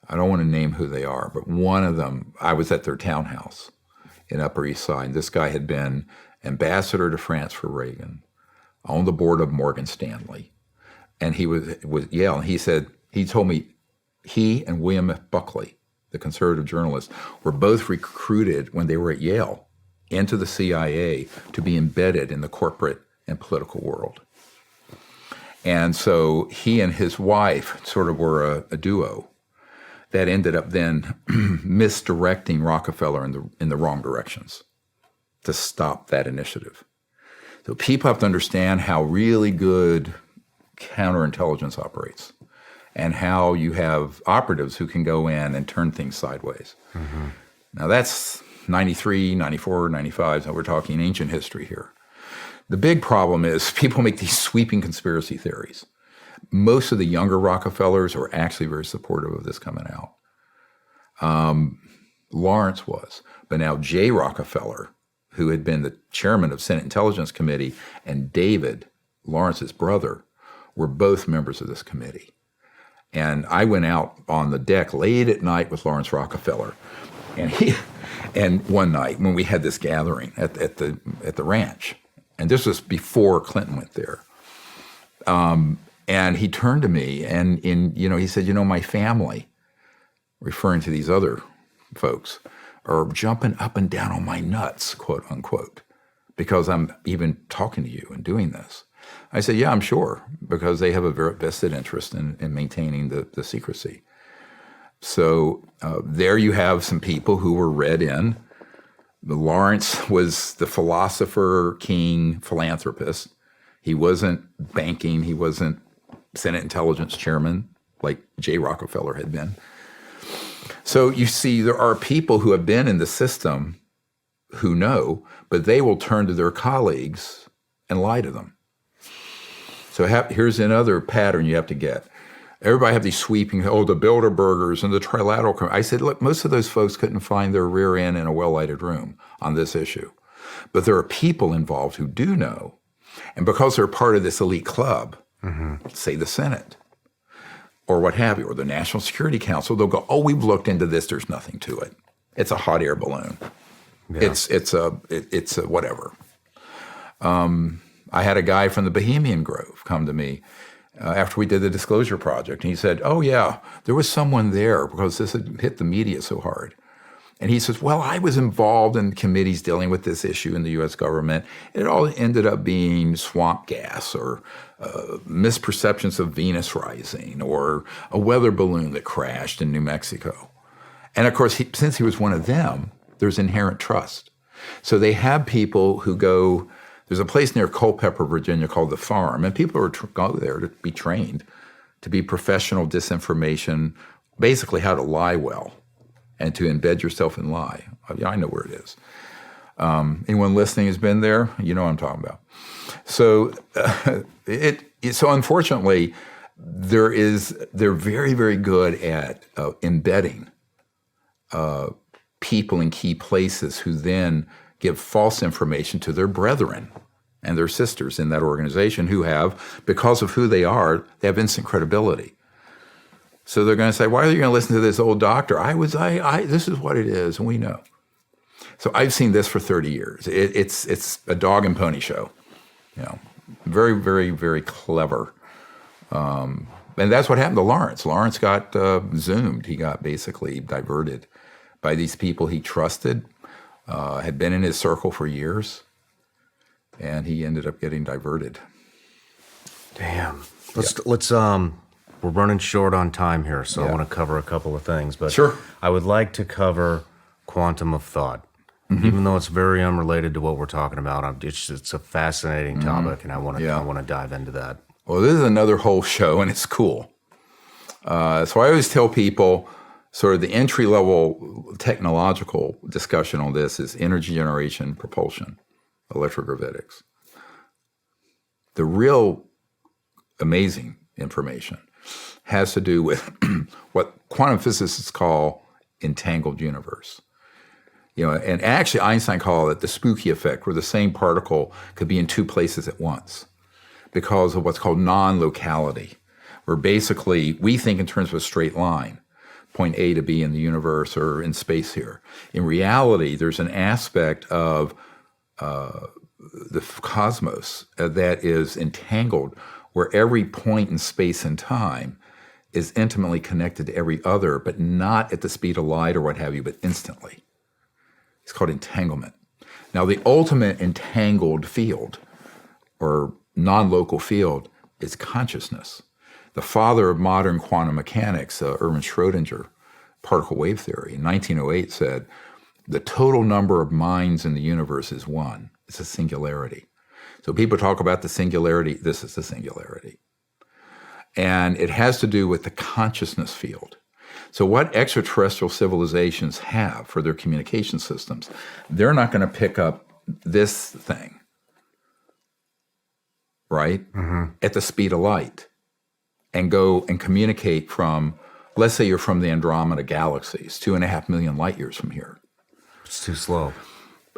[SPEAKER 2] I don't want to name who they are, but one of them, I was at their townhouse in Upper East Side. This guy had been ambassador to France for Reagan, on the board of Morgan Stanley. And he was Yale. And he told me he and William F. Buckley, the conservative journalist, were both recruited when they were at Yale into the CIA to be embedded in the corporate and political world. And so he and his wife sort of were a duo that ended up then misdirecting Rockefeller in the wrong directions to stop that initiative. So people have to understand how really good counterintelligence operates and how you have operatives who can go in and turn things sideways. Mm-hmm. Now that's 93, 94, 95, so we're talking ancient history here. The big problem is people make these sweeping conspiracy theories. Most of the younger Rockefellers are actually very supportive of this coming out. Lawrence was. But now Jay Rockefeller, who had been the chairman of Senate Intelligence Committee, and David, Lawrence's brother, were both members of this committee. And I went out on the deck late at night with Lawrence Rockefeller. And one night when we had this gathering at the ranch, and this was before Clinton went there. And he turned to me and he said, "My family," referring to these other folks, "are jumping up and down on my nuts," quote unquote, because I'm even talking to you and doing this. I said, "Yeah, I'm sure," because they have a very vested interest in maintaining the secrecy. So there you have some people who were read in. Lawrence was the philosopher, king, philanthropist. He wasn't banking. He wasn't Senate Intelligence Chairman like Jay Rockefeller had been. So you see, there are people who have been in the system who know, but they will turn to their colleagues and lie to them. So here's another pattern you have to get. Everybody have these sweeping, the Bilderbergers and the Trilateral. I said, look, most of those folks couldn't find their rear end in a well-lighted room on this issue. But there are people involved who do know. And because they're part of this elite club, say the Senate, or what have you, or the National Security Council, they'll go, "Oh, we've looked into this. There's nothing to it. It's a hot air balloon. Yeah. It's a whatever." I had a guy from the Bohemian Grove come to me after we did the Disclosure Project, and he said, "Oh yeah, there was someone there because this had hit the media so hard." And he says, "Well, I was involved in committees dealing with this issue in the U.S. government. It all ended up being swamp gas or misperceptions of Venus rising or a weather balloon that crashed in New Mexico." And of course, since he was one of them, there's inherent trust. So they have people who go, there's a place near Culpeper, Virginia called The Farm, and people go there to be trained, to be professional disinformation, basically how to lie well and to embed yourself in lie. I know where it is. Anyone listening has been there, you know what I'm talking about. So so unfortunately, they're very, very good at embedding people in key places who then give false information to their brethren and their sisters in that organization who have, because of who they are, they have instant credibility. So they're going to say, "Why are you going to listen to this old doctor? This is what it is, and we know." So I've seen this for 30 years. It's a dog and pony show, very, very, very clever. And that's what happened to Lawrence. Lawrence got zoomed. He got basically diverted by these people he trusted, had been in his circle for years, and he ended up getting diverted.
[SPEAKER 3] Damn. Let's we're running short on time here, so I want to cover a couple of things. But
[SPEAKER 2] sure.
[SPEAKER 3] I would like to cover quantum of thought. Even though it's very unrelated to what we're talking about, it's a fascinating topic, and I want to dive into that.
[SPEAKER 2] Well, this is another whole show, and it's cool. So I always tell people, sort of the entry-level technological discussion on this is energy generation, propulsion, electrogravitics. The real amazing information has to do with what quantum physicists call entangled universe. And actually Einstein called it the spooky effect, where the same particle could be in two places at once because of what's called non-locality, where basically we think in terms of a straight line, point A to B in the universe or in space here. In reality, there's an aspect of the cosmos that is entangled, where every point in space and time is intimately connected to every other, but not at the speed of light or what have you, but instantly. It's called entanglement. Now, the ultimate entangled field or non-local field is consciousness. The father of modern quantum mechanics, Erwin Schrödinger, particle wave theory, in 1908 said, the total number of minds in the universe is one. It's a singularity. So people talk about the singularity. This is the singularity. And it has to do with the consciousness field. So what extraterrestrial civilizations have for their communication systems, they're not going to pick up this thing, right, at the speed of light and go and communicate from, let's say you're from the Andromeda galaxies, 2.5 million light years from here.
[SPEAKER 3] It's too slow.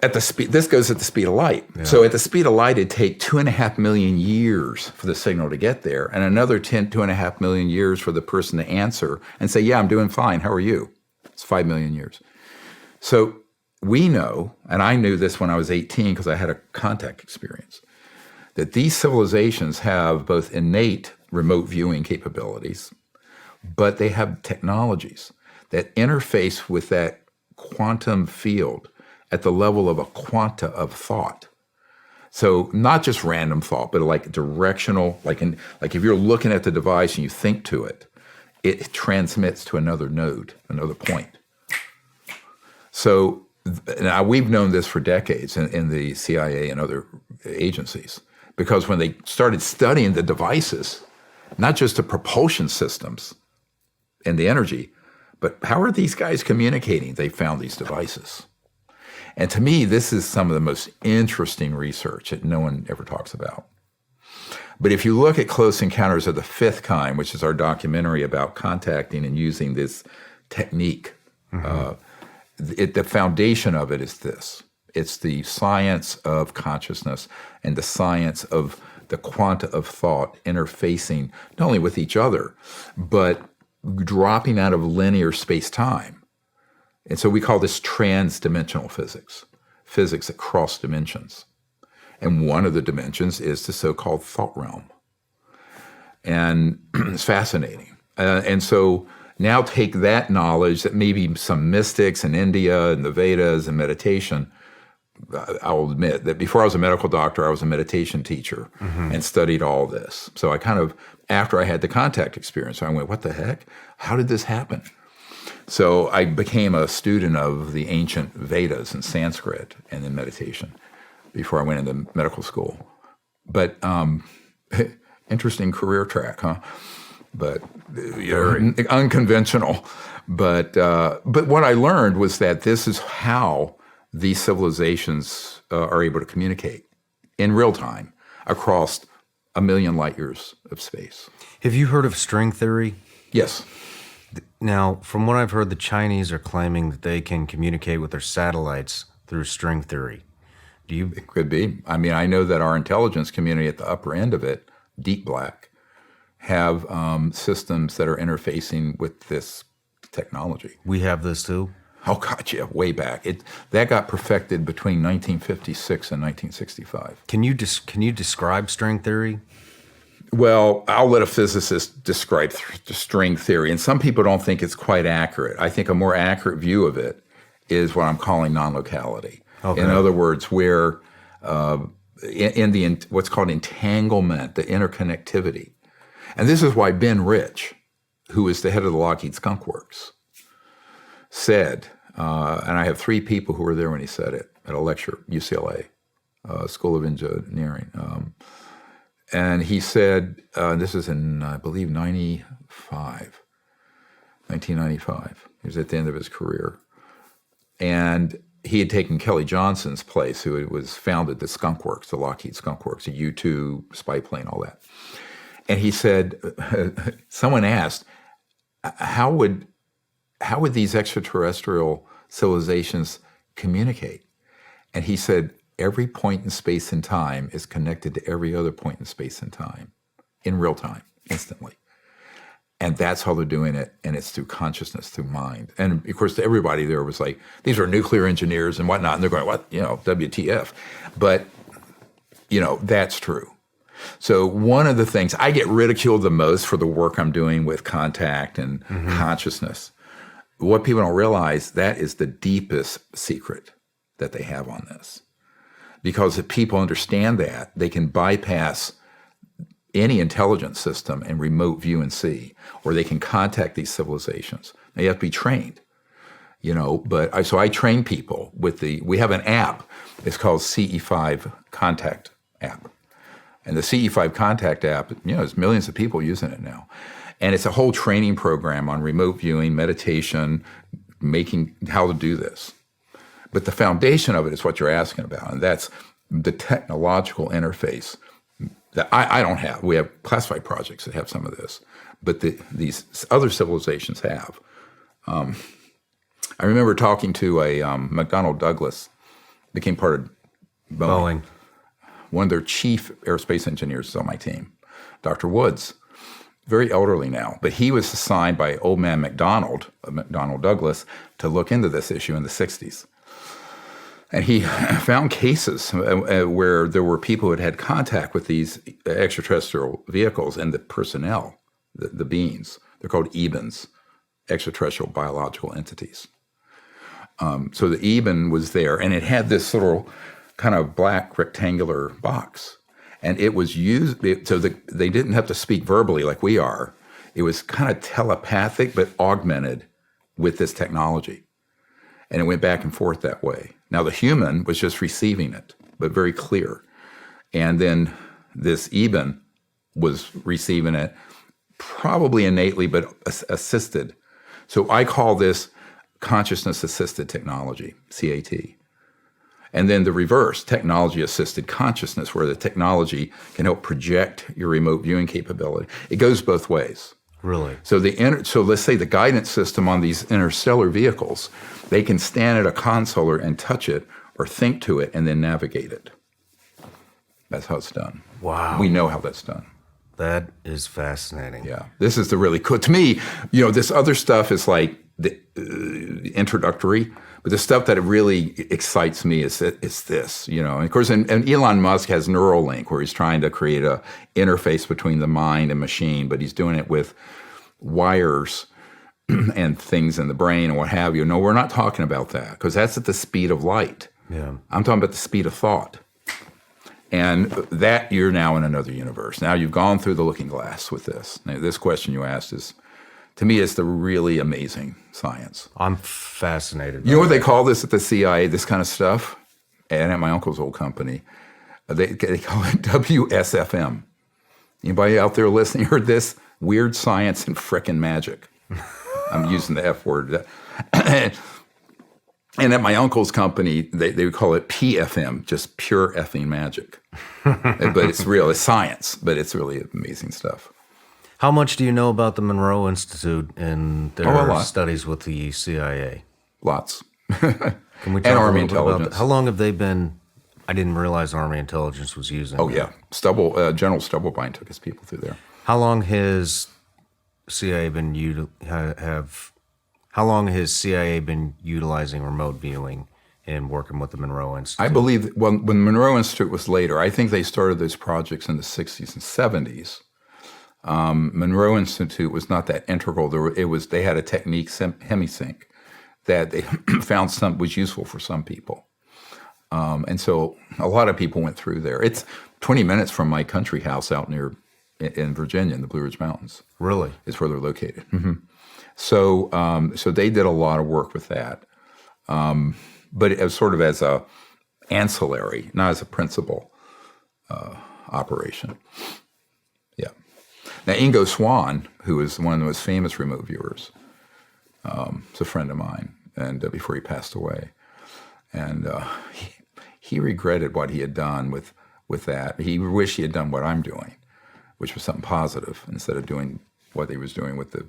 [SPEAKER 2] At the speed, this goes at the speed of light. Yeah. So at the speed of light, it'd take 2.5 million years for the signal to get there, and another 2.5 million years for the person to answer and say, "Yeah, I'm doing fine. How are you?" It's 5 million years. So we know, and I knew this when I was 18 because I had a contact experience, that these civilizations have both innate remote viewing capabilities, but they have technologies that interface with that quantum field at the level of a quanta of thought. So not just random thought, but like directional, like if you're looking at the device and you think to it, it transmits to another node, another point. So now we've known this for decades in the CIA and other agencies, because when they started studying the devices, not just the propulsion systems and the energy, but how are these guys communicating? They found these devices. And to me, this is some of the most interesting research that no one ever talks about. But if you look at Close Encounters of the Fifth Kind, which is our documentary about contacting and using this technique, the foundation of it is this. It's the science of consciousness and the science of the quanta of thought interfacing not only with each other, but dropping out of linear space-time. And so we call this trans-dimensional physics, physics across dimensions. And one of the dimensions is the so-called thought realm. And it's fascinating. And so now take that knowledge that maybe some mystics in India and the Vedas and meditation. I'll admit that before I was a medical doctor, I was a meditation teacher and studied all this. So I kind of, after I had the contact experience, I went, what the heck? How did this happen? So I became a student of the ancient Vedas and Sanskrit and then meditation before I went into medical school. But interesting career track, huh? But unconventional. But what I learned was that this is how these civilizations are able to communicate in real time across 1 million light years of space.
[SPEAKER 3] Have you heard of string theory?
[SPEAKER 2] Yes.
[SPEAKER 3] Now, from what I've heard, the Chinese are claiming that they can communicate with their satellites through string theory. Do you?
[SPEAKER 2] It could be. I mean, I know that our intelligence community at the upper end of it, Deep Black, have systems that are interfacing with this technology.
[SPEAKER 3] We have this too?
[SPEAKER 2] Oh, God, yeah, way back. That got perfected between 1956 and 1965.
[SPEAKER 3] Can you describe string theory?
[SPEAKER 2] Well, I'll let a physicist describe string theory, and some people don't think it's quite accurate. I think a more accurate view of it is what I'm calling non-locality. Okay. In other words, where in what's called entanglement, the interconnectivity. And this is why Ben Rich, who is the head of the Lockheed Skunk Works, said, and I have 3 people who were there when he said it at a lecture, UCLA, School of Engineering. And he said, this is in, I believe, 1995. He was at the end of his career. And he had taken Kelly Johnson's place, who was founded the Skunk Works, the Lockheed Skunk Works, a U-2 spy plane, all that. And he said, someone asked, how would these extraterrestrial civilizations communicate? And he said, every point in space and time is connected to every other point in space and time in real time, instantly. And that's how they're doing it, and it's through consciousness, through mind. And of course, everybody there was like, these are nuclear engineers and whatnot, and they're going, what, WTF? But, that's true. So one of the things, I get ridiculed the most for the work I'm doing with contact and consciousness. What people don't realize, that is the deepest secret that they have on this. Because if people understand that, they can bypass any intelligence system and remote view and see, or they can contact these civilizations. Now you have to be trained, so I train people with we have an app, it's called CE5 Contact app. And the CE5 Contact app, there's millions of people using it now. And it's a whole training program on remote viewing, meditation, making how to do this. But the foundation of it is what you're asking about, and that's the technological interface that I don't have. We have classified projects that have some of this, but these other civilizations have. I remember talking to a McDonnell Douglas, became part of Boeing. One of their chief aerospace engineers is on my team, Dr. Woods, very elderly now, but he was assigned by old man McDonald Douglas, to look into this issue in the 60s. And he found cases where there were people who had contact with these extraterrestrial vehicles and the personnel, the beings. They're called EBENs, extraterrestrial biological entities. So the EBEN was there, and it had this little kind of black rectangular box. And it was used, so they didn't have to speak verbally like we are. It was kind of telepathic, but augmented with this technology. And it went back and forth that way. Now the human was just receiving it, but very clear. And then this EBEN was receiving it, probably innately, but assisted. So I call this consciousness-assisted technology, CAT. And then the reverse, technology-assisted consciousness, where the technology can help project your remote viewing capability. It goes both ways.
[SPEAKER 3] Really?
[SPEAKER 2] So so let's say the guidance system on these interstellar vehicles, they can stand at a console and touch it or think to it and then navigate it. That's how it's done.
[SPEAKER 3] Wow.
[SPEAKER 2] We know how that's done.
[SPEAKER 3] That is fascinating.
[SPEAKER 2] Yeah. This is the really cool. To me, this other stuff is like the introductory, But the stuff that really excites me is this, And of course, and Elon Musk has Neuralink, where he's trying to create a interface between the mind and machine, but he's doing it with wires and things in the brain and what have you. No, we're not talking about that, because that's at the speed of light.
[SPEAKER 3] Yeah.
[SPEAKER 2] I'm talking about the speed of thought. And that you're now in another universe. Now you've gone through the looking glass with this. Now, this question you asked is, to me, it's the really amazing science.
[SPEAKER 3] I'm fascinated.
[SPEAKER 2] You know what they call this at the CIA, this kind of stuff? And at my uncle's old company, they call it WSFM. Anybody out there listening heard this? Weird science and frickin' magic. I'm using the F word. And at my uncle's company, they would call it PFM, just pure effing magic. But it's real, it's science, but it's really amazing stuff.
[SPEAKER 3] How much do you know about the Monroe Institute and their
[SPEAKER 2] a lot.
[SPEAKER 3] studies with the CIA?
[SPEAKER 2] Lots.
[SPEAKER 3] Can we talk
[SPEAKER 2] And
[SPEAKER 3] a
[SPEAKER 2] Army
[SPEAKER 3] little bit about
[SPEAKER 2] intelligence.
[SPEAKER 3] that? How long have they been? I didn't realize Army intelligence was using.
[SPEAKER 2] Oh, yeah. General Stubblebine took his people through there.
[SPEAKER 3] How long has CIA been How long has CIA been utilizing remote viewing and working with the Monroe Institute?
[SPEAKER 2] I believe, when the Monroe Institute was later, I think they started those projects in the 60s and 70s. Monroe Institute was not that integral. They had a technique, hemisync, that they found was useful for some people. And so a lot of people went through there. It's 20 minutes from my country house out in Virginia, in the Blue Ridge Mountains.
[SPEAKER 3] Really?
[SPEAKER 2] Is where they're located. Mm-hmm. So they did a lot of work with that. But it was sort of as a ancillary, not as a principal operation. Yeah. Now, Ingo Swann, who is one of the most famous remote viewers, is a friend of mine, and before he passed away. And he regretted what he had done with that. He wished he had done what I'm doing, which was something positive, instead of doing what he was doing with the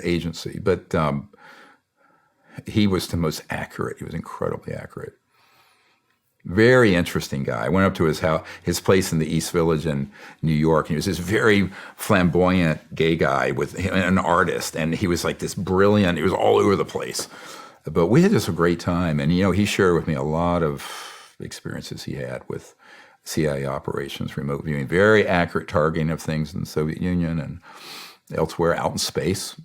[SPEAKER 2] agency. But he was the most accurate. He was incredibly accurate. Very interesting guy. I went up to his place in the East Village in New York, and he was this very flamboyant gay guy with an artist, and he was like this brilliant. He was all over the place. But we had just a great time, and he shared with me a lot of experiences he had with CIA operations, remote viewing, very accurate targeting of things in the Soviet Union and elsewhere out in space.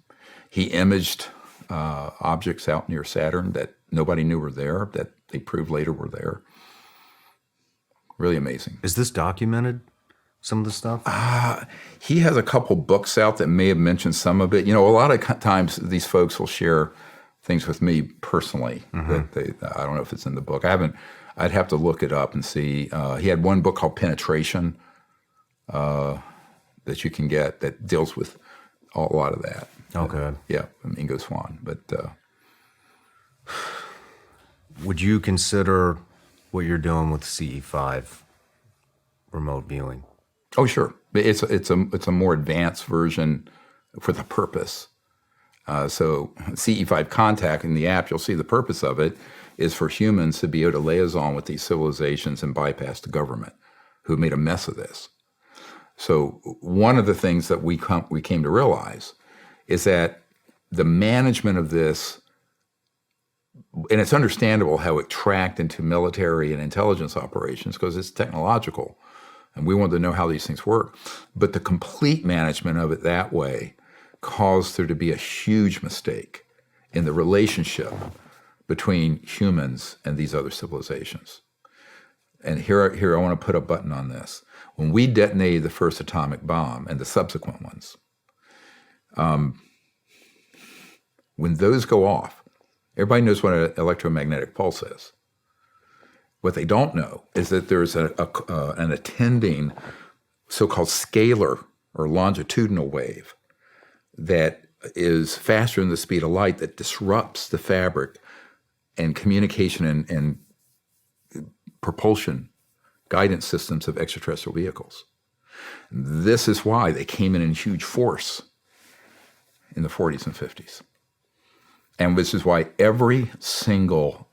[SPEAKER 2] He imaged objects out near Saturn that nobody knew were there, that they proved later were there. Really amazing.
[SPEAKER 3] Is this documented, some of the stuff?
[SPEAKER 2] He has a couple books out that may have mentioned some of it. A lot of times these folks will share things with me personally that I don't know if it's in the book. I'd have to look it up and see. He had one book called Penetration that you can get that deals with a lot of that.
[SPEAKER 3] Okay.
[SPEAKER 2] Yeah, from Ingo Swann. But
[SPEAKER 3] would you consider what you're doing with CE5 remote viewing?
[SPEAKER 2] oh, sure, it's a more advanced version for the purpose. So CE5 Contact in the app, you'll see the purpose of it is for humans to be able to liaison with these civilizations and bypass the government who made a mess of this. So one of the things that we came to realize is that the management of this, and it's understandable how it tracked into military and intelligence operations because it's technological, and we wanted to know how these things work. But the complete management of it that way caused there to be a huge mistake in the relationship between humans and these other civilizations. And here I want to put a button on this. When we detonated the first atomic bomb and the subsequent ones, when those go off, everybody knows what an electromagnetic pulse is. What they don't know is that there's an attending so-called scalar or longitudinal wave that is faster than the speed of light that disrupts the fabric and communication and propulsion guidance systems of extraterrestrial vehicles. This is why they came in huge force in the 40s and 50s. And this is why every single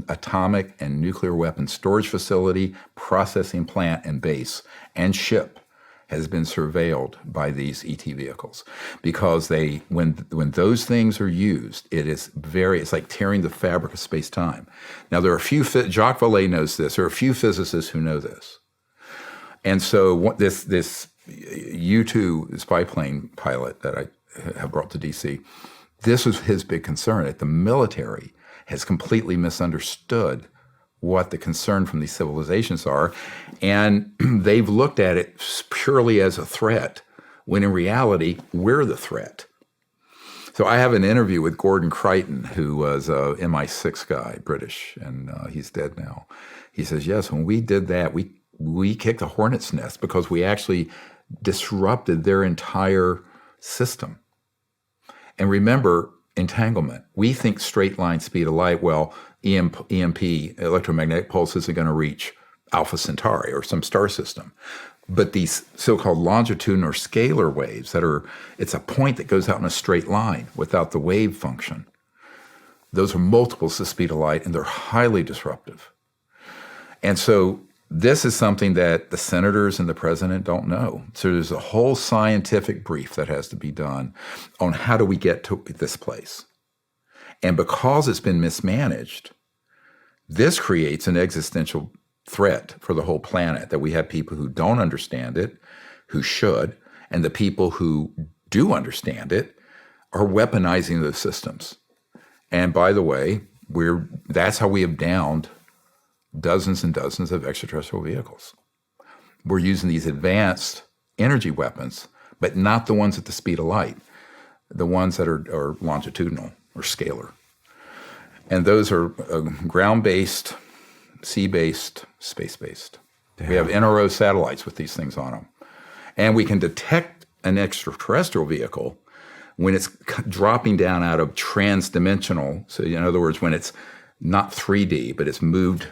[SPEAKER 2] atomic and nuclear weapon storage facility, processing plant, and base and ship has been surveilled by these ET vehicles, because when those things are used, it's like tearing the fabric of space-time. Now, there are a few, Jacques Vallée knows this, there are a few physicists who know this. And so this U-2 spy plane pilot that I have brought to DC, this was his big concern, that the military has completely misunderstood what the concern from these civilizations are, and they've looked at it purely as a threat, when in reality, we're the threat. So I have an interview with Gordon Crichton, who was a MI6 guy, British, and he's dead now. He says, yes, when we did that, we kicked a hornet's nest because we actually disrupted their entire system. And remember, entanglement. We think straight line speed of light, well, EMP, electromagnetic pulses, are going to reach Alpha Centauri or some star system. But these so-called longitudinal or scalar waves it's a point that goes out in a straight line without the wave function. Those are multiples the speed of light, and they're highly disruptive. And so this is something that the senators and the president don't know. So there's a whole scientific brief that has to be done on how do we get to this place. And because it's been mismanaged, this creates an existential threat for the whole planet, that we have people who don't understand it, who should, and the people who do understand it are weaponizing those systems. And by the way, that's how we have downed dozens and dozens of extraterrestrial vehicles. We're using these advanced energy weapons, but not the ones at the speed of light, the ones that are longitudinal or scalar. And those are ground-based, sea-based, space-based. Damn. We have NRO satellites with these things on them. And we can detect an extraterrestrial vehicle when it's dropping down out of transdimensional. So in other words, when it's not 3D, but it's moved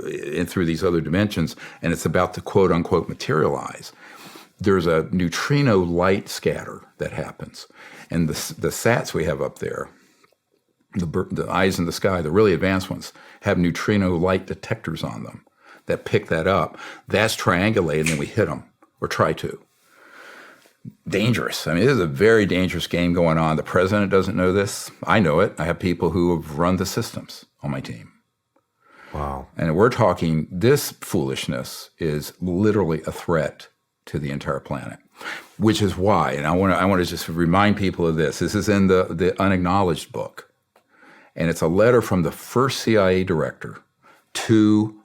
[SPEAKER 2] in through these other dimensions, and it's about to quote-unquote materialize. There's a neutrino light scatter that happens. And the sats we have up there, the eyes in the sky, the really advanced ones, have neutrino light detectors on them that pick that up. That's triangulated, and then we hit them, or try to. Dangerous. I mean, this is a very dangerous game going on. The president doesn't know this. I know it. I have people who have run the systems on my team.
[SPEAKER 3] Wow. And
[SPEAKER 2] we're talking, this foolishness is literally a threat to the entire planet, which is why, and I want to just remind people of this. This is in the Unacknowledged book. And it's a letter from the first CIA director to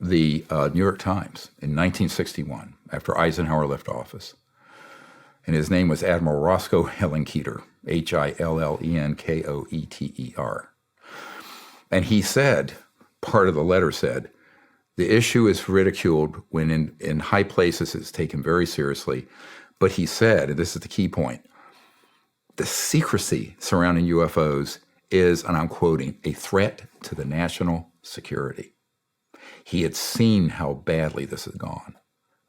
[SPEAKER 2] the New York Times in 1961, after Eisenhower left office. And his name was Admiral Roscoe Hillenkoetter, Hillenkoeter. And he said, part of the letter said, the issue is ridiculed when in high places it's taken very seriously. But he said, and this is the key point, the secrecy surrounding UFOs is, and I'm quoting, a threat to the national security. He had seen how badly this had gone.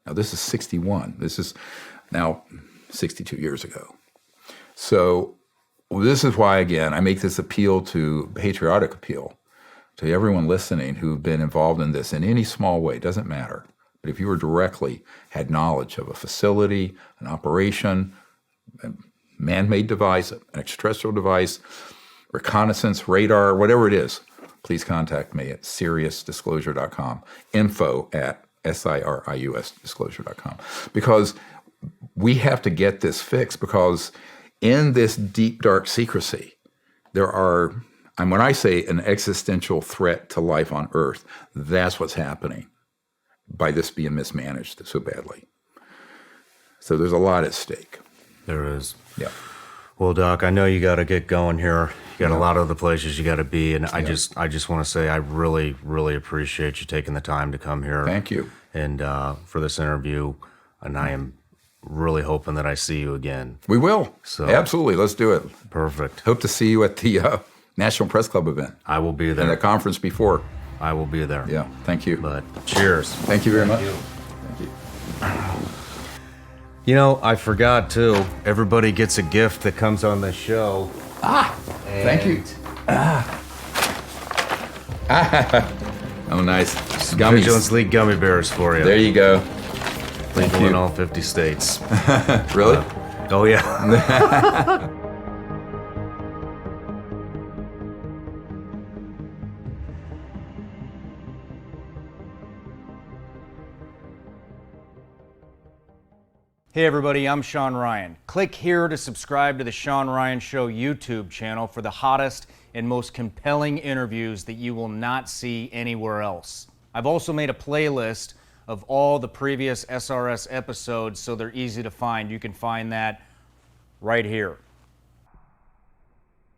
[SPEAKER 2] Now, this is 61. This is now 62 years ago. So this is why, again, I make this patriotic appeal to everyone listening who've been involved in this in any small way. It doesn't matter. But if you were directly had knowledge of a facility, an operation, a man-made device, an extraterrestrial device, reconnaissance, radar, whatever it is, please contact me at SiriusDisclosure.com, info@SIRIUSDisclosure.com. Because we have to get this fixed, because in this deep, dark secrecy, there are, and when I say an existential threat to life on Earth, that's what's happening by this being mismanaged so badly. So there's a lot at stake.
[SPEAKER 3] There is.
[SPEAKER 2] Yeah.
[SPEAKER 3] Well, Doc, I know you got to get going here. You got a lot of other places you got to be, and I just want to say I really, really appreciate you taking the time to come here.
[SPEAKER 2] Thank you.
[SPEAKER 3] And for this interview, and I am really hoping that I see you again.
[SPEAKER 2] We will.
[SPEAKER 3] So
[SPEAKER 2] absolutely, let's do it.
[SPEAKER 3] Perfect.
[SPEAKER 2] Hope to see you at the National Press Club event.
[SPEAKER 3] I will be there.
[SPEAKER 2] And the conference before.
[SPEAKER 3] I will be there.
[SPEAKER 2] Yeah. Thank you.
[SPEAKER 3] But cheers.
[SPEAKER 2] Thank you very much.
[SPEAKER 3] Thank you. You know, I forgot too. Everybody gets a gift that comes on the show.
[SPEAKER 2] Thank you. Oh, nice.
[SPEAKER 3] Vigilance League gummy bears for you.
[SPEAKER 2] There you go. Thank
[SPEAKER 3] People in
[SPEAKER 2] you.
[SPEAKER 3] all 50 states.
[SPEAKER 2] Really?
[SPEAKER 3] Oh, yeah.
[SPEAKER 1] Hey everybody, I'm Shawn Ryan. Click here to subscribe to the Shawn Ryan Show YouTube channel for the hottest and most compelling interviews that you will not see anywhere else. I've also made a playlist of all the previous SRS episodes so they're easy to find. You can find that right here.